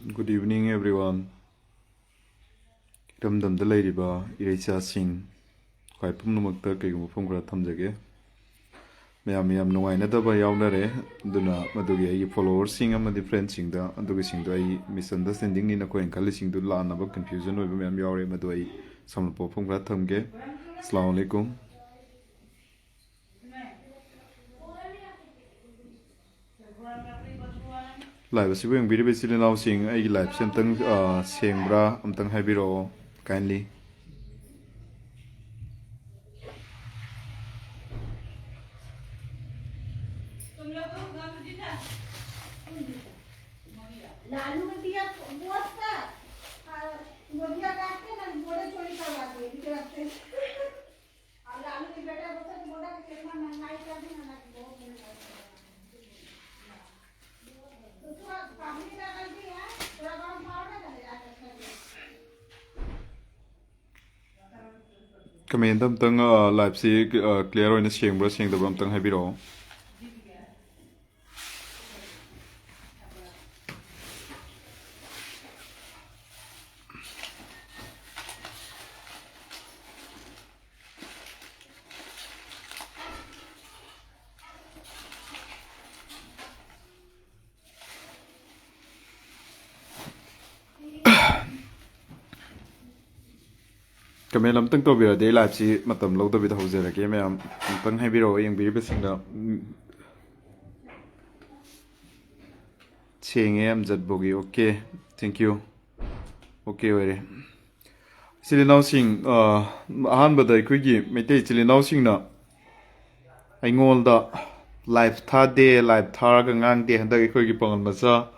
Good evening, everyone. Iramdamda lairiba iraicha sing khwai pumnamakta kaigum phum khara thamjage mayam yam nuaina da ba yawnare duna madugi ai followers sing amadi friends sing da adugi sing do ai misunderstanding ni na ko enkali sing du la na ba confusion oi ba mayam yawre madu ai sampo phum khara thamge. Assalamu alaikum. Live asibu yung biri basili now sing ay live sentang sing bra amtang habiro kindly. Comment amtang live si clear oina sing bra sing da amtang habiro. Kami lam tang to bira day live si matam lo to bita hauser ke me am tang hai biro yang biri besing da chenge am jat bogi. Okay, thank you. Okay were sili now sing ahan badai kuigi mete sili now sing na ai ngol da live tha de live thar ga ngang de handa kuigi pangal masa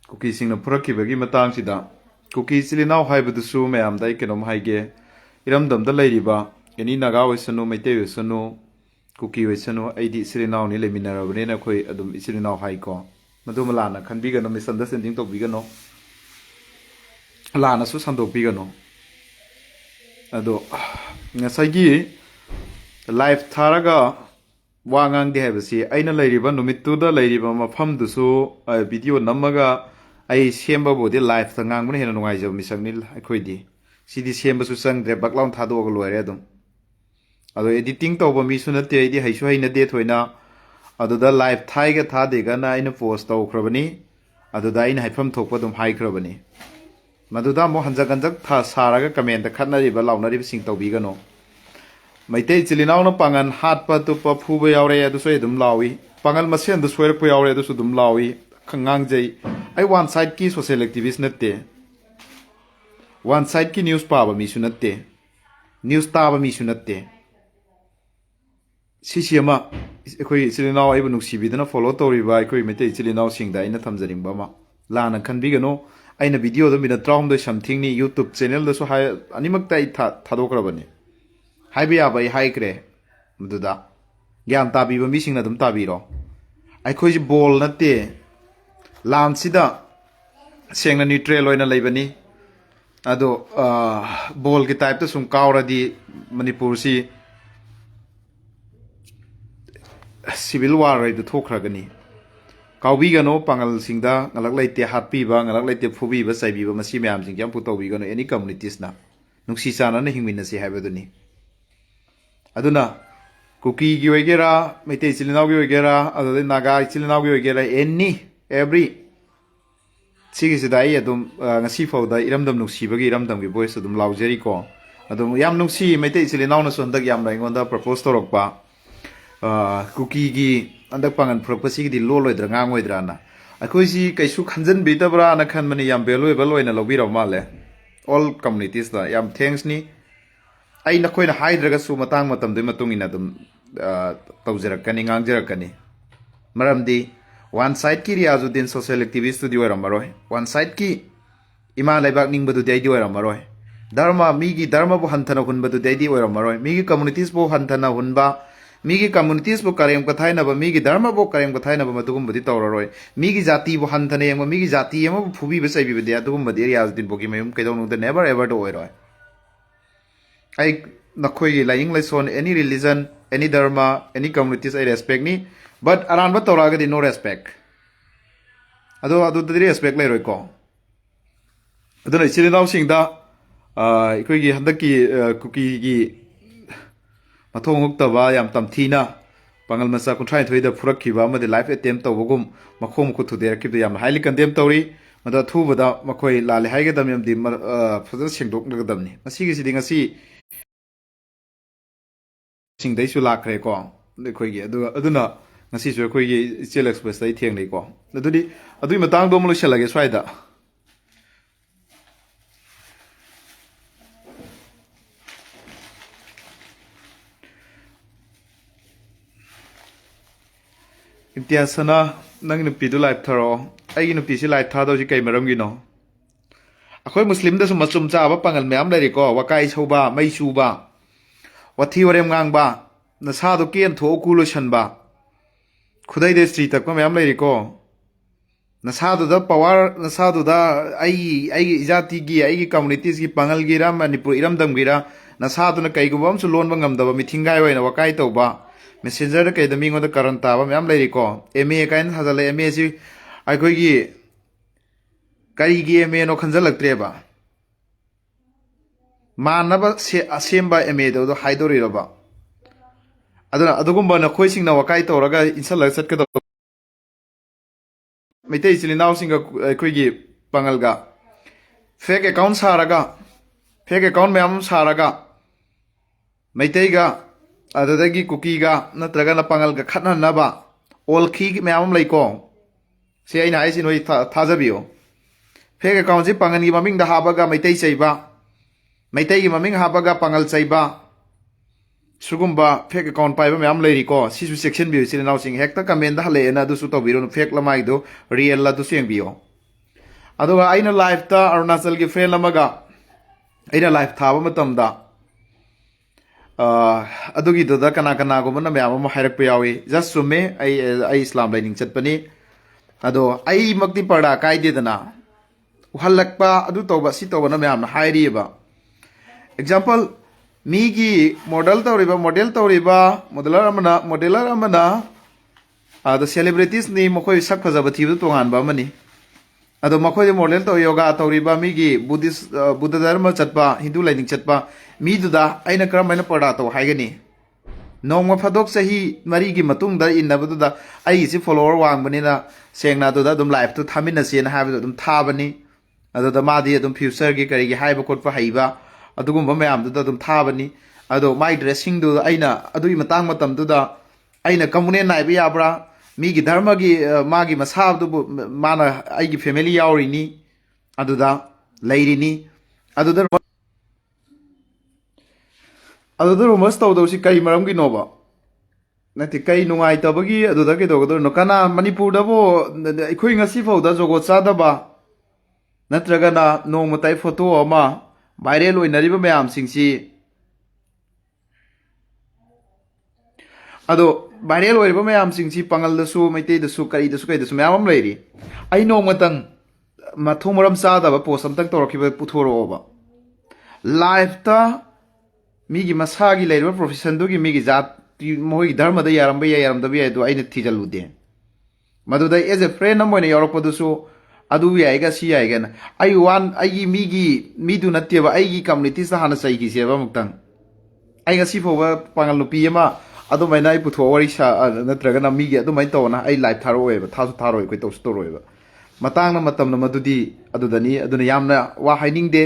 kuki sing na puraki bagi matang sida kuki sili now hai badu su me am dai kenom hai ge iramdam da lairiba any naga wesanu mete wesanu kuki wesanu aidi sili now ni leminara bane na khoi adum sili now hai ko madu malana khanbi ga no misunderstanding to biga no lana su sandok biga no ado ngasagi live tharaga wangang de habasi aina lairiba numittu da lairiba mafam du su video namaga ai semba bodi live ta ngang bune hena nungai jaw misangni akhoi sidi semba su sang de background thado ga loire adum ado editing to ba mi su na te idi haisu haina de thoina ado da live thai ga tha de ga na ina post to khrabani ado da ina haifam thokpa dum hai khrabani maduda mo hanjak hanjak tha saraga comment da khatnari ba launari ba sing tawbi gano maitei chilinaw na pangan hat pa tu pa phu ba yawre adu so edum lawi pangal masen du soir pa yawre adu su dum lawi khangang jai ai one side ki social activist natte one side ki news pa ba mi su natte news ta ba mi su natte sisiama ekhoi chilinaw ai bu nuksi bidana follow tori ba ekhoi maitei chilinaw sing da ina thamjaring ba ma lana khanbi gano aina video do mina traum do something ni YouTube channel do so hai animak tai thado krabani hai bia bai hai kre mududa gyam ta bi ba mi sing na dum ta bi ro ai khoi ji ball na te lan sida sengna neutral oina leibani ado ball ki type to sum kaura di manipur si civil war rai do thokra gani Kaubi gano pangal singda ngalak laite happy ba ngalak laite phubi ba saibi ba masi myam sing jam putobi gano any communities na nuksi sana na hingmin na si haibaduni aduna kuki gi wegera mete chilinaw gi wegera adu naga chilinaw gi wegera any every sigi sida ai adum ngasi fawda iramdam nuksi bagi iramdam gi voice adum laujeri ko adum yam nuksi mete chilinaw na sondak yam rai ngonda propose torokpa kuki gi andak pangan propasi di lo loidra ngang oidra na akhoi si kaisu khanjan bitabra na khan mani yam valuable oina lobira male all communities da yam thanks ni ai na khoina haidraga su matang matam de matung ina dum tawjarakani ngangjarakani maramdi one side ki riazuddin social activist studio ramaroi one side ki ima laibak ningbadu dei di ramaroi dharma migi dharma bu hanthana hunbadu dei di ramaroi migi communities bu hanthana hunba Migi communities bo karem ka thaina ba migi dharma bo karem ka thaina ba matugum budi tawraroi migi jati bo hanthane yeng migi jati yeng bo phubi ba sai bi de atugum badi area din bo ki mayum kedong no the never ever do oiroi ai nakhoi gi lying lesson any religion any dharma any communities I respect ni but aran ba tawra ga di no respect ado ado the respect lai roi ko ꯑꯗꯨꯅ ꯏꯆꯤꯜ ꯏꯅꯥꯎꯁꯤꯡꯗ ꯑꯩꯈꯣꯏꯒꯤ ꯍꯟꯗꯛꯀꯤ ꯀꯨꯀꯤꯒꯤ ꯃꯊꯣꯡ ꯍꯨꯛꯇꯕ ꯌꯥꯝ ꯇꯝꯊꯤꯅ ꯄꯥꯡꯒꯜ ꯃꯆꯥ 32ꯗ ꯐꯨꯔꯛꯈꯤꯕ ꯑꯃꯗꯤ ꯂꯥꯏꯐ ꯑꯦꯇꯦꯝ ꯇꯧꯕꯒꯨꯝ ꯃꯈꯣꯡ ꯃꯈꯨꯠ ꯊꯨꯗꯦꯛꯔꯛꯈꯤꯕꯗꯨ ꯌꯥꯝꯅ ꯍꯥꯏꯂꯤ ꯀꯟꯗꯦꯝ ꯇꯧꯔꯤ ꯃꯗꯨ ꯑꯊꯨꯕꯗ ꯃꯈꯣꯏ ꯂꯥꯜꯂꯦ ꯍꯥꯏꯒꯗꯕꯅꯤ ꯑꯃꯗꯤ ꯐꯖꯅ ꯁꯦꯡꯗꯣꯛꯅꯒꯗꯕꯅꯤ ꯃꯁꯤꯒꯤꯁꯤꯗꯤ ꯉꯁꯤ ꯁꯤꯡꯗꯩꯁꯨ ꯂꯥꯛꯈ꯭ꯔꯦꯀꯣ ꯑꯩꯈꯣꯏꯒꯤ ꯑꯗꯨꯅ ꯉꯁꯤꯁꯨ ꯑꯩꯈꯣꯏꯒꯤ ꯏꯆꯦꯜ ꯑꯦꯛꯁꯄ꯭ꯔꯦꯁꯇ ꯑꯩ ꯊꯦꯡꯅꯩꯀꯣ ꯑꯗꯨꯗꯤ ꯑꯗꯨꯒꯤ ꯃꯇꯥꯡꯗꯣ ꯑꯃ ꯂꯣꯏꯁꯤꯜꯂꯒꯦ ꯁ꯭ꯋꯥꯏꯗ ꯏꯝꯇꯤꯌꯥꯁꯅ ꯅꯪꯒꯤ ꯅꯨꯄꯤꯗꯨ ꯂꯥꯏꯐ ꯊꯥꯔꯛꯑꯣ ꯑꯩꯒꯤ ꯅꯨꯄꯤꯁꯤ ꯂꯥꯏꯐ ꯊꯥꯗꯧꯁꯤ ꯀꯩ ꯃꯔꯝꯒꯤꯅꯣ ꯑꯩꯈꯣꯏ ꯃꯨꯁꯂꯤꯝꯗꯁꯨ ꯃꯆꯨꯝ ꯆꯥꯕ ꯄꯥꯡꯒꯜ ꯃꯌꯥꯝ ꯂꯩꯔꯤꯀꯣ ꯋꯥꯀꯥꯏ ꯁꯧꯕ ꯃꯩ ꯆꯨꯕ ꯋꯥꯊꯤ ꯋꯥꯔꯦꯝ ꯉꯥꯡꯕ ꯅꯁꯥꯗꯣ ꯀꯦꯟ ꯊꯣꯛꯑ ꯀꯨ ꯂꯣꯏꯁꯟꯕ ꯈꯨꯗꯩꯗ ꯏꯁꯇ꯭ꯔꯤ ꯇꯛꯄ ꯃꯌꯥꯝ ꯂꯩꯔꯤꯀꯣ ꯅꯁꯥꯗꯨꯗ ꯄꯋꯥꯔ ꯅꯁꯥꯗꯨꯗ ꯑꯩꯒꯤ ꯏꯖꯥꯇꯤꯒꯤ ꯑꯩꯒꯤ ꯀꯝꯃꯨꯅꯤꯇꯤꯁꯒꯤ ꯄꯥꯡꯒꯜꯒꯤꯔ ꯃꯅꯤꯄꯨꯔ ꯏꯔꯝꯗꯝꯒꯤꯔ ꯅꯁꯥꯗꯨꯅ ꯀꯩꯒꯨꯝꯕ ꯑꯃꯁꯨ ꯂꯣꯟꯕ ꯉꯝꯗꯕ ꯃꯤꯊꯤꯡꯒꯥꯏ ꯑꯣꯏꯅ ꯋꯥꯀꯥꯏ ꯇꯧꯕ ꯃꯦꯁꯦꯟꯖꯔꯗ ꯀꯩꯗ ꯃꯤꯉꯣꯟꯗ ꯀꯔꯟ ꯇꯥꯕ ꯃꯌꯥꯝ ꯂꯩꯔꯤꯀꯣ ꯑꯦ ꯀꯥꯏꯅ ꯊꯥꯖꯜꯂꯦ ꯑꯦꯁꯤ ꯑꯩꯈꯣꯏꯒꯤ ꯀꯔꯤꯒꯤ ꯑꯦꯅꯣ ꯈꯟꯖꯜꯂꯛꯇ꯭ꯔꯦꯕ ꯃꯥꯟꯅꯕ ꯑꯁꯦꯡꯕ ꯑꯦꯗꯣ ꯍꯥꯏꯗꯣꯔꯤꯔꯕ ꯑꯗꯨꯅ ꯑꯗꯨꯒꯨꯝꯕ ꯅꯈꯣꯏꯁꯤꯡꯅ ꯋꯥꯀꯥꯏ ꯇꯧꯔꯒ ꯏꯟꯁꯜꯂꯒ ꯆꯠꯀꯗꯕ ꯃꯩꯇꯩ ꯏꯆꯤꯜ ꯏꯅꯥꯎꯁꯤꯡꯒ ꯑꯩꯈꯣꯏꯒꯤ ꯄꯥꯡꯒꯜꯒ ꯐꯦꯛ ꯑꯦꯀꯥꯎꯟ ꯁꯥꯔꯒ ꯐꯦꯛ ꯑꯦꯀꯥꯎꯟ ꯃꯌꯥꯝ ꯑꯃ ꯁꯥꯔꯒ ꯃꯩꯇꯩꯒ ꯑꯗꯨꯗꯒꯤ ꯀꯨꯀꯤꯒ ꯅꯠꯇ꯭ꯔꯒꯅ ꯄꯥꯡꯒꯜꯒ ꯈꯠꯅꯅꯕ ꯑꯣꯜꯈꯤ ꯃꯌꯥꯝ ꯑꯃ ꯂꯩꯀꯣ ꯁꯤ ꯑꯩꯅ ꯍꯥꯏꯁꯤ ꯅꯣꯏ ꯊꯥꯖꯕꯤꯌꯣ ꯐꯦꯛ ꯑꯦꯀꯥꯎꯟꯁꯤ ꯄꯥꯡꯒꯜꯒꯤ ꯃꯃꯤꯡꯗ ꯍꯥꯞꯄꯒ ꯃꯩꯇꯩ ꯆꯩꯕ ꯃꯩꯇꯩꯒꯤ ꯃꯃꯤꯡ ꯍꯥꯞꯄꯒ ꯄꯥꯡꯒꯜ ꯆꯩꯕ ꯁꯤꯒꯨꯝꯕ ꯐꯦꯛ ꯑꯦꯀꯥꯎꯟ ꯄꯥꯏꯕ ꯃꯌꯥꯝ ꯂꯩꯔꯤꯀꯣ ꯁꯤꯁꯨ ꯆꯦꯛꯁꯤꯟꯕꯤꯌꯨ ꯏꯆꯤꯜ ꯏꯅꯥꯎꯁꯤꯡ ꯍꯦꯛꯇ ꯀꯃꯦꯟꯗ ꯍꯜꯂꯛꯑꯦꯅ ꯑꯗꯨꯁꯨ ꯇꯧꯕꯤꯔꯨꯅꯨ ꯐꯦꯛ ꯂꯃꯥꯏꯗꯣ ꯔꯤꯌꯦꯜ ꯑꯗꯨꯁꯨ ꯌꯦꯡꯕꯤꯌꯣ ꯑꯗꯨꯒ ꯑꯩꯅ ꯂꯥꯏꯐꯇ ꯑꯔꯨꯅꯥꯆꯜꯒꯤ ꯐ꯭ꯔꯦꯟ ꯑꯃꯒ ꯑꯩꯅ ꯂꯥꯏꯐ ꯊꯥꯕ ꯃꯇꯝꯗ ꯑꯗꯨꯒꯤꯗꯨꯗ ꯀꯅꯥꯒꯨꯝꯕꯅ ꯃꯌꯥꯝ ꯑꯃ ꯍꯥꯏꯔꯛꯄ ꯌꯥꯎꯏ ꯖꯁ ꯆꯨꯝꯃꯦ ꯑꯩ ꯏꯁꯂꯥꯝ ꯂꯥꯏꯅꯤꯡ ꯆꯠꯄꯅꯤ ꯑꯗꯣ ꯑꯩꯃꯛꯇꯤ ꯄꯔꯗꯥ ꯀꯥꯏꯗꯦꯗꯅ ꯎꯍꯜꯂꯛꯄ ꯑꯗꯨ ꯇꯧꯕ ꯁꯤ ꯇꯧꯕꯅ ꯃꯌꯥꯝꯅ ꯍꯥꯏꯔꯤꯑꯕ ꯑꯦꯛꯖꯥꯝꯄꯜ ꯃꯤꯒꯤ ꯃꯣꯗꯦꯂꯔ ꯑꯃꯅ ꯑꯗ ꯁꯦꯂꯦꯕ꯭रिꯇꯤꯁꯅꯤ ꯃꯈꯣꯏ ꯁꯛ ꯐꯖꯕ ꯊꯤꯕꯗꯨ ꯇꯣꯉꯥꯟꯕ ꯑꯃꯅꯤ ꯑꯗꯣ ꯃꯈꯣꯏꯗꯤ ꯃꯣꯗꯦꯜ ꯇꯧ ꯌꯣꯒꯥ ꯇꯧꯔꯤꯕ ꯃꯤꯒꯤ ꯕꯨꯙ ꯙꯔꯃ ꯆꯠꯄ ꯍꯤꯟꯗꯨ ꯂꯥꯏꯅꯤꯡ ꯆꯠꯄ ꯃꯤꯗꯨꯗ ꯑꯩꯅ ꯀꯔꯝꯍꯥꯏꯅ ꯄꯔꯗꯥ ꯇꯧ ꯍꯥꯏꯒꯅꯤ ꯅꯣꯡꯃ ꯐꯥꯗꯣꯛ ꯆꯍꯤ 4ꯒꯤ ꯃꯇꯨꯡꯗ ꯏꯟꯅꯕꯗꯨꯗ ꯑꯩꯒꯤꯁꯤ ꯐꯣꯂꯣꯋꯔ ꯋꯥꯡꯕꯅꯤꯅ ꯁꯦꯡꯅ ꯑꯗꯨꯗ ꯑꯗꯨꯝ ꯂꯥꯏꯐꯇꯨ ꯊꯥꯃꯤꯟꯅꯁꯦꯅ ꯍꯥꯏꯕꯗꯣ ꯑꯗꯨꯝ ꯊꯥꯕꯅꯤ ꯑꯗꯨꯗ ꯃꯥꯗꯤ ꯑꯗꯨꯝ ꯐ꯭ꯌꯨꯆꯔꯒꯤ ꯀꯔꯤꯒꯤ ꯍꯥꯏꯕ ꯈꯣꯠꯄ ꯍꯩꯕ ꯑꯗꯨꯒꯨꯝꯕ ꯃꯌꯥꯝꯗꯨꯗ ꯑꯗꯨꯝ ꯊꯥꯕꯅꯤ ꯑꯗꯣ ꯃꯥꯏ ꯗ꯭ꯔꯦꯁꯁꯤꯡꯗꯨ ꯑꯩꯅ ꯑꯗꯨꯒꯤ ꯃꯇꯝꯗꯨꯗ ꯑꯩꯅ ꯀꯝꯃꯨꯅꯦꯟ ꯅꯥꯏꯕ ꯌꯥꯕ꯭ꯔꯥ ꯃꯤꯒꯤ ꯙꯔꯃꯒꯤ ꯃꯥꯒꯤ ꯃꯁꯥꯗꯨꯕꯨ ꯃꯥꯅ ꯑꯩꯒꯤ ꯐꯦꯃꯤꯂꯤ ꯌꯥꯎꯔꯤꯅꯤ ꯑꯗꯨꯗ ꯂꯩꯔꯤꯅꯤ ꯑꯗꯨꯗ ꯔꯨꯃꯔꯁ ꯇꯧꯗꯧꯁꯤ ꯀꯔꯤ ꯃꯔꯝꯒꯤꯅꯣꯕ ꯅꯠꯇꯦ ꯀꯩ ꯅꯨꯡꯉꯥꯏꯇꯕꯒꯤ ꯑꯗꯨꯗ ꯀꯩꯗꯧꯒꯗꯣꯏꯅꯣ ꯀꯅꯥ ꯃꯅꯤꯄꯨꯔꯗꯕꯨ ꯑꯩꯈꯣꯏ ꯉꯁꯤ ꯐꯥꯎꯗ ꯖꯒꯣꯠ ꯆꯥꯗꯕ ꯅꯠꯇ꯭ꯔꯒꯅ ꯅꯣꯡꯃꯇꯥꯏ ꯐꯣꯇꯣ ꯑꯃ ꯚꯥꯏꯔꯦꯜ ꯑꯣꯏꯅꯔꯤꯕ ꯃꯌꯥꯝꯁꯤꯡꯁꯤ ꯑꯗꯣ ꯚꯥꯏꯔꯦꯜ ꯑꯣꯏꯔꯤꯕ ꯃꯌꯥꯝꯁꯤꯡꯁꯤ ꯄꯥꯡꯒꯜꯗꯁꯨ ꯃꯩꯇꯩꯗꯁꯨ ꯀꯩꯗꯁꯨ ꯃꯌꯥꯝ ꯑꯃ ꯂꯩꯔꯤ ꯑꯩ ꯅꯣꯡꯃꯇꯪ ꯃꯊꯣꯡ ꯃꯔꯝ ꯆꯥꯗꯕ ꯄꯣꯁ ꯑꯝꯇꯪ ꯇꯧꯔꯛꯈꯤꯕ ꯄꯨꯊꯣꯔꯛꯑꯣꯕ ꯂꯥꯏꯐꯇ ꯃꯤꯒꯤ ꯃꯁꯥꯒꯤ ꯂꯩꯔꯤꯕ ꯄ꯭ꯔꯣꯐꯦꯁꯟꯗꯨꯒꯤ ꯃꯤꯒꯤ ꯖꯥꯠ ꯃꯈꯣꯏꯒꯤ ꯙꯔꯃꯗ ꯌꯥꯔꯝꯕ ꯌꯥꯏ ꯌꯥꯔꯝꯗꯕ ꯌꯥꯏ ꯑꯗꯣ ꯑꯩꯅ ꯊꯤꯖꯤꯜꯂꯨꯗꯦ ꯃꯗꯨꯗ ꯑꯦꯖ ꯑꯦ ꯐ꯭ꯔꯦꯟ ꯑꯃ ꯑꯣꯏꯅ ꯌꯥꯎꯔꯛꯄꯗꯨꯁꯨ ꯑꯗꯨ ꯌꯥꯏꯒ ꯁꯤ ꯌꯥꯏꯒꯅ ꯑꯩꯒꯤ ꯃꯤꯗꯨ ꯅꯠꯇꯦꯕ ꯑꯩꯒꯤ ꯀꯝꯃꯨꯅꯤꯇꯤꯁꯇ ꯍꯥꯟꯅ ꯆꯩꯈꯤꯁꯦꯕ ꯑꯃꯨꯛꯇꯪ ꯑꯩ ꯉꯁꯤ ꯐꯥꯎꯕ ꯄꯥꯡꯒꯜ ꯅꯨꯄꯤ ꯑꯃ ꯑꯗꯨꯃꯥꯏꯅ ꯑꯩ ꯄꯨꯊꯣꯛꯑ ꯋꯥꯔꯤ ꯅꯠꯇ꯭ꯔꯒꯅ ꯃꯤꯒꯤ ꯑꯗꯨꯃꯥꯏꯅ ꯇꯧꯅ ꯑꯩ ꯂꯥꯏꯐ ꯊꯥꯔꯛꯑꯣꯏꯕ ꯊꯥꯁꯨ ꯊꯥꯔꯣꯏ ꯑꯩꯈꯣꯏ ꯇꯧꯁꯨ ꯇꯧꯔꯣꯏꯕ ꯃꯇꯥꯡꯅ ꯃꯇꯝꯅ ꯃꯗꯨꯗꯤ ꯑꯗꯨꯗꯅꯤ ꯑꯗꯨꯅ ꯌꯥꯝꯅ ꯋꯥ ꯍꯥꯏꯅꯤꯡꯗꯦ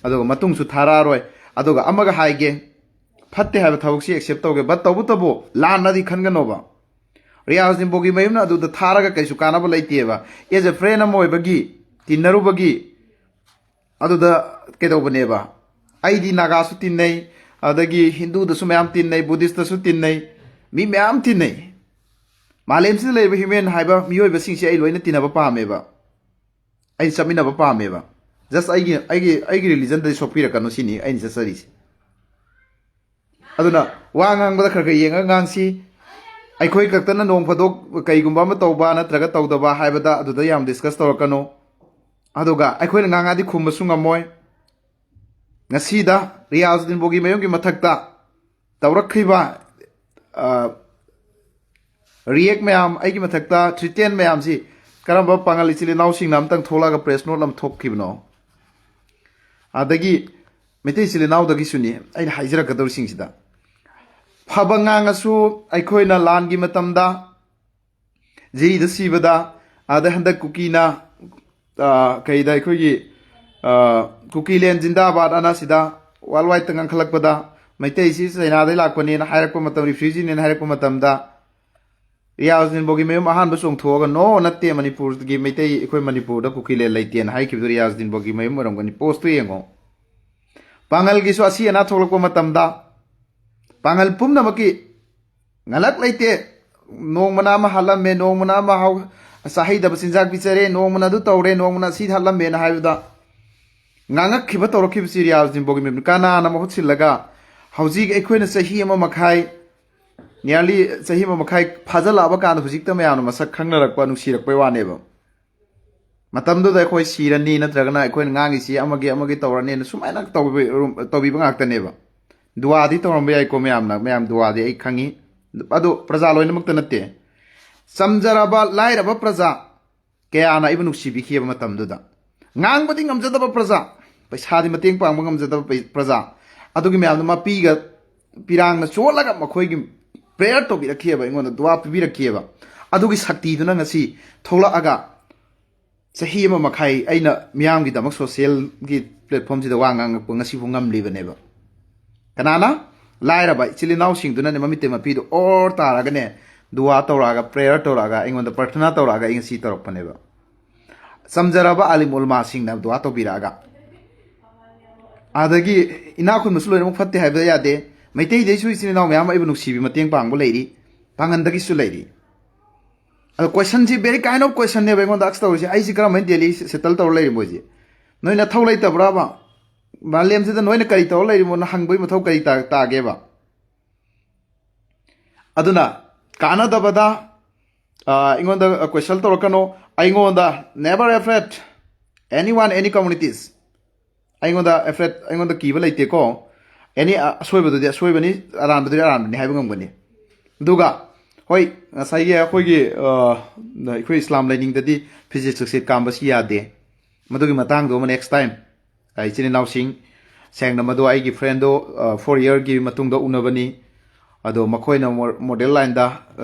ꯑꯗꯨꯒ ꯃꯇꯨꯡꯁꯨ ꯊꯥꯔꯛꯑꯔꯣꯏ ꯑꯗꯨꯒ ꯑꯃꯒ ꯍꯥꯏꯒꯦ ꯐꯠꯇꯦ ꯍꯥꯏꯕ ꯊꯕꯛꯁꯤ ꯑꯦꯛꯁꯦꯞ ꯇꯧꯒꯦ ꯕꯠ ꯇꯧꯕꯇꯕꯨ ꯂꯥꯟꯅꯗꯤ ꯈꯟꯒꯅꯣꯕ ꯔꯤꯌꯥꯖ ꯅꯤꯝꯕꯣꯒꯤ ꯃꯌꯨꯝꯅ ꯑꯗꯨꯗ ꯊꯥꯔꯒ ꯀꯩꯁꯨ ꯀꯥꯟꯅꯕ ꯂꯩꯇꯦꯕ ꯑꯦꯖ ꯑꯦ ꯐ꯭ꯔꯦꯟ ꯑꯃ ꯑꯣꯏꯕꯒꯤ ꯇꯤꯟꯅꯔꯨꯕꯒꯤ ꯑꯗꯨꯗ ꯀꯩꯗꯧꯕꯅꯦꯕ ꯑꯩꯗꯤ ꯅꯥꯒꯥꯁꯨ ꯇꯤꯟꯅꯩ ꯑꯗꯒꯤ ꯍꯤꯟꯗꯨꯗꯁꯨ ꯃꯌꯥꯝ ꯇꯤꯟꯅꯩ ꯕꯨꯙꯤꯁꯇꯁꯨ ꯇꯤꯟꯅꯩ ꯃꯤ ꯃꯌꯥꯝ ꯇꯤꯟꯅꯩ ꯃꯥꯂꯦꯝꯁꯤꯗ ꯂꯩꯔꯤꯕ ꯍ꯭ꯌꯨꯃꯦꯟ ꯍꯥꯏꯕ ꯃꯤꯑꯣꯏꯕꯁꯤꯡꯁꯦ ꯑꯩ ꯂꯣꯏꯅ ꯇꯤꯟꯅꯕ ꯄꯥꯝꯃꯦꯕ ꯑꯩ ꯆꯠꯃꯤꯟꯅꯕ ꯄꯥꯝꯃꯦꯕ ꯖꯁ ꯑꯩꯒꯤ ꯔꯤꯂꯤꯖꯟꯗꯗꯤ ꯁꯣꯛꯄꯤꯔꯛꯀꯅꯨ ꯁꯤꯅꯤ ꯑꯩꯅ ꯆꯠꯆꯔꯤꯁꯦ ꯑꯗꯨꯅ ꯋꯥ ꯉꯥꯡꯕꯗ ꯈꯔ ꯌꯦꯡꯉꯒ ꯉꯥꯡꯁꯤ ꯑꯩꯈꯣꯏ ꯈꯛꯇꯅ ꯅꯣꯡ ꯐꯥꯗꯣꯛ ꯀꯩꯒꯨꯝꯕ ꯑꯃ ꯇꯧꯕ ꯅꯠꯇ꯭ꯔꯒ ꯇꯧꯗꯕ ꯍꯥꯏꯕꯗ ꯑꯗꯨꯗ ꯌꯥꯝ ꯗꯤꯁꯀꯁ ꯇꯧꯔꯛꯀꯅꯨ ꯑꯗꯨꯒ ꯑꯩꯈꯣꯏꯅ ꯉꯥꯡꯉꯗꯤ ꯈꯨꯝꯕꯁꯨ ꯉꯝꯃꯣꯏ ꯉꯁꯤꯗ ꯔꯤꯌꯥꯖ ꯅꯤꯝꯕꯣꯒꯤ ꯃꯌꯨꯝꯒꯤ ꯃꯊꯛꯇ ꯇꯧꯔꯛꯈꯤꯕ ꯔꯤꯌꯦꯛ ꯃꯌꯥꯝ ꯑꯩꯒꯤ ꯃꯊꯛꯇ ꯊ꯭ꯔꯤꯇꯦꯟ ꯃꯌꯥꯝꯁꯤ ꯀꯔꯝꯕ ꯄꯥꯡꯒꯜ ꯏꯆꯤꯜ ꯏꯅꯥꯎꯁꯤꯡꯅ ꯑꯝꯇꯪ ꯊꯣꯛꯂꯛꯑꯒ ꯄ꯭ꯔꯦꯁ ꯅꯣꯠ ꯑꯃ ꯊꯣꯛꯈꯤꯕꯅꯣ ꯑꯗꯒꯤ ꯃꯩꯇꯩ ꯏꯆꯤꯜ ꯏꯅꯥꯎꯗꯒꯤꯁꯨꯅꯤ ꯑꯩꯅ ꯍꯥꯏꯖꯔꯛꯀꯗꯧꯔꯤꯁꯤꯡꯁꯤꯗ ꯐꯕ ꯉꯥꯡꯉꯁꯨ ꯑꯩꯈꯣꯏꯅ ꯂꯥꯟꯒꯤ ꯃꯇꯝꯗ ꯖꯤꯔꯤꯗ ꯁꯤꯕꯗ ꯑꯗ ꯍꯟꯗꯛ ꯀꯨꯀꯤꯅ ꯀꯩꯗ ꯑꯩꯈꯣꯏꯒꯤ ꯀꯨꯀꯤꯂꯦꯟ ꯖꯤꯟꯗꯥꯕꯥꯗ ꯑꯅ ꯁꯤꯗ ꯋꯥꯔꯜ ꯋꯥꯏꯗꯇ ꯉꯥꯡꯈꯠꯂꯛꯄꯗ ꯃꯩꯇꯩꯁꯤ ꯆꯩꯅꯥꯗꯩ ꯂꯥꯛꯄꯅꯦꯅ ꯍꯥꯏꯔꯛꯄ ꯃꯇꯝ ꯔꯤꯐ꯭ꯌꯨꯖꯤꯅꯦꯅ ꯍꯥꯏꯔꯛꯄ ꯃꯇꯝꯗ ꯔꯤꯌꯥꯖꯨꯗꯤꯟ ꯕꯣꯒꯤ ꯃꯌꯨꯝ ꯑꯍꯥꯟꯕ ꯆꯣꯡꯊꯣꯛꯑꯒ ꯅꯣ ꯅꯠꯇꯦ ꯃꯅꯤꯄꯨꯔꯒꯤ ꯃꯩꯇꯩ ꯑꯩꯈꯣꯏ ꯃꯅꯤꯄꯨꯔꯗ ꯀꯨꯀꯤꯂꯦꯟ ꯂꯩꯇꯦꯅ ꯍꯥꯏꯈꯤꯕꯗꯨ ꯔꯤꯌꯥꯖꯨꯗꯤꯟ ꯕꯣꯒꯤ ꯃꯌꯨꯝ ꯑꯣꯏꯔꯝꯒꯅꯤ ꯄꯣꯁꯇꯨ ꯌꯦꯡꯉꯣ ꯄꯥꯡꯒꯜꯒꯤꯁꯨ ꯑꯁꯤ ꯑꯅꯥ ꯊꯣꯛꯂꯛꯄ ꯃꯇꯝꯗ ꯄꯥꯡꯒꯜ ꯄꯨꯝꯅꯃꯛꯀꯤ ꯉꯂꯛ ꯂꯩꯇꯦ ꯅꯣꯡꯃꯅ ꯑꯃ ꯍꯥꯠꯂꯝꯃꯦ ꯅꯣꯡꯃꯅ ꯑꯃ ꯆꯥꯍꯩꯗꯕ ꯆꯤꯟꯖꯥꯛ ꯄꯤꯖꯔꯦ ꯅꯣꯡꯃꯅ ꯑꯗꯨ ꯇꯧꯔꯦ ꯅꯣꯡꯃꯅ ꯁꯤ ꯍꯥꯠꯂꯝꯃꯦꯅ ꯍꯥꯏꯕꯗ ꯉꯥꯡꯉꯛꯈꯤꯕ ꯇꯧꯔꯛꯈꯤꯕꯁꯤ ꯔꯤꯌꯥꯖꯨꯗꯤꯟ ꯕꯣꯒꯤ ꯃꯌꯨꯝ ꯀꯅꯥꯅ ꯃꯍꯨꯠ ꯁꯤꯜꯂꯒ ꯍꯧꯖꯤꯛ ꯑꯩꯈꯣꯏꯅ ꯆꯍꯤ ꯑꯃ ꯃꯈꯥꯏ ꯅꯤꯌꯔꯂꯤ ꯆꯍꯤ ꯑꯃ ꯃꯈꯥꯏ ꯐꯥꯖꯜꯂꯛꯑꯕ ꯀꯥꯟꯗ ꯍꯧꯖꯤꯛꯇ ꯃꯌꯥꯝꯅ ꯃꯁꯛ ꯈꯪꯅꯔꯛꯄ ꯅꯨꯡꯁꯤꯔꯛꯄꯩ ꯋꯥꯅꯦꯕ ꯃꯇꯝꯗꯨꯗ ꯑꯩꯈꯣꯏ ꯁꯤꯔꯅꯤ ꯅꯠꯇ꯭ꯔꯒꯅ ꯑꯩꯈꯣꯏꯅ ꯉꯥꯡꯉꯤꯁꯤ ꯑꯃꯒꯤ ꯇꯧꯔꯅꯤꯅ ꯁꯨꯃꯥꯏꯅ ꯇꯧꯕꯤꯕ ꯉꯥꯛꯇꯅꯦꯕ ꯗꯨꯋꯥꯗꯤ ꯇꯧꯔꯝꯕ ꯌꯥꯏꯀꯣ ꯃꯌꯥꯝ ꯗꯨꯋꯥꯗꯤ ꯑꯩ ꯈꯪꯉꯤ ꯑꯗꯨ ꯄ꯭ꯔꯖꯥ ꯂꯣꯏꯅꯃꯛꯇ ꯅꯠꯇꯦ ꯆꯝꯖꯔꯕ ꯂꯥꯏꯔꯕ ꯄ꯭ꯔꯖꯥ ꯀꯌꯥꯅ ꯑꯩꯕꯨ ꯅꯨꯡꯁꯤꯕꯤꯈꯤꯕ ꯃꯇꯝꯗꯨꯗ ꯉꯥꯡꯕꯗꯤ ꯉꯝꯖꯗꯕ ꯄ꯭ꯔꯖꯥ ꯄꯩꯁꯥꯗꯤ ꯃꯇꯦꯡ ꯄꯥꯡꯕ ꯉꯝꯖꯗꯕ ꯄ꯭ꯔꯖꯥ ꯑꯗꯨꯒꯤ ꯃꯌꯥꯝꯗꯣ ꯃꯄꯤꯒ ꯄꯤꯔꯥꯡꯅ ꯆꯣꯠꯂꯒ ꯃꯈꯣꯏꯒꯤ ꯄ꯭ꯔꯦꯌꯔ ꯇꯧꯕꯤꯔꯛꯈꯤꯑꯕ ꯑꯩꯉꯣꯟꯗ ꯗꯨꯋꯥ ꯄꯤꯕꯤꯔꯛꯈꯤꯑꯕ ꯑꯗꯨꯒꯤ ꯁꯛꯇꯤꯗꯨꯅ ꯉꯁꯤ ꯊꯣꯛꯂꯛꯑꯒ ꯆꯍꯤ ꯑꯃ ꯃꯈꯥꯏ ꯑꯩꯅ ꯃꯤꯌꯥꯝꯒꯤꯗꯃꯛ ꯁꯣꯁꯤꯌꯦꯜꯒꯤ ꯄ꯭ꯂꯦꯠꯐꯣꯝꯁꯤꯗ ꯋꯥ ꯉꯥꯡꯉꯛꯄ ꯉꯁꯤꯐꯥꯎ ꯉꯝꯂꯤꯕꯅꯦꯕ ꯀꯅꯥꯅ ꯂꯥꯏꯔꯕ ꯏꯆꯤꯜ ꯏꯅꯥꯎꯁꯤꯡꯗꯨꯅꯅꯦ ꯃꯃꯤꯠꯇꯩ ꯃꯄꯤꯗꯣ ꯑꯣꯔ ꯇꯥꯔꯒꯅꯦ ꯗꯨꯋꯥ ꯇꯧꯔꯛꯑꯒ ꯄ꯭ꯔꯦꯌꯔ ꯇꯧꯔꯛꯑꯒ ꯑꯩꯉꯣꯟꯗ ꯄ꯭ꯔꯊꯅꯥ ꯇꯧꯔꯛꯑꯒ ꯑꯩ ꯉꯁꯤ ꯇꯧꯔꯛꯄꯅꯦꯕ ꯆꯝꯖꯔꯕ ꯑꯂꯤꯝ ꯎꯂꯃꯥꯁꯤꯡꯅ ꯗꯨꯋꯥ ꯇꯧꯕꯤꯔꯛꯑꯒ ꯑꯗꯒꯤ ꯏꯅꯥꯛ ꯈꯨꯟꯕꯁꯨ ꯂꯣꯏꯅꯃꯛ ꯐꯠꯇꯦ ꯍꯥꯏꯕ ꯌꯥꯗꯦ ꯃꯩꯇꯩꯗꯩꯁꯨ ꯏꯆꯤꯜ ꯏꯅꯥꯎ ꯃꯌꯥꯝ ꯑꯩꯕꯨ ꯅꯨꯡꯁꯤꯕꯤ ꯃꯇꯦꯡ ꯄꯥꯡꯕ ꯂꯩꯔꯤ ꯄꯥꯡꯒꯟꯗꯒꯤꯁꯨ ꯂꯩꯔꯤ ꯑꯗꯣ ꯀꯣꯏꯁꯟꯁꯤ ꯕꯦꯔꯤ ꯀꯥꯏꯟ ꯑꯣꯐ ꯀꯣꯏꯁꯟꯅꯦꯕ ꯑꯩꯉꯣꯟꯗ ꯑꯛꯁ ꯇꯧꯔꯤꯁꯦ ꯑꯩꯁꯤ ꯀꯔꯝꯍꯥꯏꯅ ꯗꯦꯜꯂꯤ ꯁꯦꯇꯜ ꯇꯧꯔ ꯂꯩꯔꯤꯃꯣꯏꯁꯦ ꯅꯣꯏ ꯅꯊꯧ ꯂꯩꯇꯕ꯭ꯔꯥꯕ ꯃꯥꯂꯦꯝꯁꯤꯗ ꯅꯣꯏꯅ ꯀꯔꯤ ꯇꯧꯔ ꯂꯩꯔꯤꯃꯣꯅ ꯍꯪꯕꯒꯤ ꯃꯊꯧ ꯀꯔꯤ ꯇꯥꯒꯦꯕ ꯑꯗꯨꯅ ꯀꯥꯟꯅꯗꯕꯗ ꯑꯩꯉꯣꯟꯗ ꯀꯣꯏꯁꯟ ꯇꯧꯔꯛꯀꯅꯣ ꯑꯩꯉꯣꯟꯗ ꯅꯦꯕꯔ ꯑꯦꯐ꯭ꯔꯦꯠ ꯑꯦꯅꯤ ꯋꯥꯟ ꯑꯦꯅꯤ ꯀꯝꯃꯨꯅꯤꯇꯤꯁ ꯑꯩꯉꯣꯟꯗ ꯀꯤꯕ ꯂꯩꯇꯦꯀꯣ ꯑꯦꯅꯤ ꯑꯁꯣꯏꯕꯗꯨꯗꯤ ꯑꯁꯣꯏꯕꯅꯤ ꯑꯔꯥꯟꯕꯗꯨꯗꯤ ꯑꯔꯥꯟꯕꯅꯤ ꯍꯥꯏꯕ ꯉꯝꯒꯅꯤ ꯑꯗꯨꯒ ꯍꯣꯏ ꯉꯁꯥꯏꯒꯤ ꯑꯩꯈꯣꯏ ꯏꯁꯂꯥꯝ ꯂꯥꯏꯅꯤꯡꯗꯗꯤ ꯐꯤꯖꯦꯠ ꯆꯛꯁꯦꯠ ꯀꯥꯝꯕꯁꯤ ꯌꯥꯗꯦ ꯃꯗꯨꯒꯤ ꯃꯇꯥꯡꯗꯣ ꯑꯃ ꯅꯦꯛꯁ ꯇꯥꯏꯝ ꯏꯆꯤꯜ ꯏꯅꯥꯎꯁꯤꯡ ꯁꯦꯡꯅ ꯃꯗꯨ ꯑꯩꯒꯤ ꯐ꯭ꯔꯦꯟꯗꯣ 4 ꯏꯌꯔꯒꯤ ꯃꯇꯨꯡꯗ ꯎꯅꯕꯅꯤ ꯑꯗꯣ ꯃꯈꯣꯏꯅ ꯃꯣꯗꯦꯜ ꯂꯥꯏꯟꯗ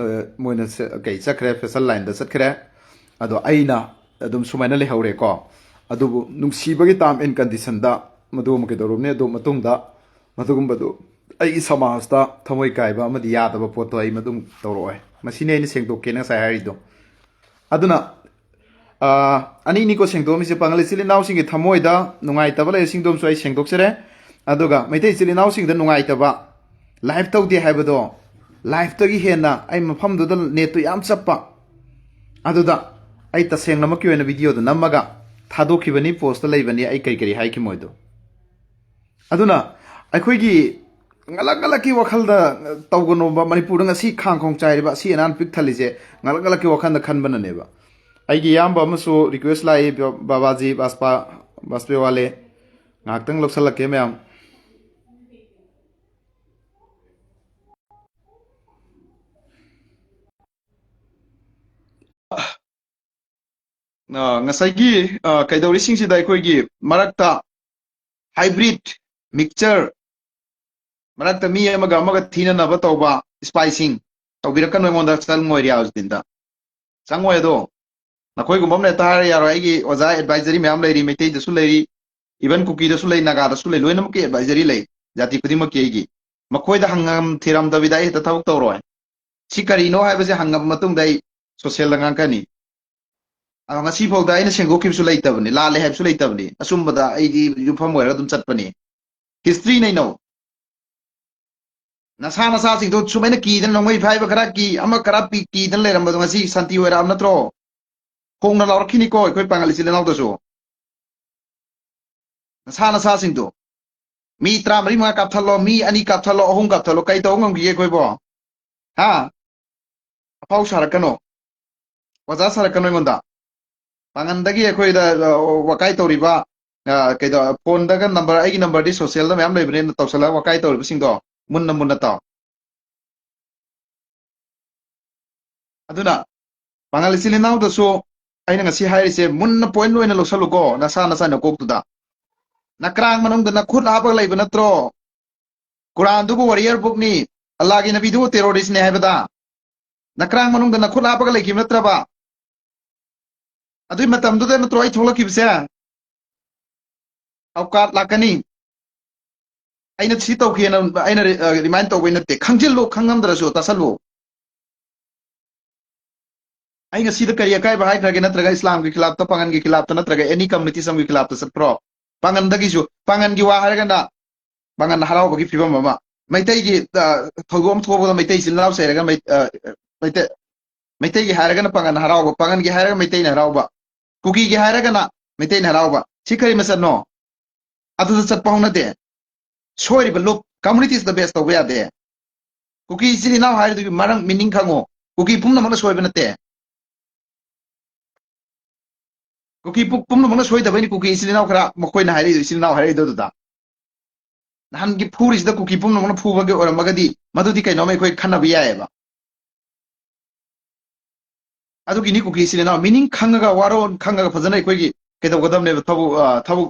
ꯃꯣꯏꯅ ꯆꯠꯈ꯭ꯔꯦ ꯐꯦꯁꯟ ꯂꯥꯏꯟꯗ ꯆꯠꯈ꯭ꯔꯦ ꯑꯗꯣ ꯑꯩꯅ ꯑꯗꯨꯝ ꯁꯨꯃꯥꯏꯅ ꯂꯩꯍꯧꯔꯦꯀꯣ ꯑꯗꯨꯕꯨ ꯅꯨꯡꯁꯤꯕꯒꯤ ꯇꯥꯔꯝ ꯑꯦꯟ ꯀꯟꯗꯤꯁꯟꯗ ꯃꯗꯨ ꯑꯃ ꯀꯩꯗꯧꯔꯕꯅꯤ ꯑꯗꯨ ꯃꯇꯨꯡꯗ ꯃꯗꯨꯒꯨꯝꯕꯗꯨ ꯑꯩꯒꯤ ꯁꯃꯥꯖꯇ ꯊꯃꯣꯏ ꯀꯥꯏꯕ ꯑꯃꯗꯤ ꯌꯥꯗꯕ ꯄꯣꯠꯇꯣ ꯑꯩ ꯃꯗꯨꯝ ꯇꯧꯔꯛꯑꯣꯏ ꯃꯁꯤꯅꯤ ꯑꯩꯅ ꯁꯦꯡꯗꯣꯛꯀꯦꯅ ꯉꯁꯥꯏ ꯍꯥꯏꯔꯤꯗꯣ ꯑꯗꯨꯅ ꯑꯅꯤꯅꯤꯀꯣ ꯁꯦꯡꯗꯣꯛꯑꯝꯃꯤꯁꯦ ꯄꯥꯡꯒꯜ ꯏꯆꯤꯜ ꯏꯅꯥꯎꯁꯤꯡꯒꯤ ꯊꯃꯣꯏꯗ ꯅꯨꯡꯉꯥꯏꯇꯕ ꯂꯩꯔꯤꯁꯤꯡꯗꯣꯝꯁꯨ ꯑꯩ ꯁꯦꯡꯗꯣꯛꯆꯔꯦ ꯑꯗꯨꯒ ꯃꯩꯇꯩ ꯏꯆꯤꯜ ꯏꯅꯥꯎꯁꯤꯡꯗ ꯅꯨꯡꯉꯥꯏꯇꯕ ꯂꯥꯏꯐ ꯇꯧꯗꯦ ꯍꯥꯏꯕꯗꯣ ꯂꯥꯏꯐꯇꯒꯤ ꯍꯦꯟꯅ ꯑꯩ ꯃꯐꯝꯗꯨꯗ ꯅꯦꯠꯇꯨ ꯌꯥꯝ ꯆꯞꯄ ꯑꯗꯨꯗ ꯑꯩ ꯇꯁꯦꯡꯅꯃꯛꯀꯤ ꯑꯣꯏꯅ ꯚꯤꯗꯤꯑꯣꯗꯣ ꯅꯝꯃꯒ ꯊꯥꯗꯣꯛꯈꯤꯕꯅꯤ ꯄꯣꯁꯇ ꯂꯩꯕꯅꯤ ꯑꯩ ꯀꯔꯤ ꯍꯥꯏꯈꯤꯃꯣꯏꯗꯣ ꯑꯗꯨꯅ ꯑꯩꯈꯣꯏꯒꯤ ꯉꯂꯛꯀꯤ ꯋꯥꯈꯜꯗ ꯇꯧꯒꯅꯣꯕ ꯃꯅꯤꯄꯨꯔꯗ ꯉꯁꯤ ꯈꯥꯡꯈꯣꯡ ꯆꯥꯏꯔꯤꯕ ꯑꯁꯤ ꯑꯅꯥꯟ ꯄꯤꯛ ꯊꯜꯂꯤꯁꯦ ꯉꯂꯛꯀꯤ ꯋꯥꯈꯜꯗ ꯈꯟꯕꯅꯅꯦꯕ ꯑꯩꯒꯤ ꯏꯌꯥꯝꯕ ꯑꯃꯁꯨ ꯔꯤꯀ꯭ꯋꯦꯁ ꯂꯥꯛꯏ ꯕꯥꯕꯥꯖꯤ ꯕꯥꯁꯄꯦꯋꯥꯂꯦ ꯉꯥꯏꯍꯥꯛꯇꯪ ꯂꯧꯁꯜꯂꯛꯀꯦ ꯃꯌꯥꯝ ꯉꯁꯥꯏꯒꯤ ꯀꯩꯗꯧꯔꯤꯁꯤꯡꯁꯤꯗ ꯑꯩꯈꯣꯏꯒꯤ ꯃꯔꯛꯇ ꯍꯥꯏꯕ꯭ꯔꯤꯠ ꯃꯤꯛꯆꯔ ꯃꯔꯛꯇ ꯃꯤ ꯑꯃꯒ ꯊꯤꯅꯅꯕ ꯇꯧꯕ ꯁ꯭ꯄꯥꯏꯁꯤꯡ ꯇꯧꯕꯤꯔꯛꯀꯅꯨ ꯑꯩꯉꯣꯟꯗ ꯆꯪꯉꯣꯏ ꯔꯤꯌꯥꯖꯨꯗꯤꯟꯗ ꯆꯪꯉꯣꯏ ꯑꯗꯣ ꯅꯈꯣꯏꯒꯨꯝꯕ ꯑꯃꯅ ꯍꯦꯛꯇ ꯍꯥꯏꯔ ꯌꯥꯔꯣꯏ ꯑꯩꯒꯤ ꯑꯣꯖꯥ ꯑꯦꯗꯚꯥꯏꯖꯔꯤ ꯃꯌꯥꯝ ꯂꯩꯔꯤ ꯃꯩꯇꯩꯗꯁꯨ ꯂꯩꯔꯤ ꯏꯚꯟ ꯀꯨꯀꯤꯗꯁꯨ ꯂꯩ ꯅꯥꯒꯥꯗꯁꯨ ꯂꯩ ꯂꯣꯏꯅꯃꯛꯀꯤ ꯑꯦꯗꯚꯥꯏꯖꯔꯤ ꯂꯩ ꯖꯥꯇꯤ ꯈꯨꯗꯤꯡꯃꯛꯀꯤ ꯑꯩꯒꯤ ꯃꯈꯣꯏꯗ ꯍꯪꯉꯝ ꯊꯤꯔꯝꯗꯕꯤꯗ ꯑꯩ ꯍꯦꯛꯇ ꯊꯕꯛ ꯇꯧꯔꯣꯏ ꯁꯤ ꯀꯔꯤꯅꯣ ꯍꯥꯏꯕꯁꯦ ꯍꯪꯉꯕ ꯃꯇꯨꯡꯗ ꯑꯩ ꯁꯣꯁꯤꯌꯦꯜꯗ ꯉꯥꯡꯀꯅꯤ ꯑꯗꯣ ꯉꯁꯤꯐꯥꯎꯗ ꯑꯩꯅ ꯁꯦꯡꯗꯣꯛꯈꯤꯕꯁꯨ ꯂꯩꯇꯕꯅꯤ ꯂꯥꯜꯂꯦ ꯍꯥꯏꯕꯁꯨ ꯂꯩꯇꯕꯅꯤ ꯑꯆꯨꯝꯕꯗ ꯑꯩꯗꯤ ꯌꯨꯝꯐꯝ ꯑꯣꯏꯔꯒ ꯑꯗꯨꯝ ꯆꯠꯄꯅꯤ ꯍꯤꯁꯇ꯭ꯔꯤ ꯅꯩꯅꯧ ꯅꯆꯥꯁꯤꯡꯗꯣ ꯁꯨꯃꯥꯏꯅ ꯀꯤꯗꯅ ꯅꯣꯡꯃꯩ ꯐꯥꯏꯕ ꯈꯔ ꯑꯃ ꯈꯔ ꯀꯤꯗꯅ ꯂꯩꯔꯝꯕꯗꯣ ꯉꯁꯤ ꯁꯥꯟꯇꯤ ꯑꯣꯏꯔꯛꯑꯕ ꯅꯠꯇ꯭ꯔꯣ ꯍꯣꯡꯅ ꯂꯥꯎꯔꯛꯈꯤꯅꯤꯀꯣ ꯑꯩꯈꯣꯏ ꯄꯥꯡꯒꯜ ꯏꯆꯤꯜ ꯏꯅꯥꯎꯗꯁꯨ ꯅꯆꯥꯁꯤꯡꯗꯣ ꯃꯤ 34 ꯀꯥꯞꯊꯠꯂꯣ ꯃꯤ 2 ꯀꯥꯞꯊꯠꯂꯣ 3 ꯀꯥꯞꯊꯠꯂꯣ ꯀꯩ ꯇꯧꯕ ꯉꯝꯈꯤꯒꯦ ꯑꯩꯈꯣꯏꯕꯣ ꯍꯥ ꯑꯐꯥꯎ ꯁꯥꯔꯛꯀꯅꯣ ꯑꯣꯖꯥ ꯁꯥꯔꯛꯀꯅꯣ ꯑꯩꯉꯣꯟꯗ ꯄꯥꯡꯒꯟꯗꯒꯤ ꯑꯩꯈꯣꯏꯗ ꯋꯥꯀꯥꯏ ꯇꯧꯔꯤꯕ ꯐꯣꯟꯗꯒ ꯅꯝꯕꯔ ꯑꯩꯒꯤ ꯅꯝꯕꯔꯗꯤ ꯁꯣꯁꯤꯌꯦꯜꯗ ꯃꯌꯥꯝ ꯂꯩꯕꯅꯤꯅ ꯇꯧꯁꯜꯂꯒ ꯋꯥꯀꯥꯏ ꯇꯧꯔꯤꯕꯁꯤꯡꯗꯣ ꯃꯨꯟꯅ ꯇꯥꯎ ꯑꯗꯨꯅ ꯄꯥꯡꯒꯜ ꯏꯆꯤꯜ ꯏꯅꯥꯎꯗꯁꯨ ꯑꯩꯅ ꯉꯁꯤ ꯍꯥꯏꯔꯤꯁꯦ ꯃꯨꯟꯅ ꯄꯣꯏꯟ ꯑꯣꯏꯅ ꯂꯧꯁꯜꯂꯨꯀꯣ ꯅꯁꯥ ꯅꯀꯣꯛꯇꯨꯗ nakrang manung da nakhut hapag lay banatro Quran du warrior book ni Allah gi nabi du terrorist ne haibada nakrang manung da nakhut hapag lay kim natraba adui matam du da natro ai thola kibse awkat lakani aina si tau khiana aina remind tau wena te khangjil lo khangam darasu tasalu ai ngasi da kariya kai bahai thage natraga islam gi khilaf ta pangan gi khilaf ta natraga any community sam gi khilaf ta satpro pangan dagi ju pangan gi wa haraga na pangan harau bagi fibam mama maitai gi thogom thobo maitai silnaw seraga maitai maitai gi haraga na pangan harau pangan gi haraga maitai na harau ba kuki gi haraga na maitai na harau ba sikari masano adu sat pauna de soi ba look community is the best of where there kuki sili now hire the marang meaning khango kuki pumna mana soi ba nate kuki pumna mana soi da bani kuki sili now khara makoi na hire sili now hire do da han gi phuris da kuki pumna mana phu ba ge ora magadi madudi kai no mai koi khana bi ya ba adu gi ni kuki sili now meaning khangaga waron khangaga phajana koi gi kedo godam ne thabu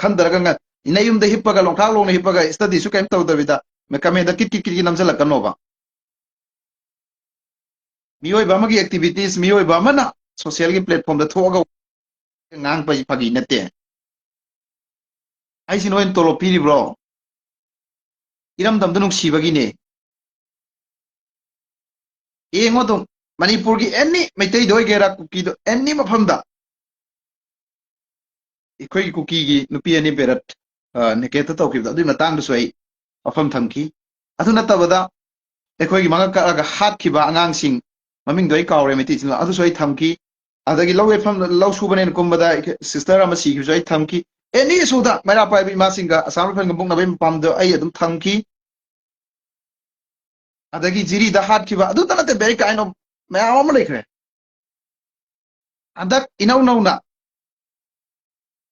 khandaraga nga inayum da hippaga longthang long hippaga study su kaim taw da me kame da kit namsala kanova mioi ba magi activities mioi ba mana social gi platform da thoga ngang pa pagi nate ai sinoen tolo piri bro iram dam dunung sibagi ne engo dum manipur gi any maitai doi gera kuki do any mafam da ikoi kuki gi nupi ani berat ne ke ta taw ki da dui matang du soi afam thamki adu natabada ekoi gi manga ka ga hat ki ba angang sing maming doi kawre meti chin adu soi thamki adagi lawe fam law subane kumbada sister ama si gi soi thamki any suda mera pa bi ma singa asam fan ga bung na bem pam do ai adum thamki adagi jiri da hat ki ba adu tanate very kind of ma ama lekre adak inau nau na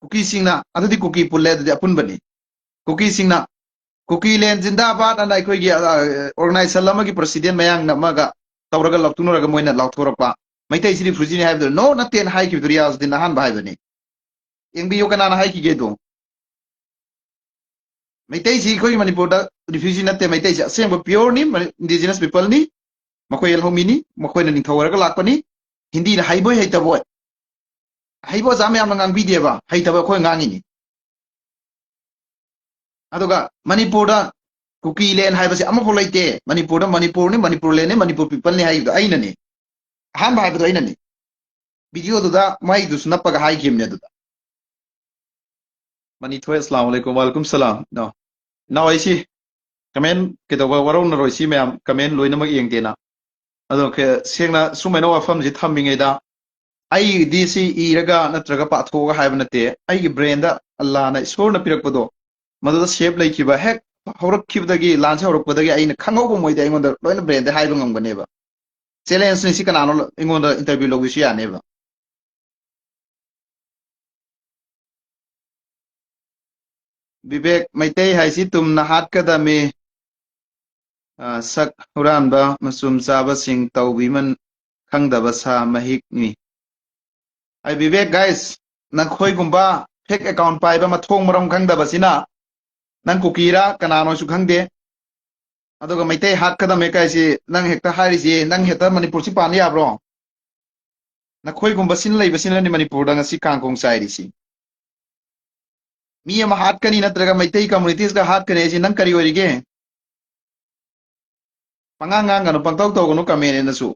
kuki singna adudi kuki pulle de apun bani kuki singna kuki len zindabad ana ikoi gi organizer lama gi president mayang na maga tawraga laktunuraga moina lakthorapa maitai siri frujini haibdo no naten hai ki duriya din han bai bani engbi yo kana na hai ki ge do maitai si khoi manipur da refugee natte maitai ja sem pure ni indigenous people ni makoi el homi ni makoi na ning thawraga lakpani hindi na haiboi haita boy haibo jam yam ngang bi deba haita ba khoi ngangi ni aduga manipur da kuki len hai basi ama pholaite manipur da manipur ni manipur len ni manipur people ni hai da aina ni han bai ba aina ni video du da mai du snap ga hai kim ne du mani thoy assalamu alaikum wa alaikum salam no now I see comment ke to warong na roi si ma'am comment loina mag yeng te na ado ke sengna sumeno afam ji thamming da ai dc iraga natraga pa thoga hai banate ai gi brain da allah na isor na pirak podo madu da shape lai ki ba hek horak ki da gi lan sa horak podagi ai na khangau bo moi da ingon da loina brain da hai ba ngam gane ba challenge ni si kana no ingon da interview logi si ya ne ba Vivek Maitai haisi tum na hat kadami sak huranba masum chaba sing tawbiman khangdaba sa mahik ni ai Vivek guys nang khoi gumba fake account pai ba mathong maram khangdaba sina nang kukira kanano su khangde adoga Maitai hat kadame kai si nang hekta hari si nang heta manipur si pani abro na khoi gumba sin lei basina ni manipur da ngasi kangkong sai ri si mi ama hat kani natraga Maitai communities ga hat kane si nang kari orige pangangang ano pangtaw taw no kamen na su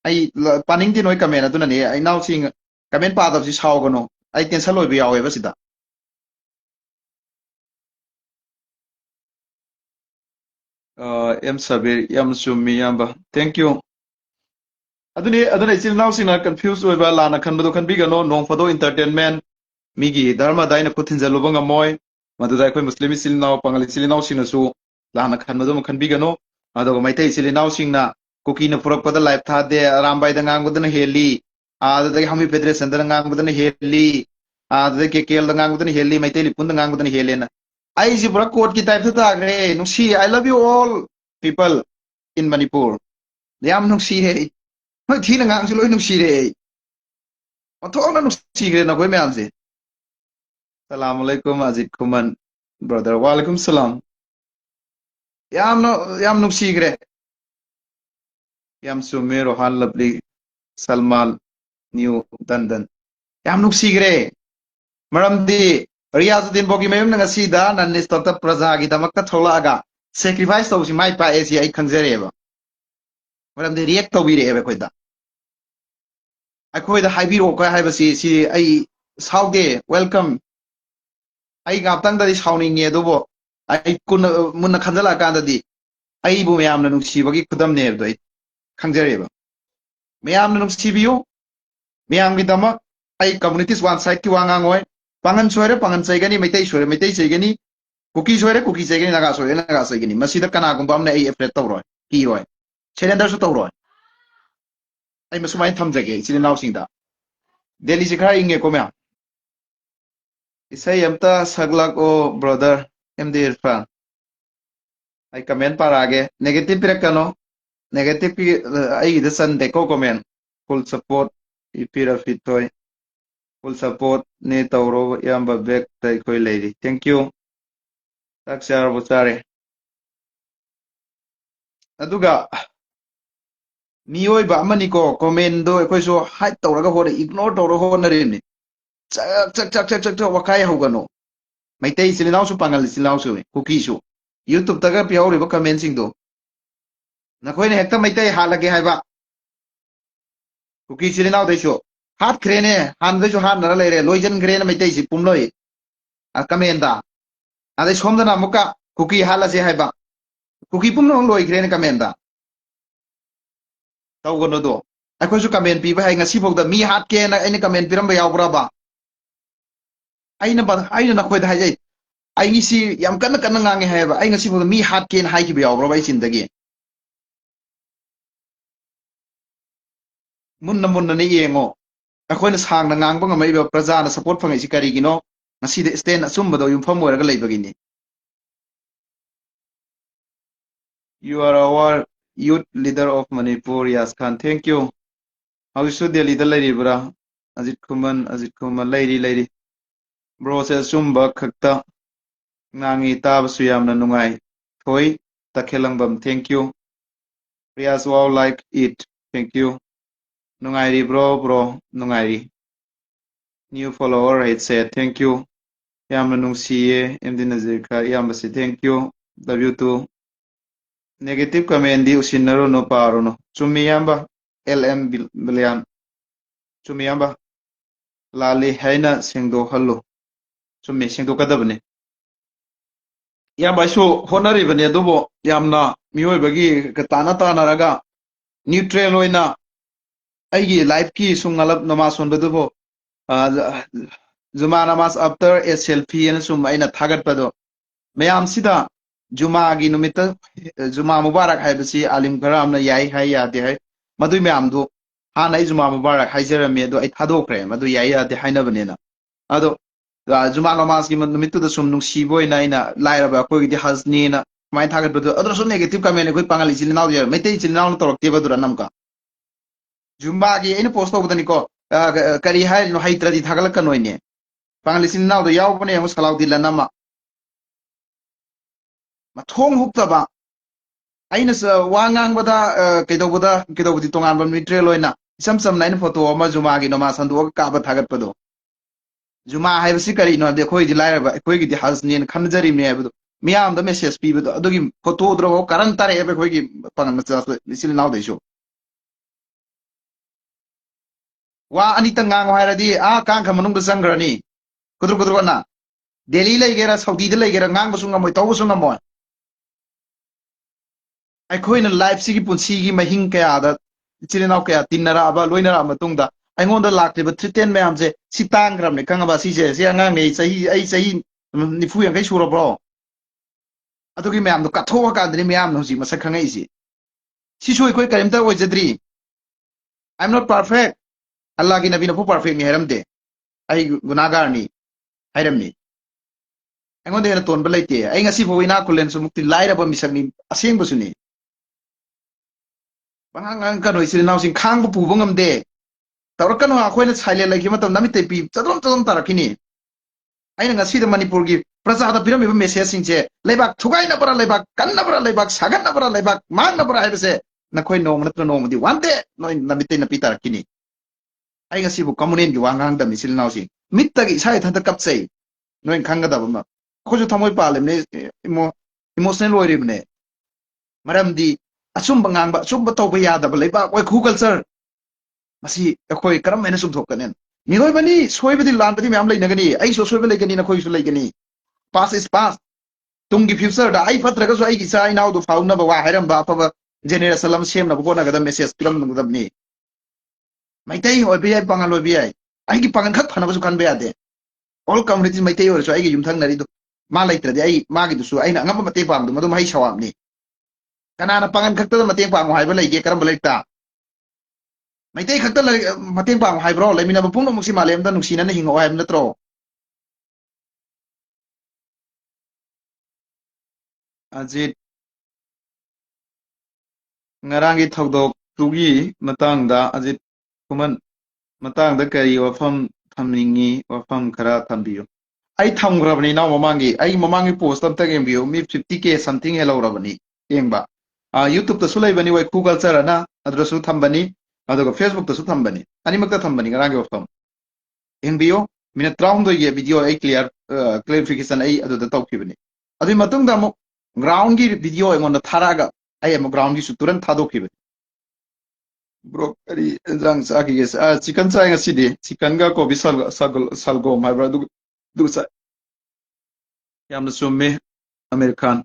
ai paning din oi kamen aduna ni ai now sing kamen pa daw si saw gono ai tension loi bi yawe ba sida em sabir yam summi yamba thank you aduna isil now sing na confused oi ba lana khan do khan bi gano nong photo entertainment migi dharma daina kuthin jalubanga moy madu dai koi muslim isil now pangal isil now sing na su lana khan do khan bi gano adoga maitai isil now sing na kuki na purak pada live tha de rambai da ngang budana heli adada hami federation da ngang budana heli adada ke kel da ngang budana heli maitai lipun da ngang budana helena ai ji purak court ki type tha gre no see I love you all people in Manipur yam no see he no thi na ngang su loi no see re othona no see gre na koi me amse Assalamualaikum Azid Kuman brother. Walaikum salam. Yam nuksigre. Yam Sumi Rohan Labli Salman New Dandan. Yam nuksigre. Maramdi Riyazuddin Bogi Mayum Nagasida Nanis Tota Praza Gitamakta Tolaga. Sacrifice to my pa Asia I Kanzereva. Maramdi react to Vireva Koida. I quit the Hibiro Kaibasi, see, I Sauge, welcome. I got that is hounding near the I couldn't Munakandala Gandadi. I bu Mayam Nuksibaki Kudam near the Kanzereva. Mayam Nuksibio, Mayam Vidama, I communities one side Kiwangangoy, Pangan Sweater, Pangan Sagani, Mete Sagani, Cookies Sweater, Cookies Sagani, Nagaso, and Nagasagani, Masida Kanagum, a Fretoro, Hero, Challenger Sotoro. I must mind Tamzaki, it's in announcing that. Delhi Sikara Inge Komea. Isay Yamta Saglak o brother MD Irfan. I comment parage. Negative Pirakano. Negative I the sun deco comment. Full support. Ipira Fitoy. Full support. Netauro Yamba Bek Taikoi lady. Thank you. Taksar Butare. Aduga. Mioi Bamaniko, commendo, Equaso, High Torago, ignore Toro Honarini. Chak, Wakai Hogano. May taste in also panel is also cookies. YouTube taga piao river commencing do. Nakoin hector may tay halage hava. Cookies in out the show. Hot crane, hand the Johan Loijan Grain may taste Pumloi. A commenda. And this home the Namuka, cookie halase hava. Cookie Pumno Loi Grain commenda. Taugono. I could comment people hang a sip of the me hot can any comment Piramba Braba. I know quite high. I see Yam Kanakanang have I see for me hot can hike be over in the game. Munna Yengo. A coin's hang the Nang maybe a Prazana support from Isicarigino. I see the stand at Sumba you from where I begin. You are our youth leader of Manipur, Yaskan. Thank you. How should the little lady, bra? As it come, lady. Bro says Sumba Kakta. Nangi tab suyam na nungai. Toy, takelangbam, thank you. Rias wow like it, thank you. Nungairi bro, nungairi. New follower, it said, thank you. Yam na nung siye, MD Nazirka, yambasi, thank you. W2. Negative comment di usinaro no paro no. Sumiyamba, LM Bilian. Sumiyamba. Lali haina singdo hallo. Sumi singdo kadabne. Yamba so honaribane adubo yamna miyoibagi katana tanaraga neutral oina aigi life ki sungalap namas sonbadubo Zuma namas after a selfie and sum aina thagat pado mayam sida Juma gi numita Juma Mubarak haibasi alim karam na yai hai yade hai madu mayam do hana Juma Mubarak haijarame do ai thadokre madu yai yade haina banena ado Juma Lamas given the middle of the sum Nuxiboy Nina, Lyra, Kogi Hasnina, my target, but the other negative comment a good Pangalis in now, Metis in now talk Namka. Jumbagi in a post over the Nico, Kari Hai no Haitra di Tagalakanoine. Pangalis in now the Yawani was allowed the Lanama. But home hooked about Ines Wangang Bada, Kedobuda, Kedobuti Tongan, Mitrelloina, some 9 photo of Mazumagi no Mas and work Kaba Tagapado. Juma have a secret no the Koi Lyra, Quigi Hasni and Kanjari Mebu. Miam the message people, Adogi, Koto, Karantari, ever Quigi Panamatas, still now they show. Wa Anita Gang Haradi, can't come among the Sangrani. Kudrukudrona. Delhi Legera, Saudi Legera, Nangosungam with Tobusungam. I coin a life Sigipun Sigi, my Hinkaya, that Chilinaka, Tinara, Luina Matunda. I want the lack of 10 mams, Sitangram, the Kangaba says, young I say, Nifu and Keshura bro. I took him to Katoka and Rimiam, no, she must have easy. She should quick and that was a dream. I'm not perfect. I like in a bit perfect me, Haramde. I Gunagarni, Haramni. I'm on the Ton Balete. I see for Winakulan, so Mukti light up on me, a same Busuni. Bangankano is announcing Kango Pubungam Day. Tarakano, when it's highly like him at the Namite, Tadam Tarakini. ꯑꯩꯅ ꯉꯁꯤꯗ ꯃꯅꯤꯄꯨꯔꯒꯤ ꯄ꯭ꯔꯖꯥꯗ ꯄꯤꯔꯝꯃꯤꯕ ꯃꯦꯁꯦꯖꯁꯤꯡꯁꯦ ꯂꯩꯕꯥꯛ ꯊꯨꯒꯥꯏꯅꯕ꯭ꯔꯥ ꯂꯩꯕꯥꯛ ꯀꯟꯅꯕ꯭ꯔꯥ ꯂꯩꯕꯥꯛ ꯁꯥꯒꯠꯅꯕ꯭ꯔꯥ ꯂꯩꯕꯥꯛ ꯃꯥꯡꯅꯕ꯭ꯔꯥ ꯍꯥꯏꯕꯁꯦ ꯅꯈꯣꯏ ꯅꯣꯡꯃ ꯅꯠꯇ꯭ꯔ ꯅꯣꯡꯃꯗꯤ ꯋꯥꯟꯗꯦ ꯅꯣꯏ ꯅꯃꯤꯠꯇꯩ ꯅꯄꯤ ꯇꯥꯔꯛꯈꯤꯅꯤ ꯑꯩ ꯉꯁꯤꯕꯨ ꯀꯝꯃꯨꯅꯦꯟꯒꯤ ꯋꯥ ꯉꯥꯡꯗꯕꯅꯤ ꯏꯆꯤꯜ ꯏꯅꯥꯎꯁꯤ ꯃꯤꯠꯇꯒꯤ ꯏꯁꯥ ꯏꯊꯟꯇ ꯀꯞꯆꯩ ꯅꯣꯏꯅ ꯈꯪꯒꯗꯕ ꯑꯃ ꯑꯩꯈꯣꯏꯁꯨ ꯊꯃꯣꯏ ꯄꯥꯜꯂꯤꯕꯅꯦ ꯏꯃꯣꯁꯅꯦꯜ ꯑꯣꯏꯔꯤꯕꯅꯦ ꯃꯔꯝꯗꯤ ꯑꯆꯨꯝꯕ ꯉꯥꯡꯕ ꯑꯆꯨꯝꯕ ꯇꯧꯕ ꯌꯥꯗꯕ ꯂꯩꯕꯥꯛ ꯋꯥꯏꯈꯨ ꯀꯜꯆꯔ ꯃꯁꯤ ꯑꯩꯈꯣꯏ ꯀꯔꯝ ꯍꯥꯏꯅ ꯆꯨꯝꯊꯣꯛꯀꯅꯤ ꯃꯤꯑꯣꯏꯕꯅꯤ ꯁꯣꯏꯕꯗꯤ ꯂꯥꯟꯕꯗꯤ ꯃꯌꯥꯝ ꯂꯩꯅꯒꯅꯤ ꯑꯩꯁꯨ ꯑꯁꯣꯏꯕ ꯂꯩꯒꯅꯤ ꯅꯈꯣꯏꯁꯨ ꯂꯩꯒꯅꯤ ꯄꯥꯁ ꯏꯁ ꯄꯥꯁ ꯇꯨꯡꯒꯤ ꯐ꯭ꯌꯨꯆꯔꯗ ꯑꯩ ꯐꯠꯇ꯭ꯔꯒꯁꯨ ꯑꯩꯒꯤ ꯏꯆꯥ ꯏꯅꯥꯎꯗꯨ ꯐꯥꯎꯅꯕ ꯋꯥ ꯍꯥꯏꯔꯝꯕ ꯑꯐꯕ ꯖꯦꯅꯦꯔꯦꯁꯟ ꯑꯃ ꯁꯦꯝꯅꯕ ꯍꯣꯠꯅꯒꯗꯕ ꯃꯦꯁꯦꯖ ꯄꯤꯔꯝꯒꯗꯕꯅꯤ ꯃꯩꯇꯩ ꯑꯣꯏꯕ ꯌꯥꯏ ꯄꯥꯉꯜ ꯑꯣꯏꯕ ꯌꯥꯏ ꯑꯩꯒꯤ ꯄꯥꯉꯜ ꯈꯛ ꯐꯅꯕꯁꯨ ꯈꯟꯕ ꯌꯥꯗꯦ ꯑꯣꯜ ꯀꯝꯃꯨꯅꯤꯇꯤ ꯃꯩꯇꯩ ꯑꯣꯏꯔꯁꯨ ꯑꯩꯒꯤ ꯌꯨꯝꯊꯪꯅꯔꯤꯗꯨ ꯃꯥ ꯂꯩꯇ꯭ꯔꯗꯤ ꯑꯩ ꯃꯥꯒꯤꯗꯨꯁꯨ ꯑꯩꯅ ꯑꯉꯝꯕ ꯃꯇꯦꯡ ꯄꯥꯡꯕꯗꯨ ꯃꯗꯨ ꯃꯍꯩ ꯁꯋꯥꯕꯅꯤ ꯀꯅꯥꯅ ꯄꯥꯉꯜ ꯈꯛꯇꯗ ꯃꯇꯦꯡ ꯄꯥꯡꯉꯨ ꯍꯥꯏꯕ ꯂꯩꯒꯦ ꯀꯔꯝꯕ ꯂꯩꯔꯤꯛꯇ ꯃꯩꯇꯩ ꯈꯛꯇ ꯃꯇꯦꯡ ꯄꯥꯡꯉꯨ ꯍꯥꯏꯕ꯭ꯔꯣ ꯂꯩꯃꯤꯟꯅꯕ ꯄꯨꯝꯅꯃꯛꯁꯤ ꯃꯥꯂꯦꯝꯗ ꯅꯨꯡꯁꯤꯅꯅ ꯍꯤꯡꯉꯛꯑꯣ ꯍꯥꯏꯕ ꯅꯠꯇ꯭ꯔꯣ ꯑꯖꯤꯠ ꯉꯔꯥꯡꯒꯤ ꯊꯧꯗꯣꯛꯇꯨꯒꯤ ꯃꯇꯥꯡꯗ ꯑꯖꯤꯠ ꯈꯨꯃꯟ ꯃꯇꯥꯡꯗ ꯀꯔꯤ ꯋꯥꯐꯝ ꯊꯝꯅꯤꯡꯉꯤ ꯋꯥꯐꯝ ꯈꯔ ꯊꯝꯕꯤꯌꯨ ꯑꯩ ꯊꯝꯈ꯭ꯔꯕꯅꯤ ꯏꯅꯥꯎ ꯑꯩ ꯃꯃꯥꯡꯒꯤ ꯄꯣꯁꯠ ꯑꯝꯇ ꯌꯦꯡꯕꯤꯌꯨ ꯃꯤ 50K ꯁꯝꯊꯤꯡ ꯍꯦꯜꯍꯧꯔꯕꯅꯤ ꯌꯦꯡꯕ ꯌꯨꯇꯨꯕꯇꯁꯨ ꯂꯩꯕꯅꯤ ꯋꯥꯏꯈꯨ ꯀꯜꯆꯔ ꯑꯅ ꯑꯗꯨꯗꯁꯨ ꯊꯝꯕꯅꯤ ꯑꯗꯨꯒ ꯐꯦꯁꯕꯨꯛꯇꯁꯨ ꯊꯝꯕꯅꯤ ꯑꯅꯤꯃꯛꯇ ꯊꯝꯕꯅꯤ ꯉꯔꯥꯡꯒꯤ ꯋꯥꯐꯝ ꯌꯦꯡꯕꯤꯌꯨ ꯃꯤꯅꯠ 13ꯒꯤ ꯚꯤꯗꯤꯑꯣ ꯑꯩ ꯀ꯭ꯂꯦꯔꯤꯐꯤꯀꯦꯁꯟ ꯑꯩ ꯑꯗꯨꯗ ꯇꯧꯈꯤꯕꯅꯤ ꯑꯗꯨꯒꯤ ꯃꯇꯨꯡꯗ ꯑꯃꯨꯛ ꯒ꯭ꯔꯥꯎꯟꯒꯤ ꯚꯤꯗꯤꯑꯣ ꯑꯩꯉꯣꯟꯗ ꯊꯥꯔꯛꯑꯒ ꯑꯩ ꯑꯃꯨꯛ ꯒ꯭ꯔꯥꯎꯟꯒꯤꯁꯨ ꯇꯨꯔꯟ ꯊꯥꯗꯣꯛꯈꯤꯕꯅꯤ ꯕ꯭ꯔꯣ ꯀꯔꯤ ꯏꯟꯖꯥꯡ ꯆꯥꯈꯤꯒꯦ ꯆꯤꯀꯟ ꯆꯥꯏ ꯉꯁꯤꯗꯤ ꯆꯤꯀꯟꯒ ꯀꯣꯕꯤ ꯁꯜꯒꯣꯝ ꯍꯥꯏꯕ꯭ꯔꯥ ꯑꯗꯨ ꯆꯥꯏ ꯌꯥꯝꯅ ꯆꯨꯝꯃꯦ ꯑꯃꯤꯔ ꯈꯥꯟ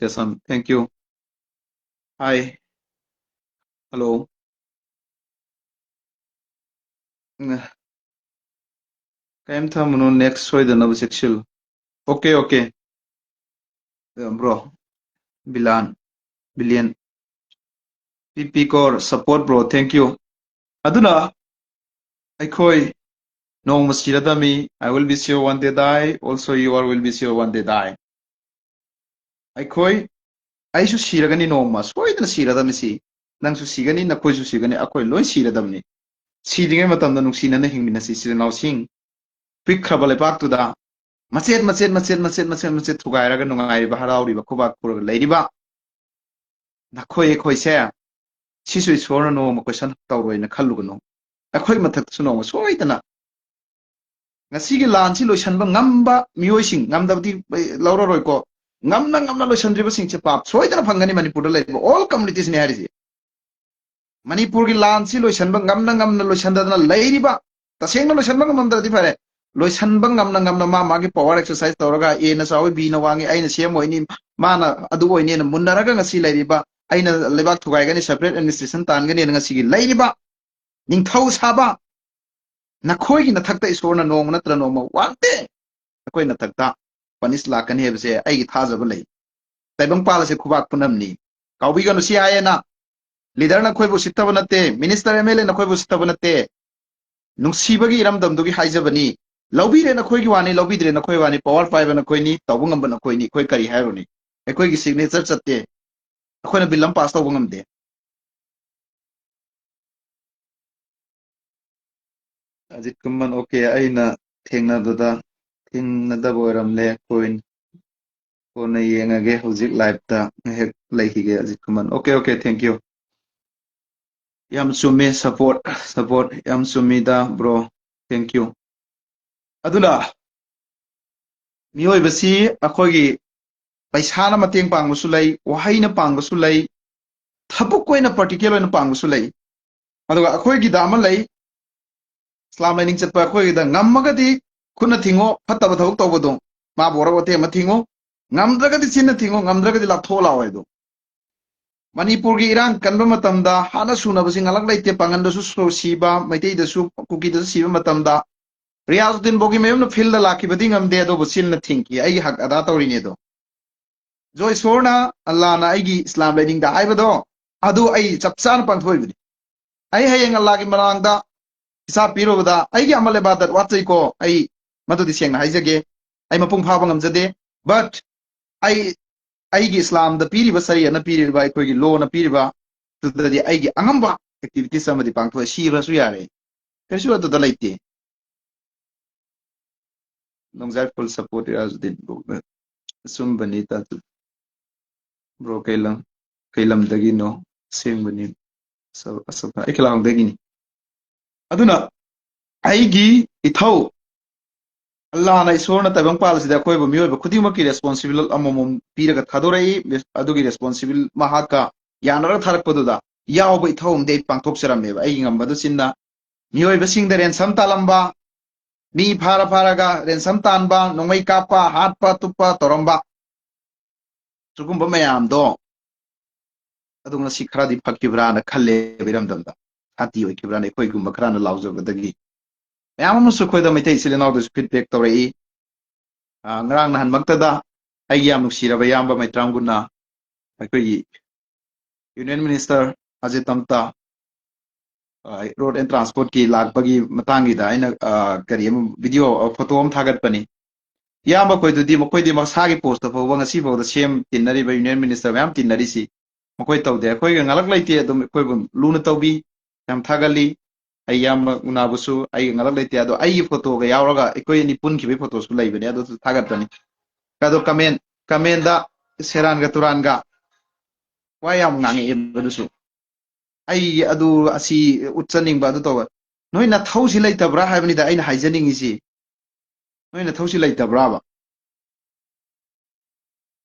ꯌꯦꯁꯝ ꯊꯦꯡꯛ ꯌꯨ ꯍꯥꯏ ꯍꯜꯂꯣ ꯀꯩꯝ ꯊꯝꯃꯨꯅꯨ ꯅꯦꯛꯁ ꯁꯣꯏꯗꯅꯕ ꯆꯦꯛꯁꯤꯜꯂꯨ ꯑꯣꯀꯦ ꯑꯣꯀꯦ ꯕ꯭ꯔꯣ ꯕꯤꯂꯤꯌꯟ ꯄꯤ ꯀꯣꯔ ꯁꯞꯄꯣꯔꯠ ꯕ꯭ꯔꯣ ꯊꯦꯡꯛ ꯌꯨ ꯑꯗꯨꯅ ꯑꯩꯈꯣꯏ ꯅꯣꯡꯃ ꯁꯤꯔꯗꯝꯃꯤ I will be sure one day die also you are will be sure one day die ꯑꯩꯁꯨ ꯁꯤꯔꯒꯅꯤ ꯅꯣꯡꯃ ꯁꯣꯏꯗꯅ ꯁꯤꯔꯗꯝꯅꯤ ꯁꯤ ꯅꯪꯁꯨ ꯁꯤꯒꯅꯤ ꯅꯈꯣꯏꯁꯨ ꯁꯤꯒꯅꯤ ꯑꯩꯈꯣꯏ ꯂꯣꯏ ꯁꯤꯔꯗꯝꯅꯤ ꯁꯤꯗ꯭ꯔꯤꯉꯩ ꯃꯇꯝꯗ ꯅꯨꯡꯁꯤꯅꯅ ꯍꯤꯡꯃꯤꯟꯅꯁꯤ ꯏꯆꯤꯜ ꯏꯅꯥꯎꯁꯤꯡ ꯄꯤꯛꯈ꯭ꯔꯕ ꯂꯩꯕꯥꯛꯇꯨꯗ ꯃꯆꯦꯠ ꯊꯨꯒꯥꯏꯔꯒ ꯅꯨꯡꯉꯥꯏꯔꯤꯕ ꯍꯔꯥꯎꯔꯤꯕ ꯈꯨꯕꯥꯛ ꯈꯨꯔꯒ ꯂꯩꯔꯤꯕ ꯅꯈꯣꯏ ꯑꯩꯈꯣꯏꯁꯦ ꯁꯤꯁꯨ ꯏꯁꯣꯔꯅ ꯅꯣꯡꯃ ꯀꯣꯏꯁꯟ ꯇꯧꯔꯣꯏꯅ ꯈꯜꯂꯨꯒꯅꯨ ꯑꯩꯈꯣꯏ ꯃꯊꯛꯇꯁꯨ ꯅꯣꯡꯃ ꯁꯣꯏꯗꯅ ꯉꯁꯤꯒꯤ ꯂꯥꯟꯁꯤ ꯂꯣꯏꯁꯟꯕ ꯉꯝꯕ ꯃꯤꯑꯣꯏꯁꯤꯡ ꯉꯝꯗꯕꯗꯤ ꯂꯧꯔꯔꯣꯏꯀꯣ ꯉꯝꯅ ꯂꯣꯏꯁꯟꯗ꯭ꯔꯤꯕꯁꯤꯡꯁꯦ ꯄꯥꯞ ꯁꯣꯏꯗꯅ ꯐꯪꯒꯅꯤ ꯃꯅꯤꯄꯨꯔꯗ ꯂꯩꯔꯤꯕ ꯑꯣꯜ ꯀꯝꯃꯨꯅꯤꯇꯤꯁꯅꯤ ꯍꯥꯏꯔꯤꯁꯦ ꯃꯅꯤꯄꯨꯔꯒꯤ ꯂꯥꯟꯁꯤ ꯂꯣꯏꯁꯟꯕ ꯉꯝꯅ ꯂꯣꯏꯁꯟꯗꯗꯅ ꯂꯩꯔꯤꯕ ꯇꯁꯦꯡꯅ ꯂꯣꯏꯁꯟꯕ ꯉꯝꯃꯝꯗ꯭ꯔꯗꯤ ꯐꯔꯦ ꯂꯣꯏꯁꯟꯕ ꯉꯝꯅ ꯃꯥꯒꯤ ꯄꯋꯥꯔ ꯑꯦꯛꯁꯔꯁꯥꯏꯁ ꯇꯧꯔꯒ ꯑꯦꯅ ꯆꯥꯎꯋꯤ ꯕꯤꯅ ꯋꯥꯡꯉꯤ ꯑꯩꯅ ꯁꯦꯝ ꯑꯣꯏꯅꯤ ꯃꯥꯅ ꯑꯗꯨ ꯑꯣꯏꯅꯦꯅ ꯃꯨꯟꯅꯔꯒ ꯉꯁꯤ ꯂꯩꯔꯤꯕ ꯑꯩꯅ ꯂꯩꯕꯥꯛ ꯊꯨꯒꯥꯏꯒꯅꯤ ꯁꯦꯄꯔꯦꯠ ꯑꯦꯗꯃꯤꯅꯤꯁꯇ꯭ꯔꯦꯁꯟ ꯇꯥꯟꯒꯅꯤꯅ ꯉꯁꯤꯒꯤ ꯂꯩꯔꯤꯕ ꯅꯤꯡꯊꯧ ꯁꯥꯕ ꯅꯈꯣꯏꯒꯤ ꯅꯊꯛꯇ ꯏꯁꯣꯔꯅ ꯅꯣꯡꯃ ꯅꯠꯇ꯭ꯔ ꯅꯣꯡꯃ ꯋꯥꯟꯗꯦ ꯑꯩꯈꯣꯏ ꯅꯊꯛꯇ ꯄꯅꯤꯁ ꯂꯥꯛꯀꯅꯤ ꯍꯥꯏꯕꯁꯦ ꯑꯩꯒꯤ ꯊꯥꯖꯕ ꯂꯩ ꯇꯥꯏꯕꯪꯄꯥꯜ ꯑꯁꯦ ꯈꯨꯕꯥꯛ ꯈꯨꯅꯝꯅꯤ ꯀꯥꯎꯕꯤꯒꯅꯨ ꯁꯤ ꯍꯥꯏꯌꯦꯅ ꯂꯤꯗꯔ ꯅꯈꯣꯏꯕꯨ ꯁꯤꯠꯇꯕ ꯅꯠꯇꯦ ꯃꯤꯅꯤꯁꯇꯔ MLA ꯅꯈꯣꯏꯕꯨ ꯁꯤꯠꯇꯕ ꯅꯠꯇꯦ ꯅꯨꯡꯁꯤꯕꯒꯤ ꯏꯔꯝꯗꯝꯗꯨꯒꯤ ꯍꯥꯏꯖꯕꯅꯤ ꯂꯧꯕꯤꯔꯦ ꯅꯈꯣꯏꯒꯤ ꯋꯥꯅꯤ ꯂꯧꯕꯤꯗ꯭ꯔꯦ ꯅꯈꯣꯏ ꯋꯥꯅꯤ ꯄꯋꯥꯔ ꯄꯥꯏꯕ ꯅꯈꯣꯏꯅꯤ ꯇꯧꯕ ꯉꯝꯕ ꯅꯈꯣꯏꯅꯤ ꯑꯩꯈꯣই ꯀꯔꯤ ꯍꯥꯏꯔꯨꯅꯤ ꯑꯩꯈꯣꯏꯒꯤ ꯁꯤꯒꯅꯦꯆꯔ ꯆꯠꯇꯦ ꯑꯩꯈꯣꯏꯅ ꯕꯤꯜ ꯑꯃ ꯄꯥꯁ ꯇꯧꯕ ꯉꯝꯗꯦ ꯑꯖꯤꯠ ꯀꯨꯃꯟ ꯑꯣꯀꯦ ꯑꯩꯅ ꯊꯦꯡꯅꯗꯕ ꯑꯣꯏꯔꯝꯂꯦ ꯀꯣꯟꯅ ꯌꯦꯡꯉꯒꯦ ꯍꯧꯖꯤꯛ ꯂꯥꯏꯚꯇ ꯉꯥꯏꯍꯥꯛ ꯂꯩꯈꯤꯒꯦ ꯑꯖꯤꯠ ꯀꯨꯃꯟ ꯑꯣꯀꯦ ꯊꯦꯡꯛ ꯌꯨ ꯌꯥꯝ ꯆꯨꯝꯃꯦ ꯁꯄꯣꯔꯠ ꯌꯥꯝ ꯆꯨꯝꯃꯤꯗ ꯕ꯭ꯔꯣ ꯊꯦꯡꯛ ꯌꯨ ꯑꯗꯨꯅ ꯃꯤꯑꯣꯏꯕꯁꯤ ꯑꯩꯈꯣꯏꯒꯤ ꯄꯩꯁꯥꯅ ꯃꯇꯦꯡ ꯄꯥꯡꯕꯁꯨ ꯂꯩ ꯋꯥꯍꯩꯅ ꯄꯥꯡꯕꯁꯨ ꯂꯩ ꯊꯕꯛ ꯑꯣꯏꯅ ꯄꯥꯔꯇꯤꯀꯦꯜ ꯑꯣꯏꯅ ꯄꯥꯡꯕꯁꯨ ꯂꯩ ꯑꯗꯨꯒ ꯑꯩꯈꯣꯏꯒꯤꯗ ꯑꯃ ꯂꯩ ꯏꯁꯂꯥꯝ ꯂꯥꯏꯅꯤꯡ ꯆꯠꯄ ꯑꯩꯈꯣꯏꯒꯤꯗ ꯉꯝꯃꯒꯗꯤ ꯈꯨꯠꯅ ꯊꯤꯡꯉꯣ ꯐꯠꯇꯕ ꯊꯕꯛ ꯇꯧꯕꯗꯣ ꯃꯥꯕꯨ ꯑꯣꯔꯛ ꯑꯇꯦꯛ ꯑꯃ ꯊꯤꯡꯉꯣ ꯉꯝꯗ꯭ꯔꯒꯗꯤ ꯆꯤꯟꯅ ꯊꯤꯡꯉꯣ ꯉꯝꯗ꯭ꯔꯒꯗꯤ ꯂꯥꯞꯊꯣꯛꯑ ꯂꯥꯛꯑꯣ ꯍꯥꯏꯗꯣ ꯃꯅꯤꯄꯨꯔꯒꯤ ꯏꯔꯥꯡ ꯀꯟꯕ ꯃꯇꯝꯗ ꯍꯥꯠꯅ ꯁꯨꯅꯕꯁꯤ ꯉꯂꯛ ꯂꯩꯇꯦ ꯄꯥꯡꯒꯟꯗꯁꯨ ꯁꯤꯕ ꯃꯩꯇꯩꯗꯁꯨ ꯀꯨꯀꯤꯗꯁꯨ ꯁꯤꯕ ꯃꯇꯝꯗ ꯔꯤꯌꯥꯖꯨꯗꯤꯟ ꯕꯣꯒꯤ ꯃꯌꯨꯝꯅ ꯐꯤꯜꯗ ꯂꯥꯛꯈꯤꯕꯗꯤ ꯉꯝꯗꯦ ꯑꯗꯨꯕꯨ ꯆꯤꯟꯅ ꯊꯤꯡꯈꯤ ꯑꯩꯒꯤ ꯍꯛ ꯑꯗꯥ ꯇꯧꯔꯤꯅꯦ ꯑꯗꯣ ꯏꯁꯣꯔꯅ ꯑꯜꯂꯥꯍꯅ ꯑꯩꯒꯤ ꯏꯁꯂꯥꯝ ꯂꯥꯏꯅꯤꯡꯗ ꯍꯥꯏꯕꯗꯣ ꯑꯗꯨ ꯑꯩ ꯆꯞ ꯆꯥꯅ ꯄꯥꯡꯊꯣꯛꯏꯕꯅꯤ ꯑꯩ ꯍꯌꯦꯡ ꯑꯜꯂꯥꯍꯒꯤ ꯃꯃꯥꯡꯗ ꯍꯤꯁꯥꯞ ꯄꯤꯔꯨꯕꯗ ꯑꯩꯒꯤ ꯑꯃꯜ ꯏꯕꯥꯗꯠ ꯋꯥꯠꯆꯩꯀꯣ ꯑꯩ ꯃꯗꯨꯗꯤ ꯁꯦꯡꯅ ꯍꯥꯏꯖꯒꯦ ꯑꯩ ꯃꯄꯨꯡ ꯐꯥꯕ ꯉꯝꯖꯗꯦ ꯕꯠ ꯑꯩꯒꯤ ꯏꯁꯂꯥꯝꯗ ꯄꯤꯔꯤꯕ ꯁꯔꯤꯌꯠꯅ ꯄꯤꯔꯤꯕ ꯑꯩꯈꯣꯏꯒꯤ ꯂꯣꯅ ꯄꯤꯔꯤꯕ ꯑꯗꯨꯗꯗꯤ ꯑꯩꯒꯤ ꯑꯉꯝꯕ ꯑꯦꯛꯇꯤꯚꯤꯇꯤꯁ ꯑꯃꯗꯤ ꯄꯥꯡꯊꯣꯛꯑꯦ ꯁꯤꯕꯁꯨ ꯌꯥꯔꯦ ꯀꯩꯁꯨ ꯑꯗꯨꯗ ꯂꯩꯇꯦ Nongzai full support Irajuddin bro. Sumbani ta bro kailam dagi no sengbani so asapa iklang dagi ni. Aduna aigi ithau Allah na isor na tabang pal sida koi ba miyoy ba khudima ki responsible amomom piraga thadorai adugi responsible mahaka yanara tharak paduda yaw ba ithau de pangthok saram ba ai ngam badu sinna miyoy ba sing da ren sam talamba mi phara ga ren sam tanba nongmai kapa hatpa tupa toramba sugumba mayam do aduna sikhra di phakibra na khalle biram damda hati oi kibra ne koi gumba khara na lawjo gadagi mayam su khoi da mai tai silena do feedback torai ngarang nahan magtada ay yam nuksiraba yamba may tranguna ay Union Minister Ajit Tamta Road and Transport ki lagbagi matangi da ay kari video photo am thagat pani yamba koy di makoy di masagi post po wang si po da same tinari ba Union Minister yam tinari si makoy taw de koy ngalak laiti adum koy luna tawbi yam thagali ay yam unabusu ay ngalak laiti ado ay photo ga yawraga koy ni pun ki photo su lai bani ado thagat pani kado kamen da seran ga turan ga wayam ngangi ebadusu ai adu asi utsaning ba adu to noi na thausi lai tabra haibani da aina haijaning isi noi na thausi lai tabra ba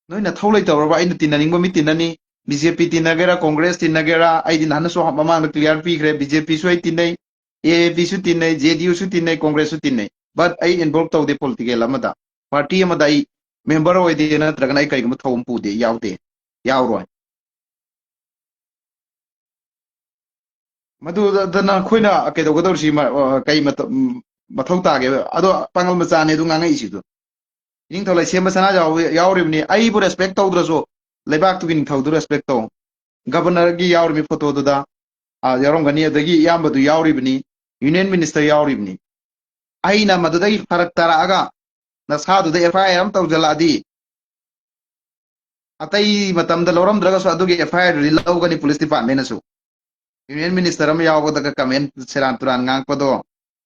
noi na thau lai tabra ba aina tinaning ba mi tinani BJP tinagera Congress tinagera ai din hanaso mamang clear pi gre BJP su ai tinai AAP su tinai JDU su tinai Congress su tinai but ai involve taw de political amada party amada ai member oi de na tragana ai kai gum thawum pu de yawde yawroi madu dana khoina ke do godor si kai mathau ta ge ado pangal macha ne du nganga isi du ning tholai sem sana yawribni ai bu respect taw draso lebak tu gin thau du respect taw governor gi yawrimi photo du da yarom gani adagi yamba du yawribni union minister yawribni ai na madu dai farak tara aga na sadu da FIR am taw jaladi atai matam da loram draga so adugi FIR rilaw gani police department na su Union Minister am yaw daga comment seran turan ngang pado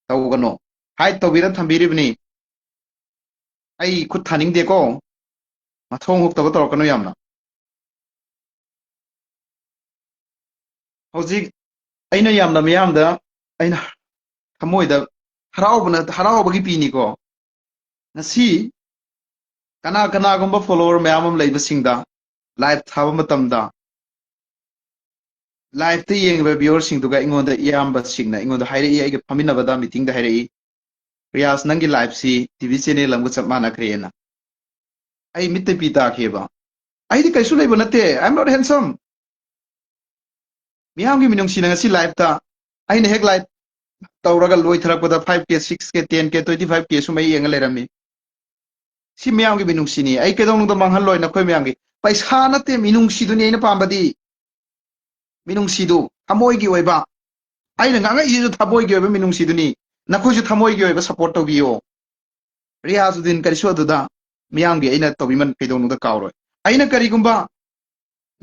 taw gano hai to biran thambiribni ai khut thaning de ko mathong huk taw tor kanu yamna hojik aina yamna miyamda aina thamoida haraubagi pini ko nasi kana gumba follower mayamam leibasingda live thaba matamda live te yeng ba viewer sing duga ingonda iyamba singna ingonda haire ai ga phamina bada meeting da haire Riyas nangi live si TV channel lamgu chapmana krena ai mitte pita kheba ai di kaisu leiba nate I'm not handsome miyam gi minung sinanga si live ta ai ne hek live tawraga loi tharak pada 5k 6k 10k 25k sumai yenga lerami si miyam gi minung sini ai kedong da manghal loi na khoi miyam gi paisa nate minung siduni ai na pambadi minung sidu amoi gi oiba ai na nganga isu thaboi gi oiba minung siduni nakhoju thamoi gi oiba support to biyo Riyazuddin karisu aduda miyam gi aina tobiman kedong da kawroi aina karigumba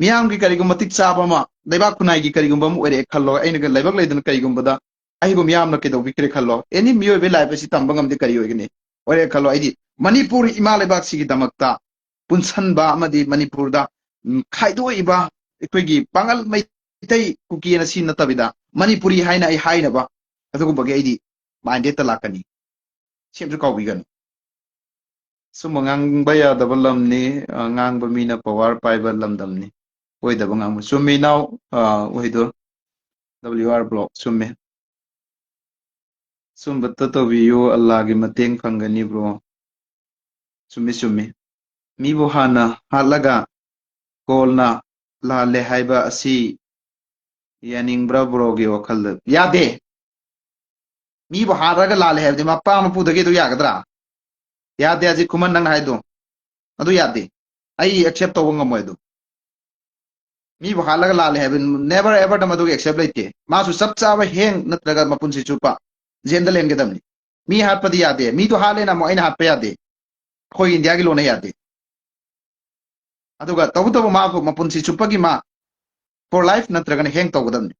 miyam gi karigumba tik chaba ma leibak kunai gi karigumba mu ere khallo aina ga leibak leidan karigumba da ai bu miyam na kedo bikre khallo eni miyo be life si tambangam de kariyo gini ore khallo ai Manipur ima leibak si gi damakta punsan ba amadi Manipur da khaido iba ekoigi pangal mai tai kuki na sin natabida Manipuri haina ai haina ba adugo bage ai mande talakani semju kawbigan sumangang baya dabalam ni ngang ba mina power paiba lamdam ni oi da bangang sumi now oi do WR block summe sumbatta to biyo Allah gi mateng phangani bro sumi mi bo hana halaga kolna la le haiba asi yaning bra bro gi wakal yade mi bo haraga la le haibde mappa ma pu dage do yagadra yade aji kuman nang haido adu yade ai accept to ngam moido mi bo halaga la le haibin never ever da madu accept laite ma su sab cha ba heng natraga mapun si chupa jendal heng gedamni mi hat padi yade mi to hale na mo aina hat pa yade khoi india gi lo na yade aduga tabu tabu ma ko mapun si chupa gi ma for life natraga heng to gedamni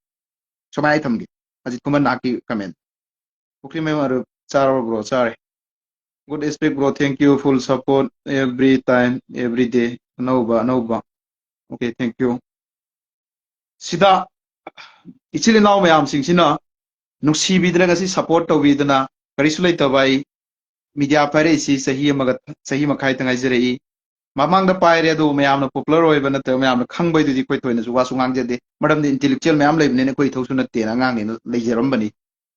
somai thamgi ajit kuman naki comment ukri me maru charo bro sorry Good speak, bro. Thank you. Full support every time, every day. Anova, Anova. Okay, thank you. Sida, ichili now mayam sing sina. Nuksibidra ngasi support to vidana. Karisulay tabay. Media pare si sahi makai tangay zirei. Mamang paire adu mayam popular oy bana te mayam khangbay di koi toy na suwa sungang jade. Madam the intellectual mayam lay ne koi thosu na te na ngang ni lejeram bani.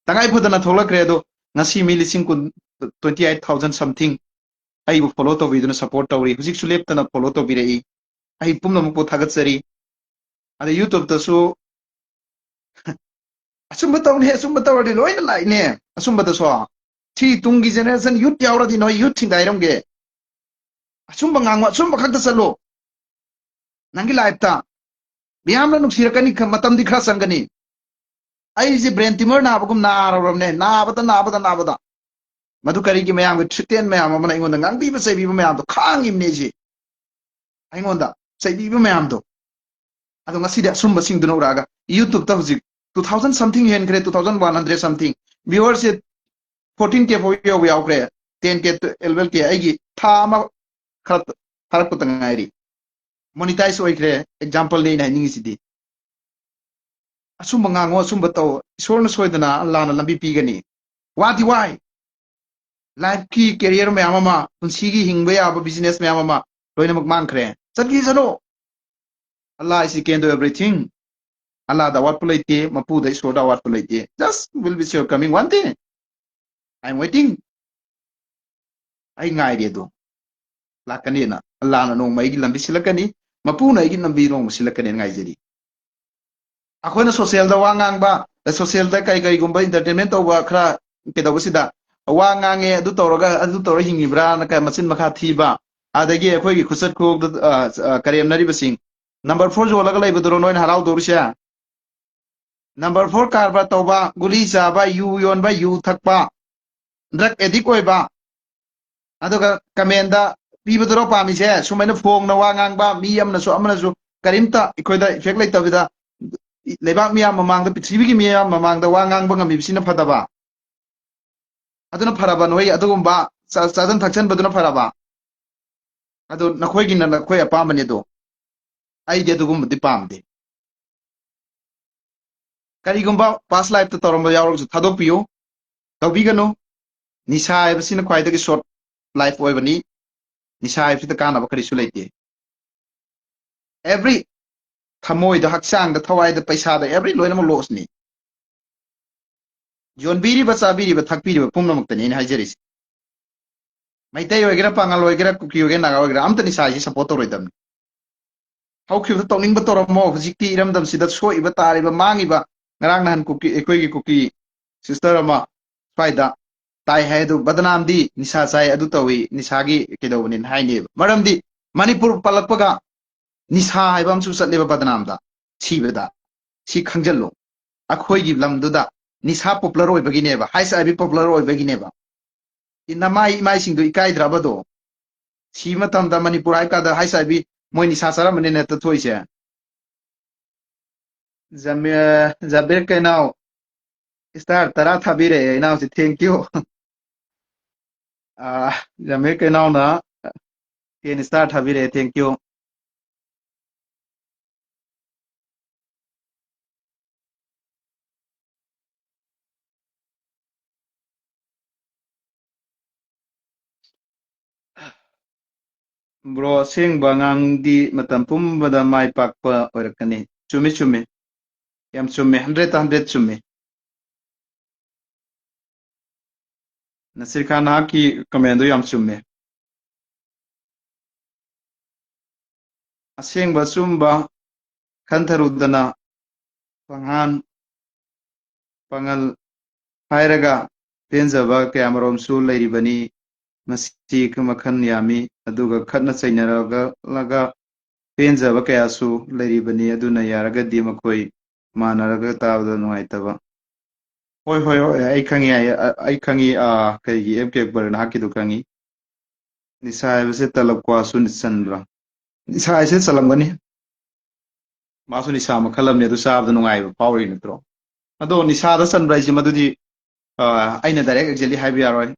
Tangay pudana thola kredo. Ngasi milising kun 28,000 something. Ay follow to video na support tawri husik sulep ta na follow to birei ay pumna mo po thagat sari ada youtube ta su asumba tawne asumba tawri loina lai ne asumba ta so thi tungi generation youth yawra di no youth thing dairam ge asumba ngangwa asumba khakta salo nangi life ta biyamna nuksira kani matam di khra sangani ai je brain tumor na bagum na ram ne na bata madu kari ki mayam ge triten mayam amana ingon ngang bi ba sai bi mayam to khang im ne ji aingonda sai bi mayam to ado ngasi da sumba sing duno raga youtube ta hujik 2000 something hen kre 2100 something viewers 14k fo yo yaw kre 10k to 12k aigi tha ma khat farak to ngairi monetize oi kre example nei na ningi sidi asumba ngango asumba to sorna soidana allah na lambi pigani wati wai life ki career me amama punsigi hingbe ya business me amama loina mak mang kre satgi sano Allah is the can do everything. Allah the what polite, mapu the soda what polite. Just will be sure coming one day. I'm waiting. I ngai do. Lakanina. Allah no mai lambi silakani. Mapu na igin lambi no silakani ngai jadi. Ako na social da wangang ba. The social da kai gumba entertainment over kra kedawsida. Wangang e adu toroga adu toro hingibra na kai masin makha thiba. Adagi akhoi gi khusat ko karem nari basing. Number 4 जो अलग अलग बदरो नोइन हराव दोरसिया Number 4 कारबा तोबा गुली चाबा यू योनबा यू थकपा ड्रग एडिक्ट ओइबा अदुगा कमेंदा पीबदरो पामिसे सुमैना फोंग नवा ngang मी अमनसु अमनसु करिमता इखोइदा इफेक्ट लेतबिदा लेबाक मिया ममांगदा पृथ्वी की मिया ममांगदा वा ngang बंग मिबिसिना फदबा अदुना फराबा नोइ अदुगुम्बा सादन थक्सन बदुना फराबा अदु नखोइगी न नखोइ अपामने दो आई दे दुगुम पामदे करीगुम्बा पास लाइफ तो तौरम यावरग थादोपियो तौबीगनो निशा हाइबसिना ख्वाइदगी शॉर्ट लाइफ ओइबनी निशा हाइबसिदा कानाबा करिसु लेते एवरी थमोय द हक्सांग द थवाय द पैसा द एवरी लोइनम लॉस नि जोन बीरी बचा बीरी ब थकपीरी ब पुंगनमक्तनी ने हाइजरिस मैतै ओइगरा पांगल ओइगरा कुकी ओइगरा नागा ओइगरा अमत निशा सि सपोर्ट तौरोइदम हौखिब तौनिंग तौरमो हुजिक्ति इरमदम सिदा सोइबा तारिबा मांगिबा ngarang nahan kuki ekoi gi kuki sister ama faida tai hai du badnam di nisa sai adu tawi nisa gi kedawnin hai ne maram di manipur palakpaga nisa hai bam su satleba badnam da sibeda si khangjallo akhoi gi lamdu da nisa popular oi bagi ne ba hai sai bi popular oi bagi ne ba inna mai sing du ikai draba do si matam da manipur ai ka da hai sai bi moi nisa sara mane ne ta thoi se Zabir ke now star tara thabire now si thank you Zabir ke now na ten star thabire thank you bro sing bangang di matam pum bada mai pakpa orakani chumi chumi yam chumi 100 chumi Nasir Khan ki komendo yam chumi asing ba sumba kantharudana panghan pangal hairaga penjaba kamarom su leiribani masi kumakhan yami aduga khatna chainaraga laga penjaba kayasu leiribani aduna yaraga di makoi manaraga tabda nuaitaba hoi hoi hoi ai khangi a kai gi fk bar na ki du khangi nisai base talab kwa su nisandra nisai se salamgani masu nisa makhalam ne du sabda nuai ba pawri nitro ado nisa da sunrise madudi aina direct actually haibi aroi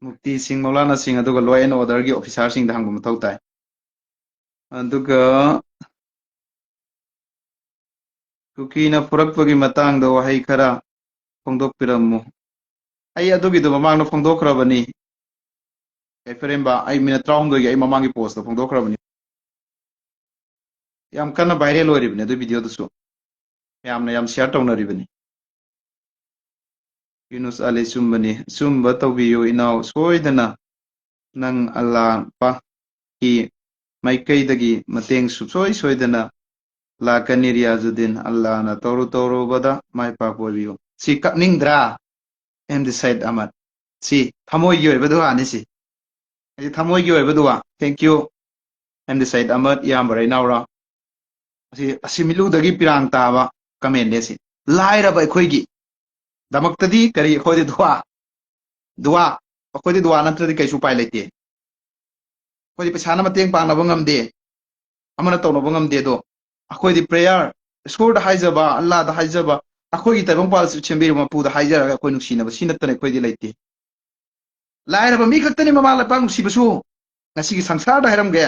ꯃꯨꯛꯇꯤꯁꯤꯡ ꯃꯧꯂꯥꯅꯥꯁꯤꯡ ꯑꯗꯨꯒ law and ꯑꯣꯔꯗꯔꯒꯤ ꯑꯣꯐꯤꯁꯥꯔꯁꯤꯡꯗ ꯍꯪꯕ ꯃꯊꯧ ꯇꯥꯏ ꯑꯗꯨꯒ ꯀꯨꯀꯤꯅ ꯄꯨꯔꯛꯄꯒꯤ ꯃꯇꯥꯡꯗ ꯋꯥꯍꯩ ꯈꯔ ꯐꯣꯡꯗꯣꯛꯄꯤꯔꯝꯃꯨ ꯑꯩ ꯑꯗꯨꯒꯤꯗꯣ ꯃꯃꯥꯡꯗ ꯐꯣꯡꯗꯣꯛꯈ꯭ꯔꯕꯅꯤ ꯐꯔꯦꯝꯕ ꯑꯩ ꯃꯤꯅꯠ 13ꯒꯤ ꯑꯩ ꯃꯃꯥꯡꯒꯤ ꯄꯣꯁꯇ ꯐꯣꯡꯗꯣꯛꯈ꯭ꯔꯕꯅꯤ ꯌꯥꯝ ꯀꯟꯅ ꯚꯥꯏꯔꯦꯜ ꯑꯣꯏꯔꯤꯕꯅꯤ ꯑꯗꯨ ꯚꯤꯗꯤꯑꯣꯗꯨꯁꯨ ꯌꯥꯝꯅ ꯌꯥꯝ ꯁꯦꯌꯔ ꯇꯧꯅꯔꯤꯕꯅꯤ ꯌꯨꯅꯨꯁ ꯑꯂꯤ ꯆꯨꯝꯕꯅꯤ ꯆꯨꯝꯕ ꯇꯧꯕꯤꯌꯨ ꯏꯅꯥꯎ ꯁꯣꯏꯗꯅ ꯅꯪ ꯑꯜꯂꯥꯍꯀꯤ ꯃꯥꯏꯀꯩꯗꯒꯤ ꯃꯇꯦꯡ ꯁꯨꯡꯁꯣꯏ ꯁꯣꯏꯗꯅ ꯂꯥꯛꯀꯅꯤ ꯔꯤꯌꯥꯖꯨꯗꯤꯟ ꯑꯜꯂꯥꯍꯅ ꯇꯧꯔꯨꯕꯗ ꯃꯥꯏ ꯄꯥꯛꯄ ꯑꯣꯏꯕꯤꯌꯨ ꯁꯤ ꯀꯛꯅꯤꯡꯗ꯭ꯔꯥ ꯑꯦꯝꯗꯤ ꯁꯩꯗ ꯑꯃꯠ ꯁꯤ ꯊꯃꯣꯏꯒꯤ ꯑꯣꯏꯕ ꯗꯨꯋꯥꯅꯤ ꯁꯤ ꯊꯃꯣꯏꯒꯤ ꯑꯣꯏꯕ ꯗꯨꯋꯥ ꯊꯦꯡꯛ ꯌꯨ ꯑꯦꯝꯗꯤ ꯁꯩꯗ ꯑꯃꯠ ꯏꯌꯥꯝꯕꯔ ꯏꯅꯥꯎꯔ ꯑꯁꯤ ꯃꯤꯠꯂꯨꯗꯒꯤ ꯄꯤꯔꯥꯡ ꯇꯥꯕ ꯀꯃꯦꯟꯅꯦ ꯁꯤ ꯂꯥꯏꯔꯕ ꯑꯩꯈꯣꯏꯒꯤ ꯗꯃꯛꯇꯗꯤ ꯀꯔꯤ ꯑꯩꯈꯣꯏꯗꯤ ꯗꯨꯋꯥ ꯑꯩꯈꯣꯏꯗꯤ ꯗꯨꯋꯥ ꯅꯠꯇ꯭ꯔꯗꯤ ꯀꯩꯁꯨ ꯎꯄꯥꯏ ꯂꯩꯇꯦ ꯑꯩꯈꯣꯏꯗꯤ ꯄꯩꯁꯥꯅ ꯃꯇꯦꯡ ꯄꯥꯡꯅꯕ ꯉꯝꯗꯦ ꯑꯃꯅ ꯇꯧꯅꯕ ꯉꯝꯗꯦ ꯑꯗꯣ ꯑꯩꯈꯣꯏꯗꯤ ꯄ꯭ꯔꯦꯌꯔ ꯏꯁꯣꯔꯗ ꯍꯥꯏꯖꯕ ꯑꯜꯂꯥꯗ ꯍꯥꯏꯖꯕ ꯑꯩꯈꯣꯏꯒꯤ ꯇꯥꯏꯕꯪꯄꯥꯜ ꯁꯦꯝꯕꯤꯔꯕ ꯃꯄꯨꯗ ꯍꯥꯏꯖꯔꯒ ꯑꯩꯈꯣꯏ ꯅꯨꯡꯁꯤꯅꯕ ꯁꯤ ꯅꯠꯇꯅ ꯑꯩꯈꯣꯏꯗꯤ ꯂꯩꯇꯦ ꯂꯥꯏꯔꯕ ꯃꯤ ꯈꯛꯇꯅꯤ ꯃꯃꯥ ꯂꯩꯄꯥꯛ ꯅꯨꯡꯁꯤꯕꯁꯨ ꯉꯁꯤꯒꯤ ꯁꯪꯁꯥꯔꯗ ꯍꯥꯏꯔꯝꯒꯦ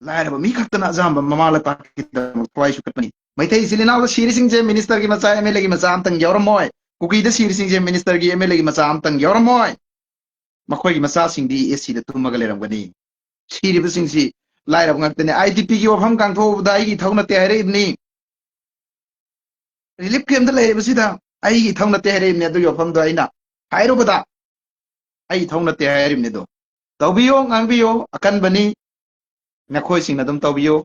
ꯂꯥꯏꯔꯕ ꯃꯤ ꯈꯛꯇꯅ ꯑꯖꯥꯝꯕ ꯃꯃꯥ ꯂꯩꯄꯥꯛꯀꯤꯗꯃꯛ ꯊꯋꯥꯏ ꯁꯨꯈꯠꯄꯅꯤ ꯃꯩꯇꯩ ꯏꯆꯤꯜ ꯏꯅꯥꯎꯗ ꯁꯤꯔꯤꯁꯤꯡꯁꯦ ꯃꯤꯅꯤꯁꯇꯔꯒꯤ ꯃꯆꯥ ꯑꯦꯝ ꯑꯦꯜ ꯑꯦꯒꯤ ꯃꯆꯥ ꯑꯝꯇꯪ ꯌꯥꯎꯔꯝꯃꯣꯏ ꯀꯨꯀꯤꯗ ꯁꯤꯔꯤꯁꯤꯡꯁꯦ ꯃꯤꯅꯤꯁꯇꯔꯒꯤ ꯑꯦꯝ ꯑꯦꯜ ꯑꯦꯒꯤ ꯃꯆꯥ ꯑꯝꯇꯪ ꯌꯥꯎꯔꯝꯃꯣꯏ ꯃꯈꯣꯏꯒꯤ ꯃꯆꯥꯁꯤꯡꯗꯤ ꯑꯦꯁꯤꯗ ꯇꯨꯝꯃꯒ ꯂꯩꯔꯝꯒꯅꯤ ꯁꯤꯔꯤꯕꯁꯤꯡꯁꯤ ꯂꯥꯏꯔꯕ ꯉꯥꯛꯇꯅꯤ IDPꯒꯤ ꯋꯥꯐꯝ ꯀꯥꯡꯊꯣꯛꯎꯕꯗ ꯑꯩꯒꯤ ꯏꯊꯧ ꯅꯠꯇꯦ ꯍꯥꯏꯔꯛꯏꯕꯅꯤ ꯔꯤꯂꯤꯐ ꯀꯦꯝꯞꯇ ꯂꯩꯔꯤꯕꯁꯤꯗ ꯑꯩꯒꯤ ꯏꯊꯧ ꯅꯠꯇꯦ ꯍꯥꯏꯔꯛꯏꯕꯅꯤ ꯑꯗꯨꯒꯤ ꯋꯥꯐꯝꯗꯣ ꯑꯩꯅ ꯍꯥꯏꯔꯨꯕꯗ ꯑꯩ ꯏꯊꯧ ꯅꯠꯇꯦ ꯍꯥꯏꯔꯤꯕꯅꯤ ꯑꯗꯣ ꯇꯧꯕꯤꯌꯣ ꯉꯥꯡꯕꯤꯌꯣ ꯑꯀꯟꯕꯅꯤ ꯅꯈꯣꯏꯁꯤꯡꯅ ꯑꯗꯨꯝ ꯇꯧꯕꯤꯌꯨ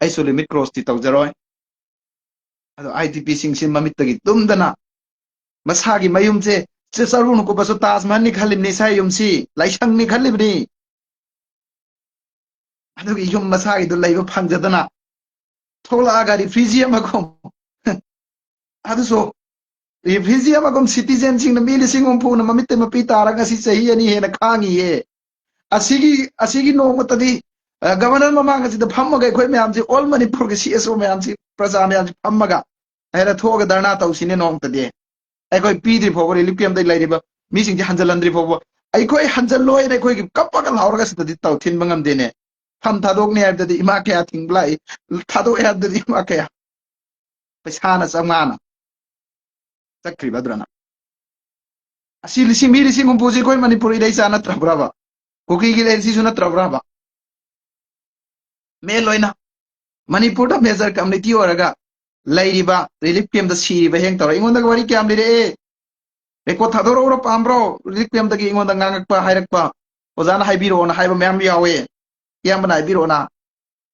ꯑꯩꯁꯨ ꯂꯤꯃꯤꯠ ꯀ꯭ꯔꯣꯁꯇꯤ ꯇꯧꯖꯔꯣꯏ ꯑꯗꯣ IDPꯁꯤꯡꯁꯤ ꯃꯃꯤꯠꯇꯒꯤ ꯇꯨꯝꯗꯅ ꯃꯁꯥꯒꯤ ꯃꯌꯨꯝꯁꯦ ꯆꯔꯨꯅ ꯀꯨꯞꯄꯁꯨ ꯇꯥꯖ ꯃꯍꯜꯅꯤ ꯈꯜꯂꯤꯕꯅꯤ ꯏꯁꯥ ꯌꯨꯝꯁꯤ ꯂꯥꯏꯁꯪꯅꯤ ꯈꯜꯂꯤꯕꯅꯤ ꯑꯗꯨꯒꯤ ꯌꯨꯝ ꯃꯁꯥꯒꯤꯗꯨ ꯂꯩꯕ ꯐꯪꯖꯗꯅ ꯊꯣꯛꯂꯛꯑꯒ ꯔꯤꯐ꯭ꯌꯨꯖꯤ ꯑꯃꯒꯨꯝ ꯑꯗꯨꯁꯨ ꯔꯤꯐ꯭ꯌꯨꯖꯤ ꯑꯃꯒꯨꯝ ꯁꯤꯇꯤꯖꯦꯟꯁꯤꯡꯅ ꯃꯤ 40,000ꯅ ꯃꯃꯤꯠꯇ ꯃꯄꯤ ꯇꯥꯔꯒ ꯉꯁꯤ ꯆꯍꯤ 2 ꯍꯦꯟꯅ ꯈꯥꯡꯉꯤꯌꯦ ꯑꯁꯤꯒꯤ ꯅꯣꯡꯃꯇꯗꯤ ꯒꯚꯔꯅꯔ ꯃꯃꯥꯡ ꯑꯁꯤꯗ ꯐꯝꯃꯒ ꯑꯩꯈꯣꯏ ꯃꯌꯥꯝꯁꯤ ꯑꯣꯜ ꯃꯅꯤꯄꯨꯔꯒꯤ CSO ꯃꯌꯥꯝꯁꯤ ꯄ꯭ꯔꯖꯥ ꯃꯌꯥꯝꯁꯤ ꯐꯝꯃꯒ ꯍꯦꯟꯅ ꯊꯣꯛꯑꯒ ꯙꯔꯅꯥ ꯇꯧꯁꯤꯅꯦ ꯅꯣꯡꯃꯇꯗꯤ ꯑꯩꯈꯣꯏ ꯄꯤꯗ꯭ꯔꯤ ꯐꯥꯎꯕ ꯔꯤꯂꯤꯐ ꯀꯦꯝꯞꯇ ꯂꯩꯔꯤꯕ ꯃꯤꯁꯤꯡꯁꯤ ꯍꯟꯖꯤꯜꯍꯟꯗ꯭ꯔꯤ ꯐꯥꯎꯕ ꯑꯩꯈꯣꯏ ꯍꯟꯖꯜꯂꯣꯏꯅ ꯑꯩꯈꯣꯏꯒꯤ ꯀꯞꯄꯒ ꯂꯥꯎꯔꯒ ꯁꯤꯗꯗꯤ ꯊꯤꯟꯕ ꯉꯝꯗꯦꯅꯦ ꯐꯝ ꯊꯥꯗꯣꯛꯅꯤ ꯍꯥꯏꯕꯗꯗꯤ ꯏꯃꯥ ꯀꯌꯥ ꯊꯤꯡꯕ ꯂꯥꯛꯏ ꯊꯥꯗꯣꯛꯑꯦ ꯍꯥꯏꯕꯗꯗꯤ ꯏꯃꯥ ꯀꯌꯥ ꯄꯩꯁꯥꯅ 500ꯅ ꯆꯠꯈ꯭ꯔꯤꯕ ꯑꯗꯨꯔꯅ ꯑꯁꯤ ꯃꯤ 50,000 ꯑꯩꯈꯣই ꯃꯅꯤꯄꯨꯔ ꯏꯔꯩꯆꯥ ꯅꯠꯇ꯭ꯔꯕ꯭ꯔꯕ ꯀꯨꯀꯤꯒꯤ ꯂꯩꯔꯤꯁꯤꯁꯨ ꯅꯠꯇ꯭ꯔꯕ꯭ꯔꯕ ꯃꯦꯟ ꯑꯣꯏꯅ ꯃꯅꯤꯄꯨꯔꯗ ꯃꯦꯖꯔ ꯀꯝꯃꯨꯅꯤꯇꯤ ꯑꯣꯏꯔꯒ ꯂꯩꯔꯤꯕ ꯔꯤꯂꯤꯐ ꯀꯦꯝꯞꯇ ꯁꯤꯔꯤꯕ ꯍꯦꯡ ꯇꯧꯔ ꯑꯩꯉꯣꯟꯗ ꯋꯥꯔꯤ ꯀꯌꯥꯝ ꯂꯤꯔꯛꯑꯦ ꯔꯦꯀꯣꯔꯗ ꯊꯥꯗꯣꯔꯛꯎꯔꯣ ꯄꯥꯝꯕ꯭ꯔꯣ ꯔꯤꯂꯤꯐ ꯀꯦꯝꯞꯇꯒꯤ ꯑꯩꯉꯣꯟꯗ ꯉꯥꯡꯉꯛꯄ ꯍꯥꯏꯔꯛꯄ ꯑꯣꯖꯥꯅ ꯍꯥꯏꯕꯤꯔꯛꯑꯣꯅ ꯍꯥꯏꯕ ꯃꯌꯥꯝ ꯌꯥꯎꯋꯦ ꯏꯌꯥꯝꯕꯅ ꯍꯥꯏꯕꯤꯔꯛꯑꯣꯅ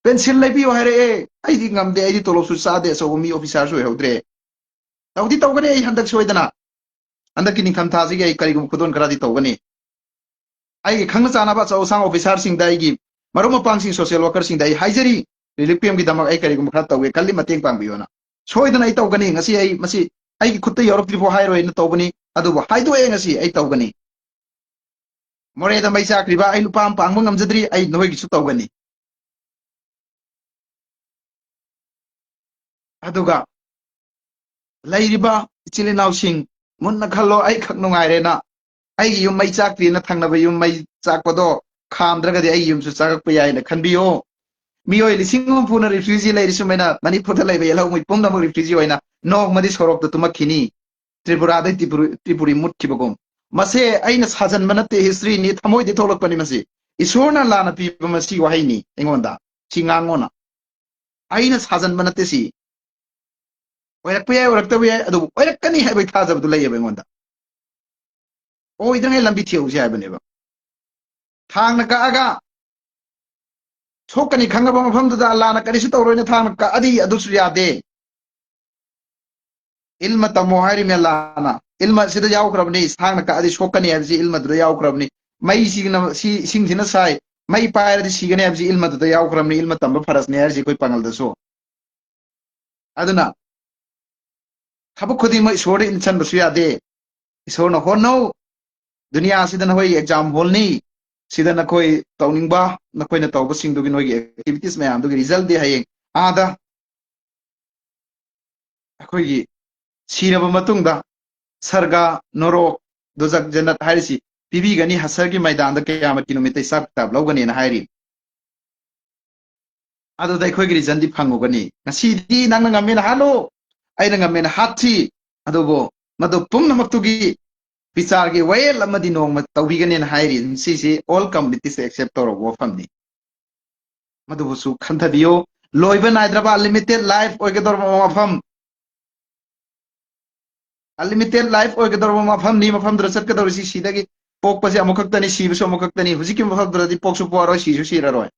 ꯄꯦꯟꯁꯤꯜ ꯂꯩꯕꯤꯌꯣ ꯍꯥꯏꯔꯛꯑꯦ ꯑꯩꯗꯤ ꯉꯝꯗꯦ ꯑꯩꯗꯤ ꯇꯣꯂꯣꯞꯁꯨ ꯆꯥꯗꯦ ꯑꯆꯧꯕ ꯃꯤ ꯑꯣꯐꯤꯁꯥꯔꯁꯨ ꯑꯣꯏꯍꯧꯗ꯭ꯔꯦ ꯇꯧꯒꯅꯤ ꯑꯩ ꯍꯟꯗꯛ ꯁꯣꯏꯗꯅ ꯍꯟꯗꯛꯀꯤ ꯅꯤꯡꯊꯝꯊꯥꯁꯤꯒꯤ ꯑꯩ ꯀꯔꯤꯒꯨꯝꯕ ꯈꯨꯗꯣꯟ ꯈꯔꯗꯤ ꯇꯧꯒꯅꯤ ꯑꯩꯒꯤ ꯈꯪꯅ ꯆꯥꯟꯅꯕ ꯑꯆꯧ ꯑꯁꯥꯡ ꯑꯣꯐꯤꯁꯥꯔꯁꯤꯡꯗ ꯑꯩꯒꯤ ꯃꯔꯨꯞ ꯃꯄꯥꯡꯁꯤꯡ ꯁꯣꯁꯤꯌꯦꯜ ꯋꯥꯔꯀꯔꯁꯤꯡꯗ ꯑꯩ ꯍꯥꯏꯖꯔꯤ ꯔꯤꯂꯤꯐ ꯀꯦꯝꯞꯀꯤꯗꯃꯛ ꯑꯩ ꯀꯔꯤꯒꯨꯝꯕ ꯈꯔ ꯇꯧꯒꯦ ꯈꯜꯂꯤ ꯃꯇꯦꯡ ꯄꯥꯡꯕꯤꯌꯣꯅ ꯁꯣꯏꯗꯅ ꯑꯩ ꯇꯧꯒꯅꯤ ꯉꯁꯤ ꯑꯩ ꯃꯁꯤ ꯑꯩꯒꯤ ꯈꯨꯠꯇ ꯌꯧꯔꯛꯇ꯭ꯔꯤꯐꯥꯎ ꯍꯥꯏꯔꯣꯏꯅ ꯇꯧꯕꯅꯤ ꯑꯗꯨꯕꯨ ꯍꯥꯏꯗꯣꯛꯑꯦ ꯉꯁꯤ ꯑꯩ ꯇꯧꯒꯅꯤ ꯃꯣꯔꯦꯗ ꯃꯩ ꯆꯥꯛꯈ꯭ꯔꯤꯕ ꯑꯩ ꯂꯨꯄꯥ ꯑꯃ ꯄꯥꯡꯕ ꯉꯝꯖꯗ꯭ꯔꯤ ꯑꯩ ꯅꯣꯏꯒꯤꯁꯨ ꯇꯧꯒꯅꯤ ꯑꯗꯨꯒ ꯂꯩꯔꯤꯕ ꯏꯆꯤꯜ ꯏꯅꯥꯎꯁꯤꯡ ꯃꯨꯟꯅ ꯈꯜꯂꯣ ꯑꯩ ꯈꯛ ꯅꯨꯡꯉꯥꯏꯔꯦꯅ ꯑꯩꯒꯤ ꯌꯨꯝ ꯃꯩ ꯆꯥꯛꯇ꯭ꯔꯤꯅ ꯊꯪꯅꯕ ꯌꯨꯝ ꯃꯩ ꯆꯥꯛꯄꯗꯣ ꯈꯥꯝꯗ꯭ꯔꯒꯗꯤ ꯑꯩꯒꯤ ꯌꯨꯝꯁꯨ ꯆꯥꯛꯂꯛꯄ ꯌꯥꯏꯅ ꯈꯟꯕꯤꯌꯣ ꯃꯤꯑꯣꯏ 10,000 ꯔꯤꯐ꯭ꯌꯨꯖꯤ ꯂꯩꯔꯤ ꯁꯨꯃꯥꯏꯅ ꯃꯅꯤꯄꯨꯔꯗ ꯂꯩꯕ ꯌꯦꯜꯍꯧꯉꯩ ꯄꯨꯝꯅꯃꯛ ꯔꯤꯐ꯭ꯌꯨꯖꯤ ꯑꯣꯏꯅ ꯅꯣꯡꯃꯗꯤ ꯁꯣꯔꯣꯛꯇ ꯇꯨꯝꯃꯛꯈꯤꯅꯤ ꯇ꯭ꯔꯤꯄꯨꯔꯥꯗꯩ ꯇ꯭ꯔꯤꯄꯨꯔꯤ ꯃꯨꯠꯈꯤꯕꯒꯨꯝ ꯃꯁꯦ ꯑꯩꯅ ꯁꯥꯖꯟꯕ ꯅꯠꯇꯦ ꯍꯤꯁꯇ꯭ꯔꯤꯅꯤ ꯊꯃꯣꯏꯗꯤ ꯊꯣꯛꯂꯛꯄꯅꯤ ꯃꯁꯤ ꯏꯁꯣꯔꯅ ꯂꯥꯟꯅ ꯄꯤꯕ ꯃꯁꯤ ꯋꯥꯍꯩꯅꯤ ꯑꯩꯉꯣꯟꯗ ꯁꯤ ꯉꯥꯡꯉꯣꯅ ꯑꯩꯅ ꯁꯥꯖꯟꯕ ꯅꯠꯇꯦ ꯁꯤ ꯑꯣꯏꯔꯛꯄ ꯌꯥꯏ ꯑꯣꯏꯔꯛꯇꯕ ꯌꯥꯏ ꯑꯗꯨꯕꯨ ꯑꯣꯏꯔꯛꯀꯅꯤ ꯍꯥꯏꯕꯒꯤ ꯊꯥꯖꯕꯗꯨ ꯂꯩꯌꯦꯕ ꯑꯩꯉꯣꯟꯗ ꯑꯣꯏꯗ꯭ꯔꯤꯉꯩ ꯂꯝꯕꯤ ꯊꯤꯍꯧꯁꯤ ꯍꯥꯏꯕꯅꯦꯕ ꯊꯥꯡꯅ ꯀꯛꯑꯒ ꯁꯣꯛꯀꯅꯤ ꯈꯪꯉꯕ ꯃꯐꯝꯗꯨꯗ ꯑꯜꯂꯥꯅ ꯀꯔꯤꯁꯨ ꯇꯧꯔꯣꯏꯅ ꯊꯥꯡꯅ ꯀꯛꯑꯗꯤ ꯑꯗꯨꯁꯨ ꯌꯥꯗꯦ ꯏꯜꯃ ꯇꯝꯃꯣ ꯍꯥꯏꯔꯤꯃꯦ ꯑꯜꯂꯥꯅ ꯏꯜꯃ ꯁꯤꯗ ꯌꯥꯎꯈ꯭ꯔꯕꯅꯤ ꯊꯥꯡꯅ ꯀꯛꯑꯗꯤ ꯁꯣꯛꯀꯅꯤ ꯍꯥꯏꯕꯁꯤ ꯏꯜꯃꯗꯨꯗ ꯌꯥꯎꯈ꯭ꯔꯕꯅꯤ ꯃꯩꯁꯤꯅ ꯁꯤ ꯏꯁꯤꯡꯁꯤꯅ ꯁꯥꯏ ꯃꯩ ꯄꯥꯏꯔꯗꯤ ꯁꯤꯒꯅꯤ ꯍꯥꯏꯕꯁꯤ ꯏꯜꯃꯗꯨꯗ ꯌꯥꯎꯈ꯭ꯔꯕꯅꯤ ꯏꯜꯃ ꯇꯝꯕ ꯐꯔꯁꯅꯤ ꯍꯥꯏꯔꯤꯁꯤ ꯑꯩꯈꯣꯏ ꯄꯥꯉꯜꯗꯁꯨ ꯑꯗꯨꯅ ꯊꯕꯛ ꯈꯨꯗꯤꯡꯃꯛ ꯏꯁꯣꯔꯗ ꯏꯟꯁꯟꯕꯁꯨ ꯌꯥꯗꯦ ꯏꯁꯣꯔꯅ ꯍꯣꯠꯅꯧ ꯗꯨꯅꯤꯌꯥꯁꯤꯗ ꯅꯈꯣꯏ ꯑꯦꯛꯖꯥꯝ ꯍꯣꯜꯅꯤ ꯁꯤꯗ ꯅꯈꯣꯏ ꯇꯧꯅꯤꯡꯕ ꯅꯈꯣꯏꯅ ꯇꯧꯕꯁꯤꯡꯗꯨꯒꯤ ꯅꯣꯏꯒꯤ ꯑꯦꯛꯇꯤꯚꯤꯇꯤꯁ ꯃꯌꯥꯝꯗꯨꯒꯤ ꯔꯤꯖꯜꯗꯤ ꯍꯌꯦꯡ ꯑꯥꯗ ꯑꯩꯈꯣꯏꯒꯤ ꯁꯤꯔꯕ ꯃꯇꯨꯡꯗ ꯁꯔꯒ ꯅꯣꯔꯣꯛ दोजक जन्नत हारिसी पीबीगनी हसर की मैदान दा कयामत की नुमित हिसाब किताब लौगनी ना हाइरी अदुदा अखोइगी रिजन दी फंगुगनी ngasiदी nangna ngamen halo aina ngamen hathi adubo madu pumnamaktugi विचार की वेल अमदी नोंग तौबीगने हाइरी सीसी ऑल कम्युनिटी से एक्सेप्ट तौर वफमनी मधुबुसु खंथबियो लोइब नाइद्रबा लिमिटेड लाइफ ओइगदर मफम अनलिमिटेड लाइफ ओइगदर मफम नि मफम द्र चटकदर सी सीदगी पोकपसे अमुखक्तनी सीबसु अमुखक्तनी हुजिकी मफम द्रदि पोकसु पोरो सीसु सीररोय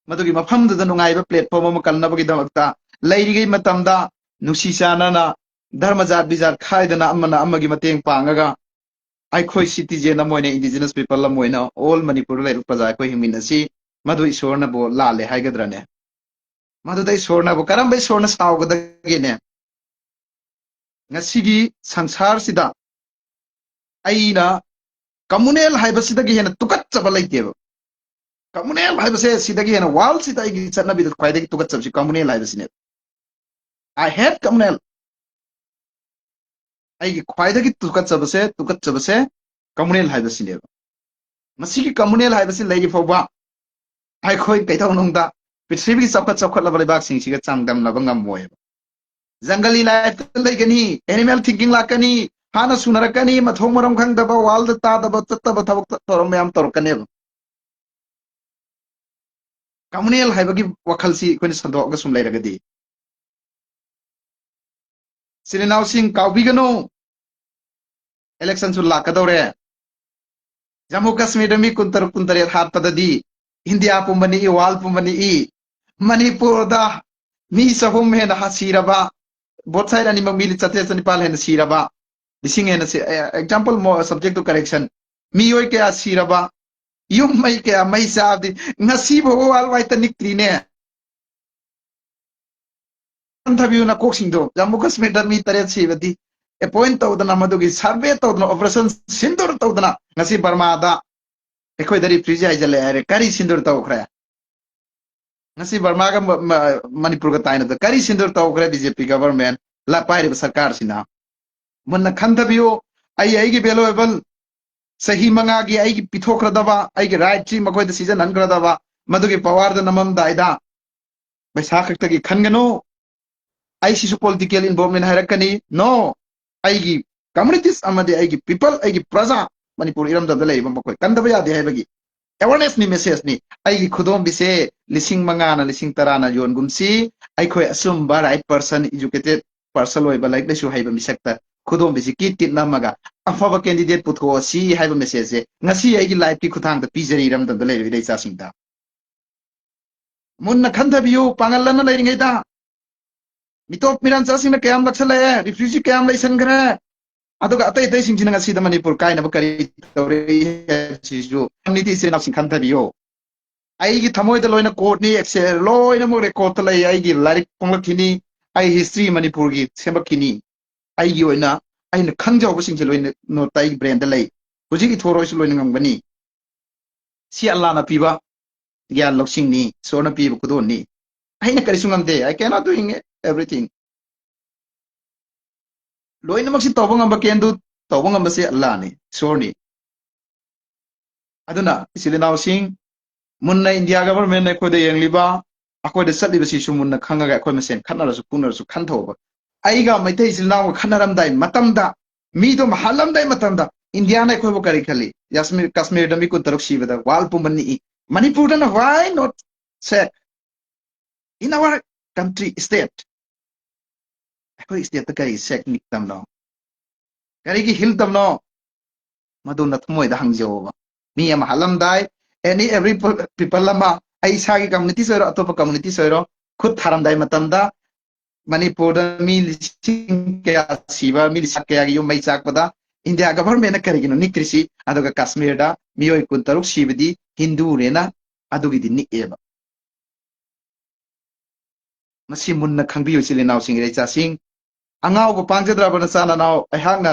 मधुगी मफम दुद नुंगाइबा प्लेटफॉर्म अम कलनबगी दमकता लैरिगै मतमदा नुसी चानना धर्म जात बिजात खाइदना अमना अमगी मतेंग पांगगा आइखोई सिटीजन अमोइने इंडिजिनस पीपल अमोइना ऑल मणिपुर लेर प्रजा को हिमिनसी मधु ईश्वरना बो लाले हाइगद्रने मधु दai ईश्वरना बो करम बै ईश्वरना सावगदगेने ngasiगी संसार सिदा आइना कम्युनल हाइबसिदगी हेना तुकत चबा लैतेबो कम्युनल हाइबसे सिदगी हेना वाल सिदा आइगी चटनाबि ख्वाइदगी तुकत चबसि कम्युनल हाइबसिने आई हेट कम्युनल आइगी ख्वाइदगी तुकत चबसे कम्युनल हाइबसिने मसिगी कम्युनल हाइबसि लैगी फौबा आइखोइ कैथौनोंदा पृथ्वी चौखत चौखत लेबाक सिंगसिगा चांगदमनबा ngam जंगली लाइफ लेगनी एनिमल थिंकिंग लाकनी हाना सुनरकनी मथोंग मरम खंगदबा वाल दा तादबा चत्तबा थबक तोरम मयाम तोरकने कम्युनल हाइबगी वखलसी कोनि संदोग सुम लेरगदी सिरिनाव सिंह काउबिगनो इलेक्शन सु लाकदौरे जम्मू कश्मीर मी कुंतर कुंतरे हातपददी इंडिया पुंबनी ई वाल पुंबनी ई मणिपुर दा मी सहुम हेन हसीरबा बोथ साइड अनि मिली चते चनिपाल हेन सीरबा लिसिंग हेन एग्जांपल सब्जेक्ट टू करेक्शन मी योय के सीरबा युम मई के मई साबदी ngasi भगवान वाइट निक्त्रीने अंथबिउ ना कोक्सिंग दो जम्मू कश्मीर दा मी तरे सीबदी अपॉइंट तौदना मदुगी सर्वे तौदना ऑपरेशन सिंदूर तौदना ngasi बर्मा दा एखोय दरी फ्रीज आइजले अरे करी सिंदूर तौखरे ngasi बर्मा का मणिपुर का ताइन द करी सिंदूर तौखरे बीजेपी गवर्नमेंट ला पाइरे सरकार सिना मुन्ना खंथबियो आई की वेल्युएबल सही मंगा की आई की पिथोखरदबा आई की राइट ची मकोय द सीजन अनकरदबा मदुगी पवार द नमम दाइदा पैसा खक्तगी खनगनो आई सिसु पॉलिटिकल इन्वॉल्वमेंट हायरकनी नो आई की कम्युनिटीज अमदे आई की पीपल आई की प्रजा मणिपुर इरम द लेबा मकोय कंदबा यादे हायबगी awareness ni message ni ai gi khudom bise lising manga na lising tara na yon gumsi ai khoi asum ba right person educated person oi ba like lesu haiba misakta khudom bise ki tit na maga afaba candidate putho si haiba message se ngasi ai gi life ki khuthang da pijari ram da le dei cha sing da munna khantha biu pangal na leiring da mitop miran cha sing na kayam laksala refugee kayam laisan gra aduga atai tai sing jinanga sida manipur kai na bakari tore sisu community se na sing khantha biyo ai gi thamoi da loina court ni excel loina mo record ta lai ai gi larik ponglak kini ai history manipur gi sembak kini ai gi oina ai na khangjaw ba sing se loina no tai brain da lai huji gi thoroi su loina ngam bani si allah na piba gyan loksing ni so na piba kudon ni ai na kari sungam de I cannot doing everything loina maksi tawang amba kendu tawang amba se Allah ni sorry aduna isilinaw sing munna India government na khode yengliba akoi de satliba si su munna khanga ga akoi mesen khanara su punar su khanthoba aiga maithai isilinaw khanaram dai matamda mi do mahalam dai matamda India na khoi bo kari khali yasmir kashmir da mi kun taruk sibada wal pumani manipur na why not set in our country state akoi state ta kari sek niktam no kari ki hil tam no madu na thmoi da hangjo mi am halam dai any every people lama ai sa ki community soiro atopa community soiro khud tharam dai matam da manipur da mi lising ke asiba mi lisak ke agi mai chak pada India government na kari gino nikrisi adoga Kashmir da mi oi kun taruk sibidi Hindu rena adogi di ni eba masi munna khangbiyo silinaw sing rei cha sing angau ko pangjadra bana sana naw ai hangna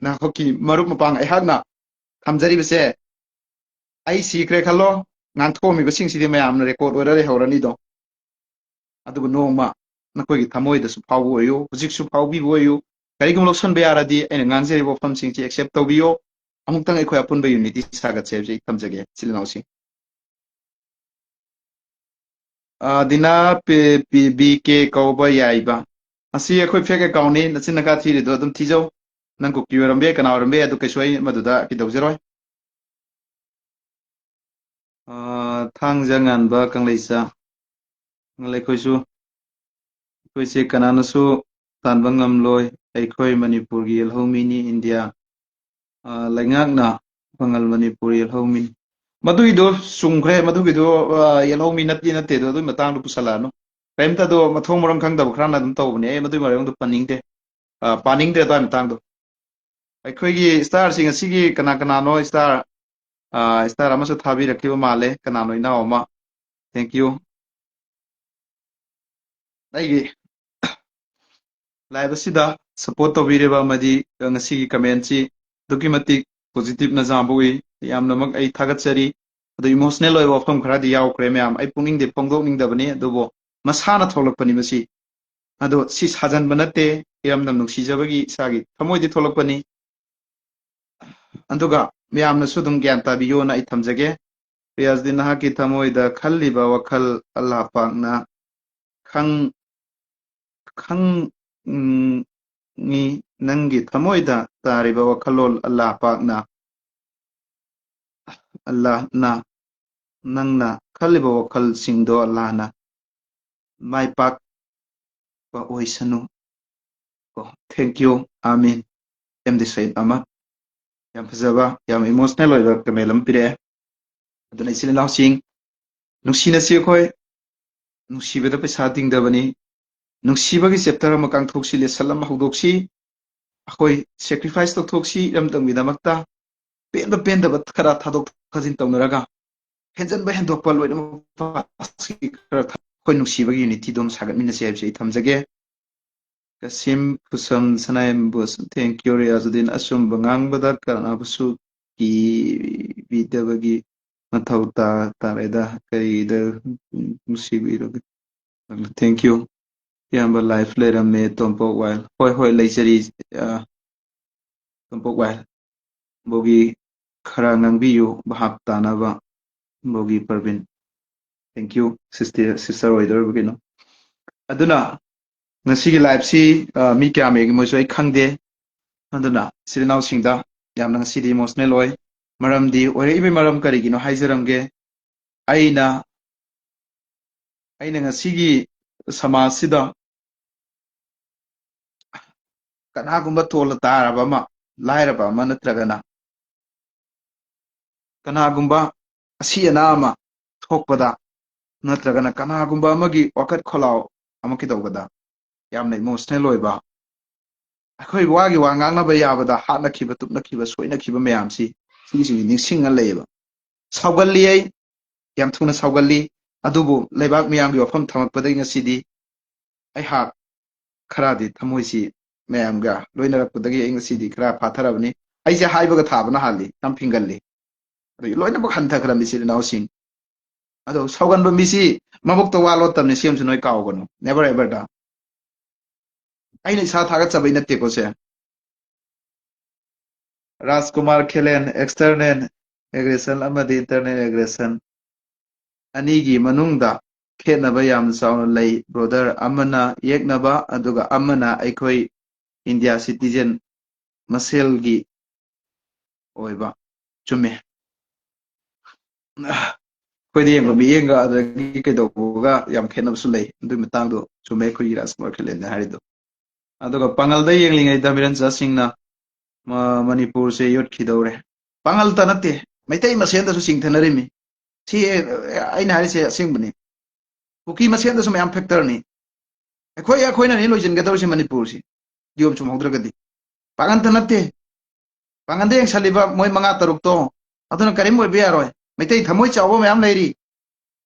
na hoki marup mapang ai hangna thamjari bese ai sikre khalo ngang thomi basing sidi mayam na record ora re horani do adu no ma na koi thamoi da su phaw oyu hujik su phaw bi oyu ꯀꯔꯤꯒꯨꯝꯕ ꯂꯧꯁꯟꯕ ꯌꯥꯔꯗꯤ ꯑꯩꯅ ꯉꯥꯡꯖꯔꯤꯕ ꯋꯥꯐꯝꯁꯤꯡꯁꯤ accept ꯇꯧꯕꯤꯌꯣ ꯑꯃꯨꯛꯇꯪ ꯑꯩꯈꯣꯏ ꯑꯄꯨꯟꯕ unity ꯁꯥꯒꯠꯁꯦ ꯍꯥꯏꯕꯁꯤ ꯑꯩ ꯊꯝꯖꯒꯦ ꯏꯆꯤꯜ ꯏꯅꯥꯎꯁꯤꯡ ꯗꯤꯅꯥ ꯕꯤ ꯀꯦ ꯀꯧꯕ ꯌꯥꯏꯕ ꯑꯁꯤ ꯑꯩꯈꯣꯏ ꯐꯦꯛ ꯑꯦꯀꯥꯎꯟꯅꯤ ꯅꯆꯤꯟ ꯅꯀꯥ ꯊꯤꯔꯤꯗꯣ ꯑꯗꯨꯝ ꯊꯤꯖꯧ ꯅꯪ ꯀꯨꯀꯤ ꯑꯣꯏꯔꯝꯕ ꯌꯥꯏ ꯀꯅꯥ ꯑꯣꯏꯔꯝꯕ ꯌꯥꯏ ꯑꯗꯨ ꯀꯩꯁꯨ ꯑꯩ ꯃꯗꯨꯗ ꯀꯩꯗꯧꯖꯔꯣꯏ ꯊꯥꯡꯖ ꯉꯥꯟꯕ ꯀꯪꯂꯩꯆꯥ ꯑꯩꯈꯣꯏꯁꯨ ꯑꯩꯈꯣꯏꯁꯦ ꯀꯅꯥꯅꯁꯨ ꯇꯥꯟꯕ ꯉꯝꯂꯣꯏ ꯑꯩꯈꯣꯏ ꯃꯅꯤꯄꯨꯔꯒꯤ ꯌꯦꯜꯍꯧꯃꯤꯅꯤ ꯏꯟꯗꯤꯌꯥ ꯂꯩꯉꯥꯛꯅ ꯄꯥꯡꯒꯜ ꯃꯅꯤꯄꯨꯔ ꯌꯦꯜꯍꯧꯃꯤꯅꯤ ꯃꯗꯨꯒꯤꯗꯣ ꯆꯨꯝꯈ꯭ꯔꯦ ꯃꯗꯨꯒꯤꯗꯣ ꯌꯦꯜꯍꯧꯃꯤ ꯅꯠꯇꯦꯗꯣ ꯑꯗꯨꯒꯤ ꯃꯇꯥꯡꯗꯣ ꯄꯨꯁꯜꯂꯛꯑꯅꯨ ꯀꯔꯤꯝꯇ ꯑꯗꯣ ꯃꯊꯣꯡ ꯃꯔꯝ ꯈꯪꯗꯕ ꯈꯔꯅ ꯑꯗꯨꯝ ꯇꯧꯕꯅꯦ ꯑꯩ ꯃꯗꯨꯒꯤ ꯃꯔꯝꯗꯣ ꯄꯟꯅꯤꯡꯗꯦ ꯄꯥꯅꯤꯡꯗꯦ ꯑꯗꯨꯋꯥꯏ ꯃꯇꯥꯡꯗꯣ ꯑꯩꯈꯣꯏꯒꯤ ꯏꯁꯇꯥꯔꯁꯤꯡ ꯑꯁꯤꯒꯤ ꯀꯅꯥ ꯀꯅꯥꯅꯣ ꯏꯁꯇꯥꯔ ꯑꯃꯁꯨ ꯊꯥꯕꯤꯔꯛꯈꯤꯕ ꯃꯥꯜꯂꯦ ꯀꯅꯥꯅꯣ ꯏꯅꯥꯎ ꯑꯃ ꯊꯦꯡꯛ ꯌꯨ ꯑꯩꯒꯤ ꯂꯥꯏꯚ ꯑꯁꯤꯗ ꯁꯄꯣꯔꯠ ꯇꯧꯕꯤꯔꯤꯕ ꯑꯃꯗꯤ ꯉꯁꯤꯒꯤ ꯀꯃꯦꯟꯁꯤ ꯑꯗꯨꯛꯀꯤ ꯃꯇꯤꯛ ꯄꯣꯖꯤꯇꯤꯕꯅ ꯆꯥꯝꯕ ꯎꯏ ꯌꯥꯝꯅꯃꯛ ꯑꯩ ꯊꯥꯒꯠꯆꯔꯤ ꯑꯗꯨ ꯏꯃꯣꯁꯅꯦꯜ ꯑꯣꯏꯕ ꯋꯥꯐꯝ ꯈꯔꯗꯤ ꯌꯥꯎꯈ꯭ꯔꯦ ꯃꯌꯥꯝ ꯑꯩ ꯄꯨꯛꯅꯤꯡꯗꯤ ꯐꯣꯡꯗꯣꯛꯅꯤꯡꯗꯕꯅꯤ ꯑꯗꯨꯕꯨ ꯃꯁꯥꯅ ꯊꯣꯛꯂꯛꯄꯅꯤ ꯃꯁꯤ ꯑꯗꯣ ꯁꯤ ꯁꯥꯖꯟꯕ ꯅꯠꯇꯦ ꯏꯔꯝꯗꯝ ꯅꯨꯡꯁꯤꯖꯕꯒꯤ ꯏꯁꯥꯒꯤ ꯊꯃꯣꯏꯗꯤ ꯊꯣꯛꯂꯛꯄꯅꯤ ꯑꯗꯨꯒ ꯃꯌꯥꯝꯅꯁꯨ ꯑꯗꯨꯝ ꯒ꯭ꯌꯥꯟ ꯇꯥꯕꯤꯌꯣꯅ ꯑꯩ ꯊꯝꯖꯒꯦ ꯔꯤꯌꯥꯖꯗꯤ ꯅꯍꯥꯛꯀꯤ ꯊꯃꯣꯏꯗ ꯈꯜꯂꯤꯕ ꯋꯥꯈꯜ ꯑꯜꯂꯥꯍ ꯄꯥꯛꯅ ꯈꯪꯉꯤ ꯅꯪꯒꯤ ꯊꯃꯣꯏꯗ ꯇꯥꯔꯤꯕ ꯋꯥꯈꯜꯂꯣꯟ ꯑꯜꯂꯥꯍ ꯄꯥꯛꯅ ꯑꯜꯂꯥꯍꯅ ꯅꯪꯅ ꯈꯜꯂꯤꯕ ꯋꯥꯈꯜꯁꯤꯡꯗꯣ ꯑꯜꯂꯥꯍꯅ ꯃꯥꯏ ꯄꯥꯛꯄ ꯑꯣꯏꯁꯅꯨ ꯊꯦꯡꯛ ꯌꯨ ꯑꯃꯤꯟ ꯑꯦꯝꯗꯤ ꯁꯩꯗ ꯑꯃ ꯌꯥꯝ ꯐꯖꯕ ꯌꯥꯝ ꯏꯃꯣꯁꯅꯦꯜ ꯑꯣꯏꯕ ꯀꯃꯦꯟ ꯑꯃ ꯄꯤꯔꯛꯑꯦ ꯑꯗꯨꯅ ꯏꯆꯤꯜ ꯏꯅꯥꯎꯁꯤꯡ ꯅꯨꯡꯁꯤꯅꯁꯤ ꯑꯩꯈꯣꯏ ꯅꯨꯡꯁꯤꯕꯗ ꯄꯩꯁꯥ ꯇꯤꯡꯗꯕꯅꯤ ꯅꯨꯡꯁꯤꯕꯒꯤ ꯆꯦꯞꯇꯔ ꯑꯃ ꯀꯥꯡꯊꯣꯛꯁꯤ ꯂꯦꯁꯟ ꯑꯃ ꯍꯧꯗꯣꯛꯁꯤ ꯑꯩꯈꯣꯏ ꯁꯦꯀ꯭ꯔꯤꯐꯥꯏꯁ ꯇꯧꯊꯣꯛꯁꯤ ꯏꯔꯝꯗꯝꯒꯤꯗꯃꯛꯇ ꯄꯦꯟꯗꯕ ꯈꯔ ꯊꯥꯗꯣꯛ ꯊꯥꯖꯤꯟ ꯇꯧꯅꯔꯒ ꯍꯦꯟꯖꯟꯕ ꯍꯦꯟꯗꯣꯛꯄ ꯂꯣꯏꯅꯃꯛ ꯑꯩꯈꯣꯏ ꯅꯨꯡꯁꯤꯕꯒꯤ ꯌꯨꯅꯤꯇꯤꯗꯣ ꯑꯃ ꯁꯥꯒꯠꯃꯤꯟꯅꯁꯤ ꯍꯥꯏꯕꯁꯤ ꯑꯩ ꯊꯝꯖꯒꯦ ꯀꯁꯤꯝ ꯈꯨꯁꯝ ꯁꯅꯥꯌꯝꯕꯨꯁ ꯊꯦꯡꯛ ꯌꯨ ꯔꯤꯌꯥꯖꯨꯗꯤꯟ ꯑꯆꯨꯝꯕ ꯉꯥꯡꯕꯗ ꯀꯅꯥꯕꯨꯁꯨ ꯀꯤꯕꯤꯗꯕꯒꯤ ꯃꯊꯧ ꯇꯥꯔꯦꯗ ꯀꯔꯤꯗ ꯅꯨꯡꯁꯤꯕꯤꯔꯒꯦ ꯊꯦꯡꯛ ꯌꯨ ꯏꯌꯥꯝꯕ ꯂꯥꯏꯐ ꯂꯩꯔꯝꯃꯦ ꯇꯣꯝꯄꯣꯛ ꯋꯥꯏꯜ ꯍꯣꯏ ꯂꯩꯖꯔꯤ ꯇꯣꯝꯄꯣꯛ ꯋꯥꯏꯜ ꯕꯣꯒꯤ ꯈꯔ ꯉꯥꯡꯕꯤꯌꯨ ꯚꯥꯞ ꯇꯥꯅꯕ ꯕꯣꯒꯤ ꯄꯔꯕꯤꯟ ꯊꯦꯡꯛ ꯌꯨ ꯁꯤꯁꯇꯔ ꯑꯣꯏꯗꯧꯔꯤꯕꯒꯤꯅꯣ ꯑꯗꯨꯅ ꯉꯁꯤꯒꯤ ꯂꯥꯏꯐꯁꯤ ꯃꯤ ꯀꯌꯥꯝ ꯌꯦꯡꯉꯤ ꯃꯣꯏꯁꯨ ꯑꯩ ꯈꯪꯗꯦ ꯑꯗꯨꯅ ꯏꯆꯤꯜ ꯏꯅꯥꯎꯁꯤꯡꯗ ꯌꯥꯝꯅ ꯉꯁꯤꯗꯤ ꯏꯃꯣꯁꯅꯦꯜ ꯑꯣꯏ ꯃꯔꯝꯗꯤ ꯑꯣꯏꯔꯛꯏꯕ ꯃꯔꯝ ꯀꯔꯤꯒꯤꯅꯣ ꯍꯥꯏꯖꯔꯝꯒꯦ ꯑꯩꯅ ꯉꯁꯤꯒꯤ ꯁꯃꯥꯖꯁꯤꯗ ꯀꯅꯥꯒꯨꯝꯕ ꯇꯣꯜꯂ ꯇꯥꯔꯕ ꯑꯃ ꯂꯥꯏꯔꯕ ꯑꯃ ꯅꯠꯇ꯭ꯔꯒꯅ ꯀꯅꯥꯒꯨꯝꯕ ꯑꯁꯤ ꯑꯅꯥ ꯑꯃ ꯊꯣꯛꯄꯗ ꯅꯠꯇ꯭ꯔꯒꯅ ꯀꯅꯥꯒꯨꯝꯕ ꯑꯃꯒꯤ ꯋꯥꯀꯠ ꯈꯣꯜꯂꯥꯎ ꯑꯃ ꯀꯩꯗꯧꯕꯗ ꯌꯥꯝꯅ ꯏꯃꯣꯁꯅꯦꯜ ꯑꯣꯏꯕ ꯑꯩꯈꯣꯏ ꯋꯥꯒꯤ ꯋꯥ ꯉꯥꯡꯅꯕ ꯌꯥꯕꯗ ꯍꯥꯠꯅꯈꯤꯕ ꯇꯨꯞꯅꯈꯤꯕ ꯁꯣꯏꯅꯈꯤꯕ ꯃꯌꯥꯝꯁꯤ ꯁꯤꯒꯤꯁꯤꯡꯁꯤ ꯅꯤꯡꯁꯤꯡꯉ ꯂꯩꯌꯦꯕ ꯁꯥꯎꯒꯜꯂꯤ ꯑꯩ ꯌꯥꯝ ꯊꯨꯅ ꯁꯥꯎꯒꯜꯂꯤ ꯑꯗꯨꯕꯨ ꯂꯩꯕꯥꯛ ꯃꯤꯌꯥꯝꯒꯤ ꯋꯥꯐꯝ ꯊꯝꯃꯛꯄꯗꯒꯤ ꯉꯁꯤꯗꯤ ꯑꯩꯍꯥꯛ ꯈꯔꯗꯤ ꯊꯃꯣꯏꯁꯤ ꯃꯌꯥꯝꯒ ꯂꯣꯏꯅꯔꯛꯄꯗꯒꯤ ꯑꯩ ꯉꯁꯤꯗꯤ ꯈꯔ ꯐꯥꯊꯔꯕꯅꯤ ꯑꯩꯁꯦ ꯍꯥꯏꯕꯒ ꯊꯥꯕꯅ ꯍꯥꯜꯂꯤ ꯌꯥꯝ ꯐꯤꯡꯒꯜꯂꯤ ꯑꯗꯒꯤ ꯂꯣꯏꯅꯃꯛ ꯍꯟꯊꯈ꯭ꯔꯕꯅꯤ ꯏꯆꯤꯜ ꯏꯅꯥꯎꯁꯤꯡ ꯑꯗꯣ ꯁꯥꯎꯒꯟꯕ ꯃꯤꯁꯤ ꯃꯕꯨꯛꯇ ꯋꯥ ꯂꯣꯠꯇꯕꯅꯤ ꯁꯤ ꯑꯃꯁꯨ ꯅꯣꯏ ꯀꯥꯎꯒꯅꯨ ꯅꯦꯚꯔ ꯑꯦꯚꯔꯗ ꯑꯩꯅ ꯏꯁꯥ ꯊꯥꯒꯠꯆꯕꯩ ꯅꯠꯇꯦꯀꯣ ꯁꯦ ꯔꯥꯖꯀꯨꯃꯥꯔ ꯈꯦꯂꯦꯟ ꯑꯦꯛꯁꯇꯔꯅꯦꯜ ꯑꯦꯒ꯭ꯔꯦꯁꯟ ꯑꯃꯗꯤ ꯏꯟꯇꯔꯅꯦꯜ ꯑꯦꯒ꯭ꯔꯦꯁꯟ ꯑꯅꯤꯒꯤ ꯃꯅꯨꯡꯗ ꯈꯦꯠꯅꯕ ꯌꯥꯝꯅ ꯆꯥꯎꯅ ꯂꯩ ꯕ꯭ꯔꯣꯗꯔ ꯑꯃꯅ ꯌꯦꯛꯅꯕ ꯑꯗꯨꯒ ꯑꯃꯅ ꯑꯩꯈꯣꯏ ꯏꯟꯗꯤꯌꯥ ꯁꯤꯇꯤꯖꯦꯟ ꯃꯁꯦꯜꯒꯤ ꯑꯣꯏꯕ ꯆꯨꯝꯃꯦ ꯑꯩꯈꯣꯏꯗ ꯌꯦꯡꯕ ꯃꯤꯠꯌꯦꯡꯒ ꯑꯗꯒꯤ ꯀꯩꯗꯧꯕꯒ ꯌꯥꯝ ꯈꯦꯠꯅꯕꯁꯨ ꯂꯩ ꯑꯗꯨꯒꯤ ꯃꯇꯥꯡꯗꯣ ꯆꯨꯝꯃꯦ ꯑꯩꯈꯣꯏꯒꯤ ꯔꯥꯖꯀꯨꯃꯥꯔ ꯈꯦꯂꯦꯟꯅ ꯍꯥꯏꯔꯤꯗꯣ ꯑꯗꯨꯒ ꯄꯥꯡꯒꯜꯗ ꯌꯦꯡꯂꯤꯉꯩꯗ ꯃꯤꯔꯝꯆꯥꯁꯤꯡꯅ ꯃꯅꯤꯄꯨꯔꯁꯦ ꯌꯣꯠꯈꯤꯗꯧꯔꯦ ꯄꯥꯡꯒꯜꯇ ꯅꯠꯇꯦ ꯃꯩꯇꯩ ꯃꯁꯦꯟꯗꯁꯨ ꯆꯤꯡꯊꯅꯔꯤꯃꯤ ꯁꯤ ꯑꯩꯅ ꯍꯥꯏꯔꯤꯁꯦ ꯑꯁꯦꯡꯕꯅꯤ ꯀꯨꯀꯤ ꯃꯁꯦꯟꯗꯁꯨ ꯃꯌꯥꯝ ꯐꯦꯛꯇꯔꯅꯤ ꯑꯩꯈꯣꯏꯅꯅꯤ ꯂꯣꯏꯁꯤꯟꯒꯗꯧꯔꯤꯁꯤ ꯃꯅꯤꯄꯨꯔꯁꯤ ꯅꯤꯌꯣꯝ ꯆꯨꯝꯍꯧꯗ꯭ꯔꯒꯗꯤ ꯄꯥꯡꯒꯜꯇ ꯅꯠꯇꯦ ꯄꯥꯡꯒꯜꯗ ꯌꯦꯡꯁꯜꯂꯤꯕ ꯃꯣꯏ 5-6ꯇꯣ ꯑꯗꯨꯅ ꯀꯔꯤꯝ ꯑꯣꯏꯕ ꯌꯥꯔꯣꯏ ꯃꯩꯇꯩ ꯊꯃꯣꯏ ꯆꯥꯎꯕ ꯃꯌꯥꯝ ꯂꯩꯔꯤ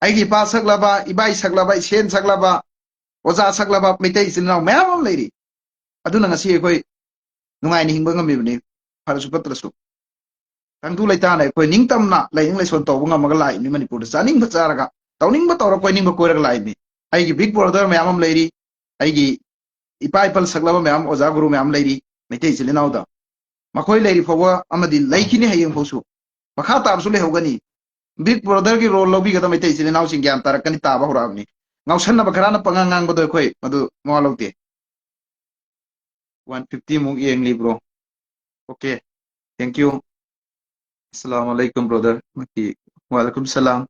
ꯑꯩꯒꯤ ꯏꯄꯥ ꯁꯛꯂꯕ ꯏꯕꯥꯏ ꯁꯛꯂꯕ ꯏꯁꯦꯟ ꯁꯛꯂꯕ ꯑꯣꯖꯥ ꯁꯛꯂꯕ ꯃꯩꯇꯩ ꯏꯆꯤꯜ ꯏꯅꯥꯎ ꯃꯌꯥꯝ ꯑꯃ ꯂꯩꯔꯤ ꯑꯗꯨꯅ ꯉꯁꯤ ꯑꯩꯈꯣꯏ ꯅꯨꯡꯉꯥꯏꯅ ꯍꯤꯡꯕ ꯉꯝꯃꯤꯕꯅꯤ ꯐꯔꯁꯨ ꯐꯠꯇ꯭ꯔꯁꯨ ꯇꯪꯗꯨ ꯂꯩꯇꯥꯅ ꯑꯩꯈꯣꯏ ꯅꯤꯡꯇꯝꯅ ꯂꯥꯏꯅꯤꯡ ꯂꯥꯏꯁꯣꯟ ꯇꯧꯕ ꯉꯝꯃꯒ ꯂꯥꯛꯏꯕꯅꯤ ꯃꯅꯤꯄꯨꯔꯗ ꯆꯥꯅꯤꯡꯕ ꯆꯥꯔꯒ ꯇꯧꯅꯤꯡꯕ ꯇꯧꯔ ꯀꯣꯏꯅꯤꯡꯕ ꯀꯣꯏꯔꯒ ꯂꯥꯛꯏꯕꯅꯤ ꯑꯩꯒꯤ ꯕꯤꯛ ꯕ꯭ꯔꯗꯔ ꯃꯌꯥꯝ ꯑꯃ ꯂꯩꯔꯤ ꯑꯩꯒꯤ ꯏꯄꯥ ꯏꯄꯜ ꯁꯛꯂꯕ ꯃꯌꯥꯝ ꯑꯣꯖꯥ ꯒꯨꯔꯨ ꯃꯌꯥꯝ ꯂꯩꯔꯤ ꯃꯩꯇꯩ ꯏꯆꯤꯜ ꯏꯅꯥꯎꯗ ꯃꯈꯣꯏ ꯂꯩꯔꯤ ꯐꯥꯎꯕ ꯑꯃꯗꯤ ꯂꯩꯈꯤꯅꯤ ꯍꯌꯦꯡ ꯐꯥꯎꯁꯨ ꯃꯈꯥ ꯇꯥꯕꯁꯨ ꯂꯩꯍꯧꯒꯅꯤ ꯕꯤꯛ ꯕ꯭ꯔꯣꯗꯔꯒꯤ ꯔꯣꯜ ꯂꯧꯕꯤꯒꯗꯕ ꯃꯩꯇꯩ ꯏꯆꯤꯜ ꯏꯅꯥꯎꯁꯤꯡ ꯒ꯭ꯌꯥꯟ ꯇꯥꯔꯛꯀꯅꯤ ꯇꯥꯕ ꯍꯧꯔꯛꯑꯕꯅꯤ ꯉꯥꯎꯁꯟꯅꯕ ꯈꯔꯅ ꯄꯉꯥꯡ ꯉꯥꯡꯕꯗꯣ ꯑꯩꯈꯣꯏ ꯃꯗꯨ ꯃꯋꯥ ꯂꯧꯗꯦ 150 ꯃꯨꯛ ꯌꯦꯡꯂꯤꯕ꯭ꯔꯣ ओके थैंक यू अस्सलाम वालेकुम ब्रदर वालेकुम सलाम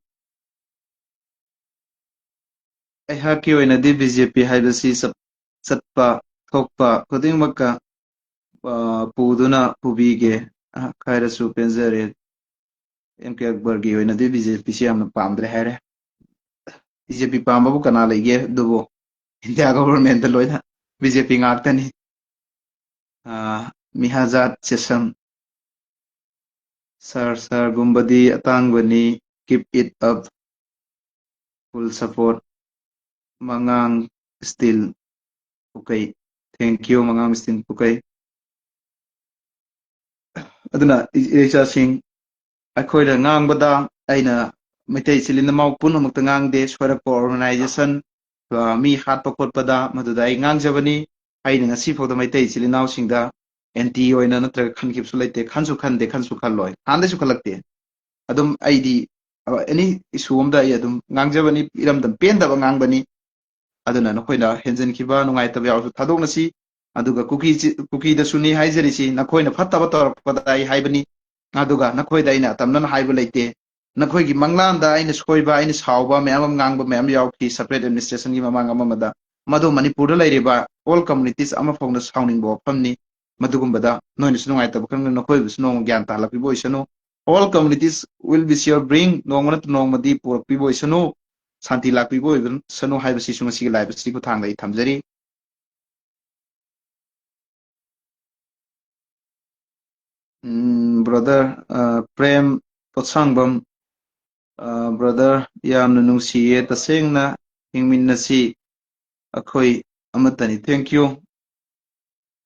ꯑꯩꯍꯥꯛꯀꯤ ꯑꯣꯏꯅꯗꯤ ꯕꯤꯖꯦꯄꯤ ꯍꯥꯏꯕꯁꯤ ꯆꯠꯄ ꯊꯣꯛꯄ ꯈꯨꯗꯤꯡꯃꯛꯀ ꯄꯨꯗꯨꯅ ꯄꯨꯕꯤꯒꯦ ꯍꯥꯏꯔꯁꯨ ꯄꯦꯟꯖꯔꯦ ꯑꯦꯝ ꯀꯦ ꯑꯛꯕꯔꯒꯤ ꯑꯣꯏꯅꯗꯤ ꯕꯤꯖꯦꯄꯤꯁꯤ ꯌꯥꯝꯅ ꯄꯥꯝꯗ꯭ꯔꯦ ꯍꯥꯏꯔꯦ ꯕꯤꯖꯦꯄꯤ ꯄꯥꯝꯕꯕꯨ ꯀꯅꯥ ꯂꯩꯒꯦ ꯑꯗꯨꯕꯨ ꯏꯟꯗꯤꯌꯥ ꯒꯣꯚꯔꯟꯃꯦꯟꯇ ꯂꯣꯏꯅ ꯕꯤꯖꯦꯄꯤ ꯉꯥꯛꯇꯅꯤ ꯃꯤꯍꯥꯖꯥꯠ ꯆꯦꯁꯝ ꯁꯔꯒꯨꯝꯕꯗꯤ ꯑꯇꯥꯡꯕꯅꯤ keep it up full support ꯃꯉꯥꯡ ꯁ꯭ꯇꯤꯜ ꯄꯨꯀꯩ ꯊꯦꯡꯛ ꯌꯨ ꯃꯉꯥꯡ ꯁ꯭ꯇꯤꯜ ꯄꯨꯀꯩ ꯑꯗꯨꯅ ꯏꯆꯥꯁꯤꯡ ꯑꯩꯈꯣꯏꯅ ꯉꯥꯡꯕꯗ ꯑꯩꯅ ꯃꯩꯇꯩ ꯏꯆꯤꯜ ꯏꯅꯥꯎ ꯄꯨꯝꯅꯃꯛꯇ ꯉꯥꯡꯗꯦ ꯁꯣꯏꯔꯛꯄ ꯑꯣꯔꯒꯅꯥꯏꯖꯦꯁꯟ ꯃꯤ ꯍꯥꯠꯄ ꯈꯣꯠꯄꯗ ꯃꯗꯨꯗ ꯑꯩ ꯉꯥꯡꯖꯕꯅꯤ ꯑꯩꯅ ꯉꯁꯤ ꯐꯥꯎꯗ ꯃꯩꯇꯩ ꯏꯆꯤꯜ ꯏꯅꯥꯎꯁꯤꯡꯗ ꯑꯦꯟꯇꯤ ꯑꯣꯏꯅ ꯅꯠꯇ꯭ꯔꯒ ꯈꯟꯈꯤꯕꯁꯨ ꯂꯩꯇꯦ ꯈꯟꯁꯨ ꯈꯟꯗꯦ ꯈꯟꯁꯨ ꯈꯜꯂꯣꯏ ꯍꯥꯟꯅꯗꯩꯁꯨ ꯈꯜꯂꯛꯇꯦ ꯑꯗꯨꯝ ꯑꯩꯗꯤ ꯑꯦꯅꯤ ꯏꯁꯨ ꯑꯃꯗ ꯑꯩ ꯑꯗꯨꯝ ꯉꯥꯡꯖꯕꯅꯤ ꯏꯔꯝꯗꯝ ꯄꯦꯟꯗꯕ ꯉꯥꯡꯕꯅꯤ ꯑꯗꯨꯅ ꯅꯈꯣꯏꯅ ꯍꯦꯟꯖꯤꯟꯈꯤꯕ ꯅꯨꯡꯉꯥꯏꯇꯕ ꯌꯥꯎꯔꯁꯨ ꯊꯥꯗꯣꯛꯅꯁꯤ ꯑꯗꯨꯒ ꯀꯨꯀꯤꯗꯁꯨꯅꯤ ꯍꯥꯏꯖꯔꯤꯁꯤ ꯅꯈꯣꯏꯅ ꯐꯠꯇꯕ ꯇꯧꯔꯛꯄꯗ ꯑꯩ ꯍꯥꯏꯕꯅꯤ ꯑꯗꯨꯒ ꯅꯈꯣꯏꯗ ꯑꯩꯅ ꯑꯇꯝꯅꯅ ꯍꯥꯏꯕ ꯂꯩꯇꯦ ꯅꯈꯣꯏꯒꯤ ꯃꯪꯂꯥꯟꯗ ꯑꯩꯅ ꯁꯣꯏꯕ ꯑꯩꯅ ꯁꯥꯎꯕ ꯃꯌꯥꯝ ꯑꯃ ꯉꯥꯡꯕ ꯃꯌꯥꯝ ꯌꯥꯎꯈꯤ ꯁꯄꯔꯦꯠ ꯑꯦꯗꯃꯤꯅꯤꯁꯇ꯭ꯔꯦꯁꯟꯒꯤ ꯃꯃꯥꯡ ꯑꯃꯗ ꯃꯗꯨ ꯃꯅꯤꯄꯨꯔꯗ ꯂꯩꯔꯤꯕ ꯑꯣꯜ ꯀꯝꯃꯨꯅꯤꯇꯤꯁ ꯑꯃ ꯐꯥꯎꯅ ꯁꯥꯎꯅꯤꯡꯕ ꯋꯥꯐꯝꯅꯤ ꯃꯗꯨꯒꯨꯝꯕꯗ ꯅꯣꯏꯅꯁꯨ ꯅꯨꯡꯉꯥꯏꯇꯕ ꯈꯪꯗꯅ ꯅꯈꯣꯏꯕꯨꯁꯨ ꯅꯣꯡꯃ ꯒ꯭ꯌꯥꯟ ꯇꯥꯍꯜꯂꯛꯄꯤꯕ ꯑꯣꯏꯁꯅꯨ all communities will be sure bring ꯅꯣꯡꯃ ꯅꯠꯇ꯭ꯔ ꯅꯣꯡꯃꯗꯤ ꯄꯨꯔꯛꯄꯤꯕ ꯑꯣꯏꯁꯅꯨ ꯁꯥꯟꯇꯤ ꯂꯥꯛꯄꯤꯕ ꯑꯣꯏꯁꯅꯨ ꯍꯥꯏꯕꯁꯤꯁꯨ ꯉꯁꯤꯒꯤ ꯂꯥꯏꯕ ꯑꯁꯤꯒꯤ ꯈꯨꯠꯊꯥꯡꯗ ꯑꯩ ꯊꯝꯖꯔꯤ ꯕ꯭ꯔꯗꯔ ꯄ꯭ꯔꯦꯝ ꯄꯣꯠꯁꯥꯡꯕꯝ ꯕ꯭ꯔꯗꯔ ꯌꯥꯝꯅ ꯅꯨꯡꯁꯤꯌꯦ ꯇꯁꯦꯡꯅ ꯍꯤꯡꯃꯤꯟꯅꯁꯤ ꯑꯩꯈꯣꯏ ꯑꯃꯠꯇꯅꯤ ꯊꯦꯡꯛ ꯌꯨ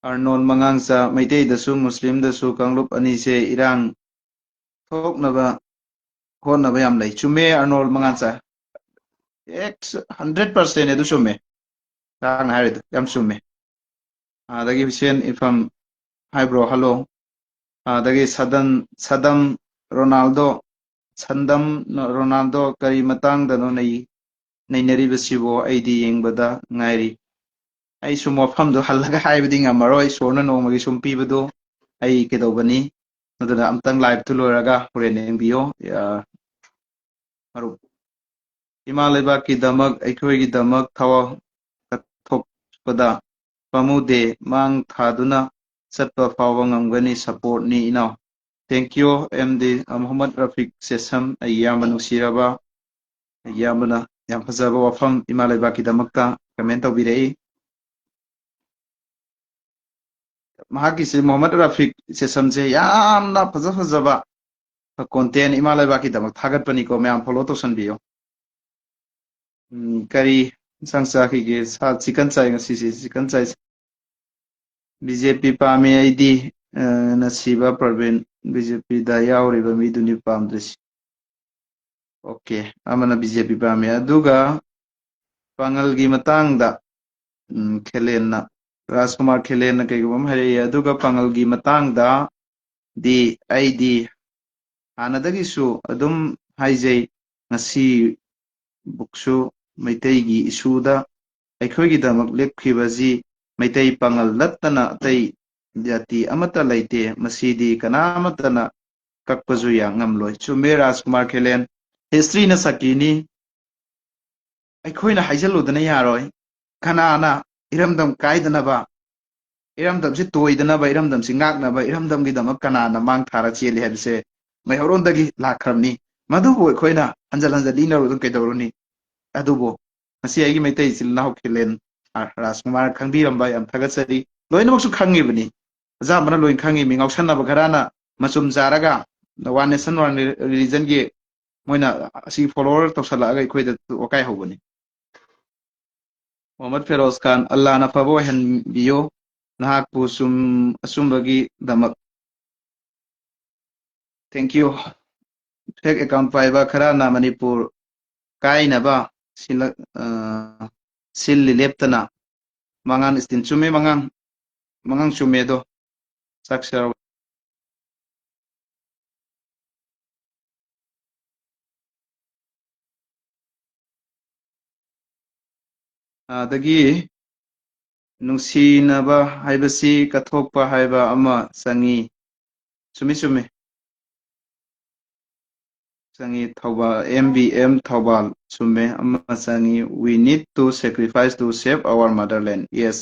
ꯑꯔꯅꯣꯜ ꯃꯉꯥꯡꯆꯥ ꯃꯩꯇꯩꯗꯁꯨ ꯃꯨꯁꯂꯤꯝꯗꯁꯨ ꯀꯥꯡꯂꯨꯞ ꯑꯅꯤꯁꯦ ꯏꯔꯥꯡ ꯊꯣꯛꯅꯕ ꯍꯣꯠꯅꯕ ꯌꯥꯝ ꯂꯩ ꯆꯨꯝꯃꯦ ꯑꯔꯅꯣꯜ ꯃꯉꯥꯡꯆꯥ 100% ꯑꯗꯨ ꯆꯨꯝꯃꯦ ꯅꯍꯥꯛꯅ ꯍꯥꯏꯔꯤꯗꯣ ꯌꯥꯝ ꯆꯨꯝꯃꯦ ꯑꯗꯒꯤ ꯍꯨꯁꯦꯟ ꯏꯐꯝ ꯍꯥꯏꯕ꯭ꯔꯣ ꯍꯜꯂꯣ ꯑꯗꯒꯤ ꯁꯗꯝ ꯔꯣꯅꯥꯜꯗꯣ ꯁꯟꯗꯝ ꯔꯣꯅꯥꯜꯗꯣ ꯀꯔꯤ ꯃꯇꯥꯡꯗꯅꯣ ꯅꯩꯅꯔꯤꯕꯁꯤꯕꯨ ꯑꯩꯗꯤ ꯌꯦꯡꯕꯗ ꯉꯥꯏꯔꯤ ꯑꯩꯁꯨ ꯃꯐꯝꯗꯣ ꯍꯜꯂꯒ ꯍꯥꯏꯕꯗꯤ ꯉꯝꯃꯔꯣꯏ ꯏꯁꯣꯔꯅ ꯅꯣꯡꯃꯒꯤ ꯁꯨꯝ ꯄꯤꯕꯗꯣ ꯑꯩ ꯀꯩꯗꯧꯕꯅꯤ ꯑꯗꯨꯅ ꯑꯝꯇꯪ ꯂꯥꯏꯚꯇꯨ ꯂꯣꯏꯔꯒ ꯍꯣꯔꯦꯟ ꯌꯦꯡꯕꯤꯌꯣ ꯃꯔꯨꯞ ꯏꯃꯥ ꯂꯩꯕꯥꯛꯀꯤꯗꯃꯛ ꯑꯩꯈꯣꯏꯒꯤꯗꯃꯛ ꯊꯣꯛꯄꯗ ꯄꯥꯝꯃꯨꯗꯦ ꯃꯥꯡ ꯊꯥꯗꯨꯅ ꯆꯠꯄ ꯐꯥꯎꯕ ꯉꯝꯒꯅꯤ ꯁꯄꯣꯔꯠꯅꯤ ꯏꯅꯥꯎ thank you MD Mohammad ꯔꯐꯤꯛ sesame ꯑꯩ ꯌꯥꯝꯅ ꯅꯨꯡꯁꯤꯔꯕ ꯌꯥꯝꯕꯅ ꯌꯥꯝ ꯐꯖꯕ ꯋꯥꯐꯝ ꯏꯃꯥ ꯂꯩꯕꯥꯛꯀꯤꯗꯃꯛꯇ ꯀꯃꯦꯟ ꯇꯧꯕꯤꯔꯛꯏ ꯃꯍꯥꯛꯀꯤꯁꯦ ꯃꯣꯍꯝꯃꯗ ꯔꯐꯤꯛ ꯁꯦꯁꯝꯁꯦ ꯌꯥꯝꯅ ꯐꯖꯕ ꯀꯣꯟꯇꯦꯟ ꯏꯃꯥ ꯂꯩꯕꯥꯛꯀꯤꯗꯃꯛ ꯊꯥꯒꯠꯄꯅꯤꯀꯣ ꯃꯌꯥꯝ ꯐꯣꯂꯣ ꯇꯧꯁꯟꯕꯤꯌꯣ ꯀꯔꯤ ꯏꯟꯁꯥꯡ ꯆꯥꯈꯤꯒꯦ ꯆꯤꯀꯟ ꯆꯥꯏ ꯉꯁꯤꯁꯦ ꯆꯤꯀꯟ ꯆꯥꯏ ꯕꯤꯖꯦꯄꯤ ꯄꯥꯝꯃꯤ ꯑꯩꯗꯤ ꯅꯁꯤꯕ ꯄ꯭ꯔꯕꯤꯟ ꯕꯤꯖꯦꯄꯤꯗ ꯌꯥꯎꯔꯤꯕ ꯃꯤꯗꯨꯅꯤ ꯄꯥꯝꯗ꯭ꯔꯤꯁꯤ ꯑꯣꯀꯦ ꯑꯃꯅ ꯕꯤꯖꯦꯄꯤ ꯄꯥꯝꯃꯤ ꯑꯗꯨꯒ ꯄꯥꯡꯒꯜꯒꯤ ꯃꯇꯥꯡꯗ ꯈꯦꯂꯦꯟꯅ ꯔꯥꯖꯀꯨꯃꯥꯔ ꯈꯦꯂꯦꯟꯅ ꯀꯩꯒꯨꯝꯕ ꯑꯃ ꯍꯥꯏꯔꯛꯏ ꯑꯗꯨꯒ ꯄꯥꯡꯒꯜꯒꯤ ꯃꯇꯥꯡꯗ ꯗꯤ ꯑꯩꯗꯤ ꯍꯥꯟꯅꯗꯒꯤꯁꯨ ꯑꯗꯨꯝ ꯍꯥꯏꯖꯩ ꯉꯁꯤ ꯕꯨꯛꯁꯨ ꯃꯩꯇꯩꯒꯤ ꯏꯁꯨꯗ ꯑꯩꯈꯣꯏꯒꯤꯗꯃꯛ ꯂꯦꯞꯈꯤꯕꯁꯤ ꯃꯩꯇꯩ ꯄꯥꯡꯒꯜ ꯅꯠꯇꯅ ꯑꯇꯩ ꯖꯥꯇꯤ ꯑꯃꯠꯇ ꯂꯩꯇꯦ ꯃꯁꯤꯗꯤ ꯀꯅꯥꯃꯠꯇꯅ ꯀꯛꯄꯁꯨ ꯉꯝꯂꯣꯏ ꯆꯨꯝꯃꯦ ꯔꯥꯖꯀꯨꯃꯥꯔ ꯈꯦꯂꯦꯟ ꯍꯤꯁꯇ꯭ꯔꯤꯅ ꯁꯛꯀꯤꯅꯤ ꯑꯩꯈꯣꯏꯅ ꯍꯥꯏꯖꯤꯜꯂꯨꯗꯅ ꯌꯥꯔꯣꯏ ꯀꯅꯥꯅ ꯏꯔꯝꯗꯝ ꯀꯥꯏꯗꯅꯕ ꯏꯔꯝꯗꯝꯁꯤ ꯇꯣꯏꯗꯅꯕ ꯏꯔꯝꯗꯝꯁꯤ ꯉꯥꯛꯅꯕ ꯏꯔꯝꯗꯝꯒꯤꯗꯃꯛ ꯀꯅꯥꯅ ꯃꯥꯡ ꯊꯥꯔ ꯆꯦꯜꯂꯤ ꯍꯥꯏꯕꯁꯦ ꯃꯩꯍꯧꯔꯣꯟꯗꯒꯤ ꯂꯥꯛꯈ꯭ꯔꯕꯅꯤ ꯃꯗꯨꯕꯨ ꯑꯩꯈꯣꯏꯅ ꯍꯟꯖꯤꯟ ꯂꯤꯅꯔꯨꯗꯨꯅ ꯀꯩꯗꯧꯔꯨꯅꯤ ꯑꯗꯨꯕꯨ ꯉꯁꯤ ꯑꯩꯒꯤ ꯃꯩꯇꯩ ꯏꯆꯤꯜ ꯏꯅꯥꯎ ꯈꯦꯂꯦꯟ ꯔꯥꯖꯀꯨꯃꯥꯔ ꯈꯪꯕꯤꯔꯝꯕ ꯌꯥꯝ ꯊꯥꯒꯠꯆꯔꯤ ꯂꯣꯏꯅꯃꯛꯁꯨ ꯈꯪꯉꯤꯕꯅꯤ ꯑꯌꯥꯝꯕꯅ ꯂꯣꯏꯅ ꯈꯪꯉꯤꯕꯅꯤ ꯉꯥꯎꯁꯟꯅꯕ ꯈꯔꯅ ꯃꯆꯨꯝ ꯆꯥꯔꯒ ꯋꯥꯟ ꯅꯦꯁꯟ ꯋꯥꯟ ꯔꯤꯂꯤꯖꯟꯒꯤ ꯃꯣꯏꯅ ꯑꯁꯤ ꯐꯣꯂꯣꯋꯔ ꯇꯧꯁꯜꯂꯛꯑꯒ ꯑꯩꯈꯣꯏꯗ ꯋꯥꯀꯥꯏ ꯍꯧꯕꯅꯤ ꯃꯣꯍꯝꯃꯗ ꯐꯦꯔꯣꯖ ꯈꯥꯟ ꯑꯜꯂꯥꯍꯅ ꯐꯕ ꯑꯣꯏꯍꯟꯕꯤꯌꯨ ꯅꯍꯥꯛꯄꯨ ꯑꯆꯨꯝꯕꯒꯤꯗꯃꯛ ꯊꯦꯡꯛ ꯌꯨ ꯐꯦꯛ ꯑꯦꯀꯥꯎꯟ ꯄꯥꯏꯕ ꯈꯔꯅ ꯃꯅꯤꯄꯨꯔ ꯀꯥꯏꯅꯕ ꯁꯤꯜꯂꯤ ꯂꯦꯞꯇꯅ ꯃꯉꯥꯡ ꯏꯁꯇꯤꯟ ꯆꯨꯝꯃꯦ ꯃꯉꯥꯡ ꯆꯨꯝꯃꯦ ꯑꯗꯣ ꯆꯥꯛ ꯆꯥꯔꯕ ꯑꯗꯒꯤ ꯅꯨꯡꯁꯤꯅꯕ ꯍꯥꯏꯕꯁꯤ ꯀꯠꯊꯣꯛꯄ ꯍꯥꯏꯕ ꯑꯃ ꯆꯪꯏ ꯆꯨꯝꯃꯤ ꯆꯨꯝꯃꯤ ꯆꯪꯏ ꯊꯧꯕꯥꯜ MBM ꯊꯧꯕꯥꯜ ꯆꯨꯝꯃꯦ ꯑꯃ ꯆꯪꯏ we need to sacrifice to save our motherland yes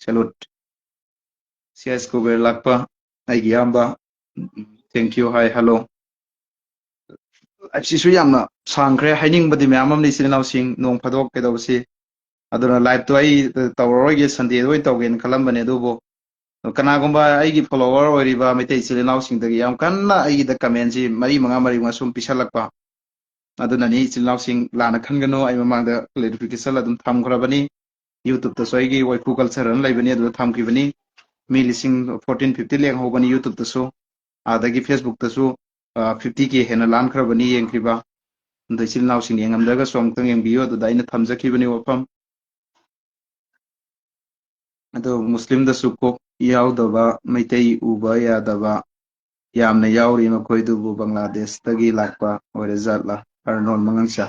salute CS Kuber lakpa aigi iyamba thank you hi hello ꯑꯁꯤꯁꯨ ꯌꯥꯝꯅ ꯁꯥꯡꯈ꯭ꯔꯦ ꯍꯥꯏꯅꯤꯡꯕꯗꯤ ꯃꯌꯥꯝ ꯑꯃ ꯏꯆꯤꯜ ꯏꯅꯥꯎꯁꯤꯡ ꯅꯣꯡ ꯐꯥꯗꯣꯛ ꯀꯩꯗꯧꯕꯁꯤ ꯑꯗꯨꯅ ꯂꯥꯏꯚꯇꯣ ꯑꯩ ꯇꯧꯔꯔꯣꯏꯒꯦ ꯁꯟꯗꯦꯗ ꯑꯣꯏꯅ ꯇꯧꯒꯦꯅ ꯈꯜꯂꯝꯕꯅꯦ ꯑꯗꯨꯕꯨ ꯀꯅꯥꯒꯨꯝꯕ ꯑꯩꯒꯤ ꯐꯣꯂꯣꯋꯔ ꯑꯣꯏꯔꯤꯕ ꯃꯩꯇꯩ ꯏꯆꯤꯜ ꯏꯅꯥꯎꯁꯤꯡꯗꯒꯤ ꯌꯥꯝ ꯀꯟꯅ ꯑꯩꯒꯤꯗ ꯀꯃꯦꯟꯁꯤ ꯃꯔꯤ ꯃꯉꯥ ꯁꯨꯝ ꯄꯤꯁꯜꯂꯛꯄ ꯑꯗꯨꯅꯅꯤ ꯏꯆꯤꯜ ꯏꯅꯥꯎꯁꯤꯡ ꯂꯥꯟꯅ ꯈꯟꯒꯅꯨ ꯑꯩ ꯃꯃꯥꯡꯗ ꯀ꯭ꯂꯦꯔꯤꯐꯤꯀꯦꯁꯟ ꯑꯗꯨꯝ ꯊꯝꯈ꯭ꯔꯕꯅꯤ ꯌꯨꯇꯨꯕꯇꯁꯨ ꯑꯩꯒꯤ ꯋꯥꯏꯈꯨ ꯀꯜꯆꯔ ꯑꯃ ꯂꯩꯕꯅꯤ ꯑꯗꯨꯗ ꯊꯝꯈꯤꯕꯅꯤ ꯃꯤ 14-15 ꯂꯦꯡꯍꯧꯕꯅꯤ ꯌꯨꯇꯨꯕꯇꯁꯨ ꯑꯗꯒꯤ ꯐꯦꯁꯕꯨꯛꯇꯁꯨ 50K ꯍꯦꯟꯅ ꯂꯥꯟꯈ꯭ꯔꯕꯅꯤ ꯌꯦꯡꯈ꯭ꯔꯤꯕ ꯑꯗ ꯏꯆꯤꯜ ꯏꯅꯥꯎꯁꯤꯡ ꯌꯦꯡꯉꯝꯗ꯭ꯔꯒꯁꯨ ꯑꯃꯨꯛꯇꯪ ꯌꯦꯡꯕꯤꯌꯨ ꯑꯗꯨꯗ ꯑꯩꯅ ꯊꯝꯖꯈꯤꯕꯅꯤ ꯋꯥꯐꯝ ꯑꯗꯣ ꯃꯨꯁꯂꯤꯝꯗꯁꯨ ꯀꯣꯛ ꯌꯥꯎꯗꯕ ꯃꯩꯇꯩ ꯎꯕ ꯌꯥꯗꯕ ꯌꯥꯝꯅ ꯌꯥꯎꯔꯤ ꯃꯈꯣꯏꯗꯨꯕꯨ ꯕꯪꯒ꯭ꯂꯥꯗꯦꯁꯇꯒꯤ ꯂꯥꯛꯄ ꯑꯣꯏꯔꯖꯥꯠꯂꯥ ꯑꯔꯅꯣꯜ ꯃꯉꯥꯡꯆꯥ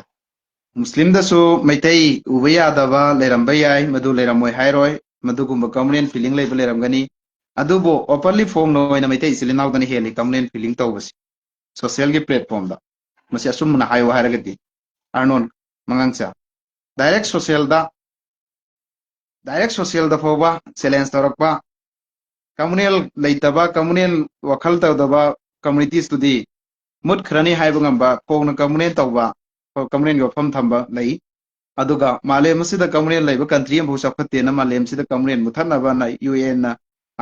ꯃꯨꯁꯂꯤꯝꯗꯁꯨ ꯃꯩꯇꯩ ꯎꯕ ꯌꯥꯗꯕ ꯂꯩꯔꯝꯕ ꯌꯥꯏ ꯃꯗꯨ ꯂꯩꯔꯝꯃꯣꯏ ꯍꯥꯏꯔꯣꯏ ꯃꯗꯨꯒꯨꯝꯕ ꯀꯝꯃꯨꯅꯦꯜ ꯐꯤꯂꯤꯡ ꯂꯩꯕ ꯂꯩꯔꯝꯒꯅꯤ ꯑꯗꯨꯕꯨ ꯑꯣꯄꯟꯂꯤ ꯐꯣꯡꯅ ꯑꯣꯏꯅ ꯃꯩꯇꯩ ꯏꯆꯤꯜ ꯏꯅꯥꯎꯗꯅ ꯍꯦꯜꯂꯤ ꯀꯝꯃꯨꯅꯦꯜ ꯐꯤꯂꯤꯡ ꯇꯧꯕꯁꯤ ꯁꯣꯁꯤꯌꯦꯜꯒꯤ ꯄ꯭ꯂꯦꯠꯐꯣꯝꯗ ꯃꯁꯤ ꯑꯆꯨꯝꯕꯅ ꯍꯥꯏꯌꯨ ꯍꯥꯏꯔꯒꯗꯤ ꯑꯔꯅꯣꯜ ꯃꯉꯥꯡꯆꯥ ꯗꯥꯏꯔꯦꯛ ꯁꯣꯁꯤꯌꯦꯜꯗ ꯐꯥꯎꯕ ꯆꯦꯂꯦꯟꯖ ꯇꯧꯔꯛꯄ ꯀꯝꯃꯨꯅꯦꯜ ꯂꯩꯇꯕ ꯀꯝꯃꯨꯅꯦꯜ ꯋꯥꯈꯜ ꯇꯧꯗꯕ ꯀꯝꯃꯨꯅꯤꯇꯤꯁꯇꯨꯗꯤ ꯃꯨꯠꯈ꯭ꯔꯅꯤ ꯍꯥꯏꯕ ꯉꯝꯕ ꯐꯣꯡꯅ ꯀꯝꯃꯨꯅꯦꯜ ꯇꯧꯕ ꯀꯝꯃꯨꯅꯦꯜꯒꯤ ꯋꯥꯐꯝ ꯊꯝꯕ ꯂꯩ ꯑꯗꯨꯒ ꯃꯥꯂꯦꯝ ꯑꯁꯤꯗ ꯀꯝꯃꯨꯅꯦꯜ ꯂꯩꯕ ꯀꯟꯇ꯭ꯔꯤ ꯑꯃꯐꯥꯎ ꯆꯥꯎꯈꯠꯇꯦꯅ ꯃꯥꯂꯦꯝꯁꯤꯗ ꯀꯝꯃꯨꯅꯦꯜ ꯃꯨꯠꯊꯠꯅꯕꯅ UN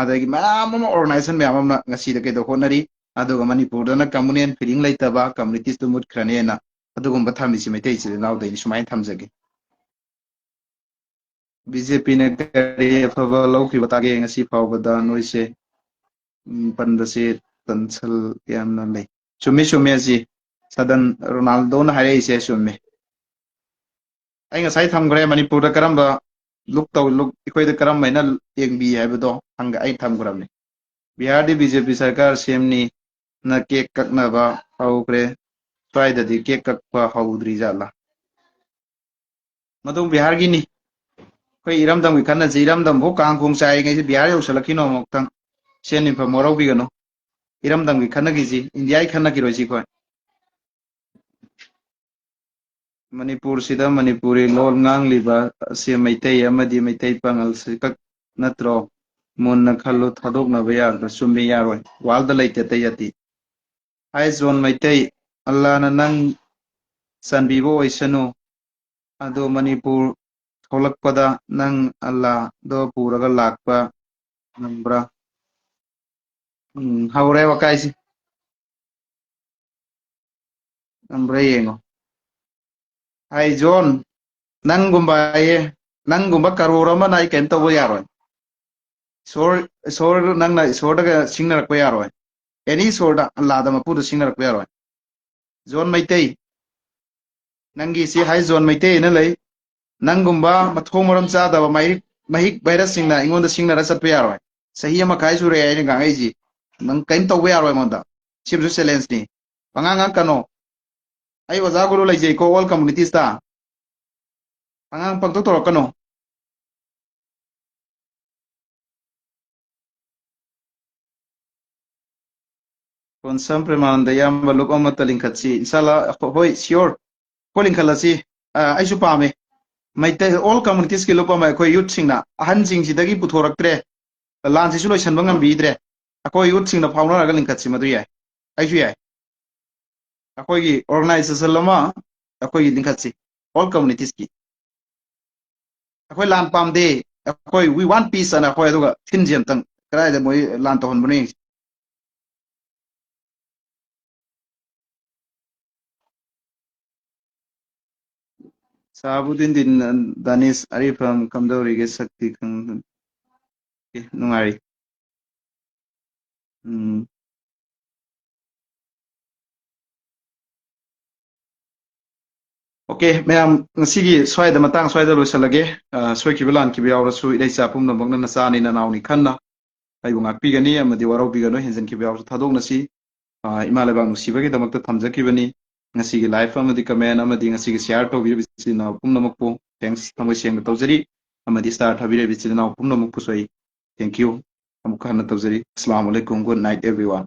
ꯑꯗꯒꯤ ꯃꯌꯥꯝ ꯑꯃ ꯑꯣꯔꯒꯅꯥꯏꯖꯦꯁꯟ ꯃꯌꯥꯝ ꯑꯃ ꯉꯁꯤꯗ ꯀꯩꯗꯧ ꯍꯣꯠꯅꯔꯤ ꯑꯗꯨꯒ ꯃꯅꯤꯄꯨꯔꯗꯅ ꯀꯝꯃꯨꯅꯦꯜ ꯐꯤꯂꯤꯡ ꯂꯩꯇꯕ ꯀꯝꯃꯨꯅꯤꯇꯤꯁꯇꯨ ꯃꯨꯠꯈ꯭ꯔꯅꯦꯅ ꯑꯗꯨꯒꯨꯝꯕ ꯊꯝꯃꯤꯁꯤ ꯃꯩꯇꯩ ꯏꯆꯤꯜ ꯏꯅꯥꯎꯗꯩꯅꯤ ꯁꯨꯃꯥꯏꯅ ꯊꯝꯖꯒꯦ BJPꯅ ꯀꯔꯤ ꯑꯐꯕ ꯂꯧꯈꯤꯕ ꯇꯥꯒꯦ ꯉꯁꯤ ꯐꯥꯎꯕꯗ ꯅꯣꯏꯁꯦ ꯄꯟꯕꯁꯦ ꯇꯟꯁꯜ ꯌꯥꯝꯅ ꯂꯩ ꯆꯨꯝꯃꯤ ꯆꯨꯝꯃꯤ ꯑꯁꯤ ꯁꯗꯟ ꯔꯣꯅꯥꯜꯗꯣꯅ ꯍꯥꯏꯔꯛꯏꯁꯦ ꯆꯨꯝꯃꯤ ꯑꯩ ꯉꯁꯥꯏ ꯊꯝꯈ꯭ꯔꯦ ꯃꯅꯤꯄꯨꯔꯗ ꯀꯔꯝꯕ ꯂꯨꯛ ꯑꯩꯈꯣꯏꯗ ꯀꯔꯝꯕ ꯌꯦꯡꯕꯤ ꯍꯥꯏꯕꯗꯣ ꯑꯩ ꯊꯝꯈ꯭ꯔꯕꯅꯤ ꯕꯤꯍꯥꯔꯗꯤ BJP ꯁꯔꯀꯥꯔ ꯁꯦꯝꯅꯤ ꯅ ꯀꯦꯛ ꯀꯛꯅꯕ ꯍꯧꯈ꯭ꯔꯦ ꯁ꯭ꯋꯥꯏꯗꯗꯤ ꯀꯦꯛ ꯀꯛꯄ ꯍꯧꯗ꯭ꯔꯤ ꯖꯥꯠꯂꯥ ꯃꯗꯨ ꯕꯤꯍꯥꯔꯒꯤꯅꯤ ꯑꯩꯈꯣꯏ ꯏꯔꯝꯗꯝꯒꯤ ꯈꯟꯅꯁꯤ ꯏꯔꯝꯗꯝꯐꯥꯎ ꯀꯥꯡꯈꯣꯡ ꯆꯥꯏꯔꯤꯉꯩꯁꯤ ꯕꯤꯍꯥꯔ ꯌꯧꯁꯜꯂꯛꯈꯤꯅꯣ ꯑꯃꯨꯛꯇꯪ ꯁꯦꯟ-ꯅꯤꯡꯐꯝ ꯋꯥꯔꯧꯕꯤꯒꯅꯨ ꯏꯔꯝꯗꯝꯒꯤ ꯈꯟꯅꯈꯤꯁꯤ ꯏꯟꯗꯤꯌꯥꯒꯤ ꯈꯟꯅꯈꯤꯔꯣꯏꯁꯤ ꯑꯩꯈꯣꯏ ꯃꯅꯤꯄꯨꯔꯁꯤꯗ ꯃꯅꯤꯄꯨꯔꯤ ꯂꯣꯟ ꯉꯥꯡꯂꯤꯕ ꯑꯁꯤ ꯃꯩꯇꯩ ꯑꯃꯗꯤ ꯃꯩꯇꯩ ꯄꯥꯉꯜꯁꯤ ꯈꯛ ꯅꯠꯇ꯭ꯔꯣ ꯃꯨꯟꯅ ꯈꯜꯂꯨ ꯊꯥꯗꯣꯛꯅꯕ ꯌꯥꯒꯗ꯭ꯔꯥ ꯆꯨꯝꯃꯤ ꯌꯥꯔꯣꯏ ꯋꯥꯔꯜꯗ ꯂꯩꯇꯦ ꯑꯇꯩ ꯌꯥꯇꯤ ꯍꯥꯏ ꯖꯣꯟ ꯃꯩꯇꯩ ꯑꯜꯂꯥꯅ ꯅꯪ ꯆꯥꯟꯕꯤꯕ ꯑꯣꯏꯁꯅꯨ ꯑꯗꯣ ꯃꯅꯤꯄꯨꯔ ꯊꯣꯛꯂꯛꯄꯗ ꯅꯪ ꯑꯜꯂꯥꯗꯣ ꯄꯨꯔꯒ ꯂꯥꯛꯄ ꯉꯝꯕ꯭ꯔꯥ ꯍꯧꯔꯦ ꯋꯥꯀꯥꯏꯁꯤ ꯉꯝꯕ꯭ꯔꯥ ꯌꯦꯡꯉꯣ ꯍꯥꯏ ꯖꯣꯟ ꯅꯪꯒꯨꯝꯕ ꯑꯩꯌꯦ ꯅꯪꯒꯨꯝꯕ ꯀꯔꯣꯔ ꯑꯃꯅ ꯑꯩ ꯀꯩꯝ ꯇꯧꯕ ꯌꯥꯔꯣꯏ ꯏꯁꯣꯔ ꯅꯪꯅ ꯏꯁꯣꯔꯗꯒ ꯁꯤꯡꯅꯔꯛꯄ ꯌꯥꯔꯣꯏ ꯑꯦꯅꯤ ꯏꯁꯣꯔꯗ ꯑꯜꯂꯥꯗ ꯃꯄꯨꯗ ꯁꯤꯡꯅꯔꯛꯄ ꯌꯥꯔꯣꯏ ꯖꯣꯟ ꯃꯩꯇꯩ ꯅꯪꯒꯤ ꯏꯆꯦ ꯍꯥꯏ ꯖꯣꯟ ꯃꯩꯇꯩ ꯑꯅ ꯂꯩ ꯅꯪꯒꯨꯝꯕ ꯃꯊꯣꯡ ꯃꯔꯝ ꯆꯥꯗꯕ ꯃꯍꯤꯛ ꯚꯥꯏꯔꯁꯁꯤꯡꯅ ꯑꯩꯉꯣꯟꯗ ꯁꯤꯡꯅꯔ ꯆꯠꯄ ꯌꯥꯔꯣꯏ ꯆꯍꯤ 1 ꯃꯈꯥꯏ ꯁꯨꯔꯦ ꯑꯩꯅ ꯉꯥꯡꯉꯛꯏꯁꯤ ꯅꯪ ꯀꯔꯤꯝ ꯇꯧꯕ ꯌꯥꯔꯣꯏ ꯑꯩꯉꯣꯟꯗ ꯁꯤꯕꯨꯁꯨ ꯆꯦꯂꯦꯟꯖꯅꯤ ꯄꯉꯥꯡ ꯉꯥꯡꯀꯅꯣ ꯑꯩ ꯑꯣꯖꯥ ꯒꯨꯔꯨ ꯂꯩꯖꯩꯀꯣ ꯑꯣꯜ ꯀꯝꯃꯨꯅꯤꯇꯤꯁꯇ ꯑꯉꯥꯡ ꯄꯪꯇꯧ ꯇꯧꯔꯛꯀꯅꯣ ꯀꯣꯟꯁꯝ ꯄ꯭ꯔꯦꯃꯥꯅꯟꯗ ꯏꯌꯥꯝꯕ ꯂꯨꯞ ꯑꯃꯠꯇ ꯂꯤꯡꯈꯠꯁꯤ ꯏꯟꯁꯥꯜꯂꯥ ꯍꯣꯏ ꯁꯤꯌꯣꯔ ꯍꯣꯏ ꯂꯤꯡꯈꯠꯂꯁꯤ ꯑꯩꯁꯨ ꯄꯥꯝꯃꯦ ꯃꯩꯇꯩ ꯑꯣꯜ ꯀꯝꯃꯨꯅꯤꯇꯤꯁꯀꯤ ꯂꯨꯞ ꯑꯃ ꯑꯩꯈꯣꯏ ꯌꯨꯠꯁꯤꯡꯅ ꯑꯍꯟꯁꯤꯡꯁꯤꯗꯒꯤ ꯄꯨꯊꯣꯔꯛꯇ꯭ꯔꯦ ꯂꯥꯟꯁꯤꯁꯨ ꯂꯣꯏꯁꯟꯕ ꯉꯝꯕꯤꯗ꯭ꯔꯦ ꯑꯩꯈꯣꯏ ꯌꯨꯠꯁꯤꯡꯅ ꯐꯥꯎꯅꯔꯒ ꯂꯤꯡꯈꯠꯁꯤ ꯃꯗꯨ ꯌꯥꯏ ꯑꯩꯁꯨ ꯌꯥꯏ ꯑꯩꯈꯣꯏꯒꯤ ꯑꯣꯔꯒꯅꯥꯏꯖꯦꯁꯟ ꯑꯃ ꯑꯩꯈꯣꯏꯒꯤ ꯂꯤꯡꯈꯠꯁꯤ ꯑꯣꯜ ꯀꯝꯃꯨꯅꯤꯇꯤꯁꯀꯤ ꯑꯩꯈꯣꯏ ꯂꯥꯟ ꯄꯥꯝꯗꯦ ꯑꯩꯈꯣꯏ ꯋꯤ ꯋꯥꯟ ꯄꯤꯁ ꯑꯅ ꯑꯩꯈꯣꯏ ꯑꯗꯨꯒ ꯊꯤꯟꯁꯤ ꯑꯝꯇꯪ ꯀꯗꯥꯏꯗ ꯃꯣꯏ ꯂꯥꯟ ꯇꯧꯍꯟꯕꯅꯣ ꯌꯦꯡꯁꯤ ꯁꯥꯕꯨꯗꯤꯟ ꯗꯥꯅꯤꯁ ꯑꯔꯤꯐꯝ ꯀꯝꯗꯧꯔꯤꯒꯦ ꯁꯛꯇꯤ ꯅꯨꯡꯉꯥꯏꯔꯤ ꯑꯣꯀꯦ ꯃꯌꯥꯝ ꯉꯁꯤꯒꯤ ꯁ꯭ꯋꯥꯏꯗ ꯃꯇꯥꯡ ꯁ꯭ꯋꯥꯏꯗ ꯂꯣꯏꯁꯤꯜꯂꯒꯦ ꯁꯣꯏꯈꯤꯕ ꯂꯥꯟꯈꯤꯕ ꯌꯥꯎꯔꯁꯨ ꯏꯔꯩꯆꯥ ꯄꯨꯝꯅꯃꯛꯅ ꯅꯆꯥꯅꯤ ꯅꯅꯥꯎꯅꯤ ꯈꯟꯅ ꯑꯩꯕꯨ ꯉꯥꯛꯄꯤꯒꯅꯤ ꯑꯃꯗꯤ ꯋꯥꯔꯧꯕꯤꯒꯅꯨ ꯍꯦꯟꯖꯟꯈꯤꯕ ꯌꯥꯎꯔꯁꯨ ꯊꯥꯗꯣꯛꯅꯁꯤ ꯏꯃꯥ ꯂꯩꯕꯥꯛ ꯅꯨꯡꯁꯤꯕꯒꯤꯗꯃꯛꯇ ꯊꯝꯖꯈꯤꯕꯅꯤ ꯉꯁꯤꯒꯤ ꯂꯥꯏꯐ ꯑꯃꯗꯤ ꯀꯃꯦꯟ ꯑꯃꯗꯤ ꯉꯁꯤꯒꯤ ꯁꯤꯌꯥꯔ ꯇꯧꯕꯤꯔꯤꯕ ꯏꯆꯤꯜ ꯏꯅꯥꯎ ꯄꯨꯝꯅꯃꯛꯄꯨ ꯊꯦꯡꯛꯁ ꯊꯃꯣꯏ ꯁꯦꯡꯅ ꯇꯧꯖꯔꯤ ꯑꯃꯗꯤ ꯁ꯭ꯇꯥꯔ ꯊꯥꯕꯤꯔꯤꯕ ꯏꯆꯤꯜ ꯏꯅꯥꯎ ꯄꯨꯝꯅꯃꯛꯄꯨꯁꯨ ꯑꯩ ꯊꯦꯡꯛ ꯌꯨ ꯑꯃꯨꯛ ꯍꯟꯅ ꯇꯧꯖꯔꯤ ꯑꯁꯂꯥꯃꯨ ꯑꯂꯩꯀꯨꯝ ꯒꯨꯗ ꯅꯥꯏꯠ ꯑꯦꯚ꯭ꯔꯤꯋꯥꯟ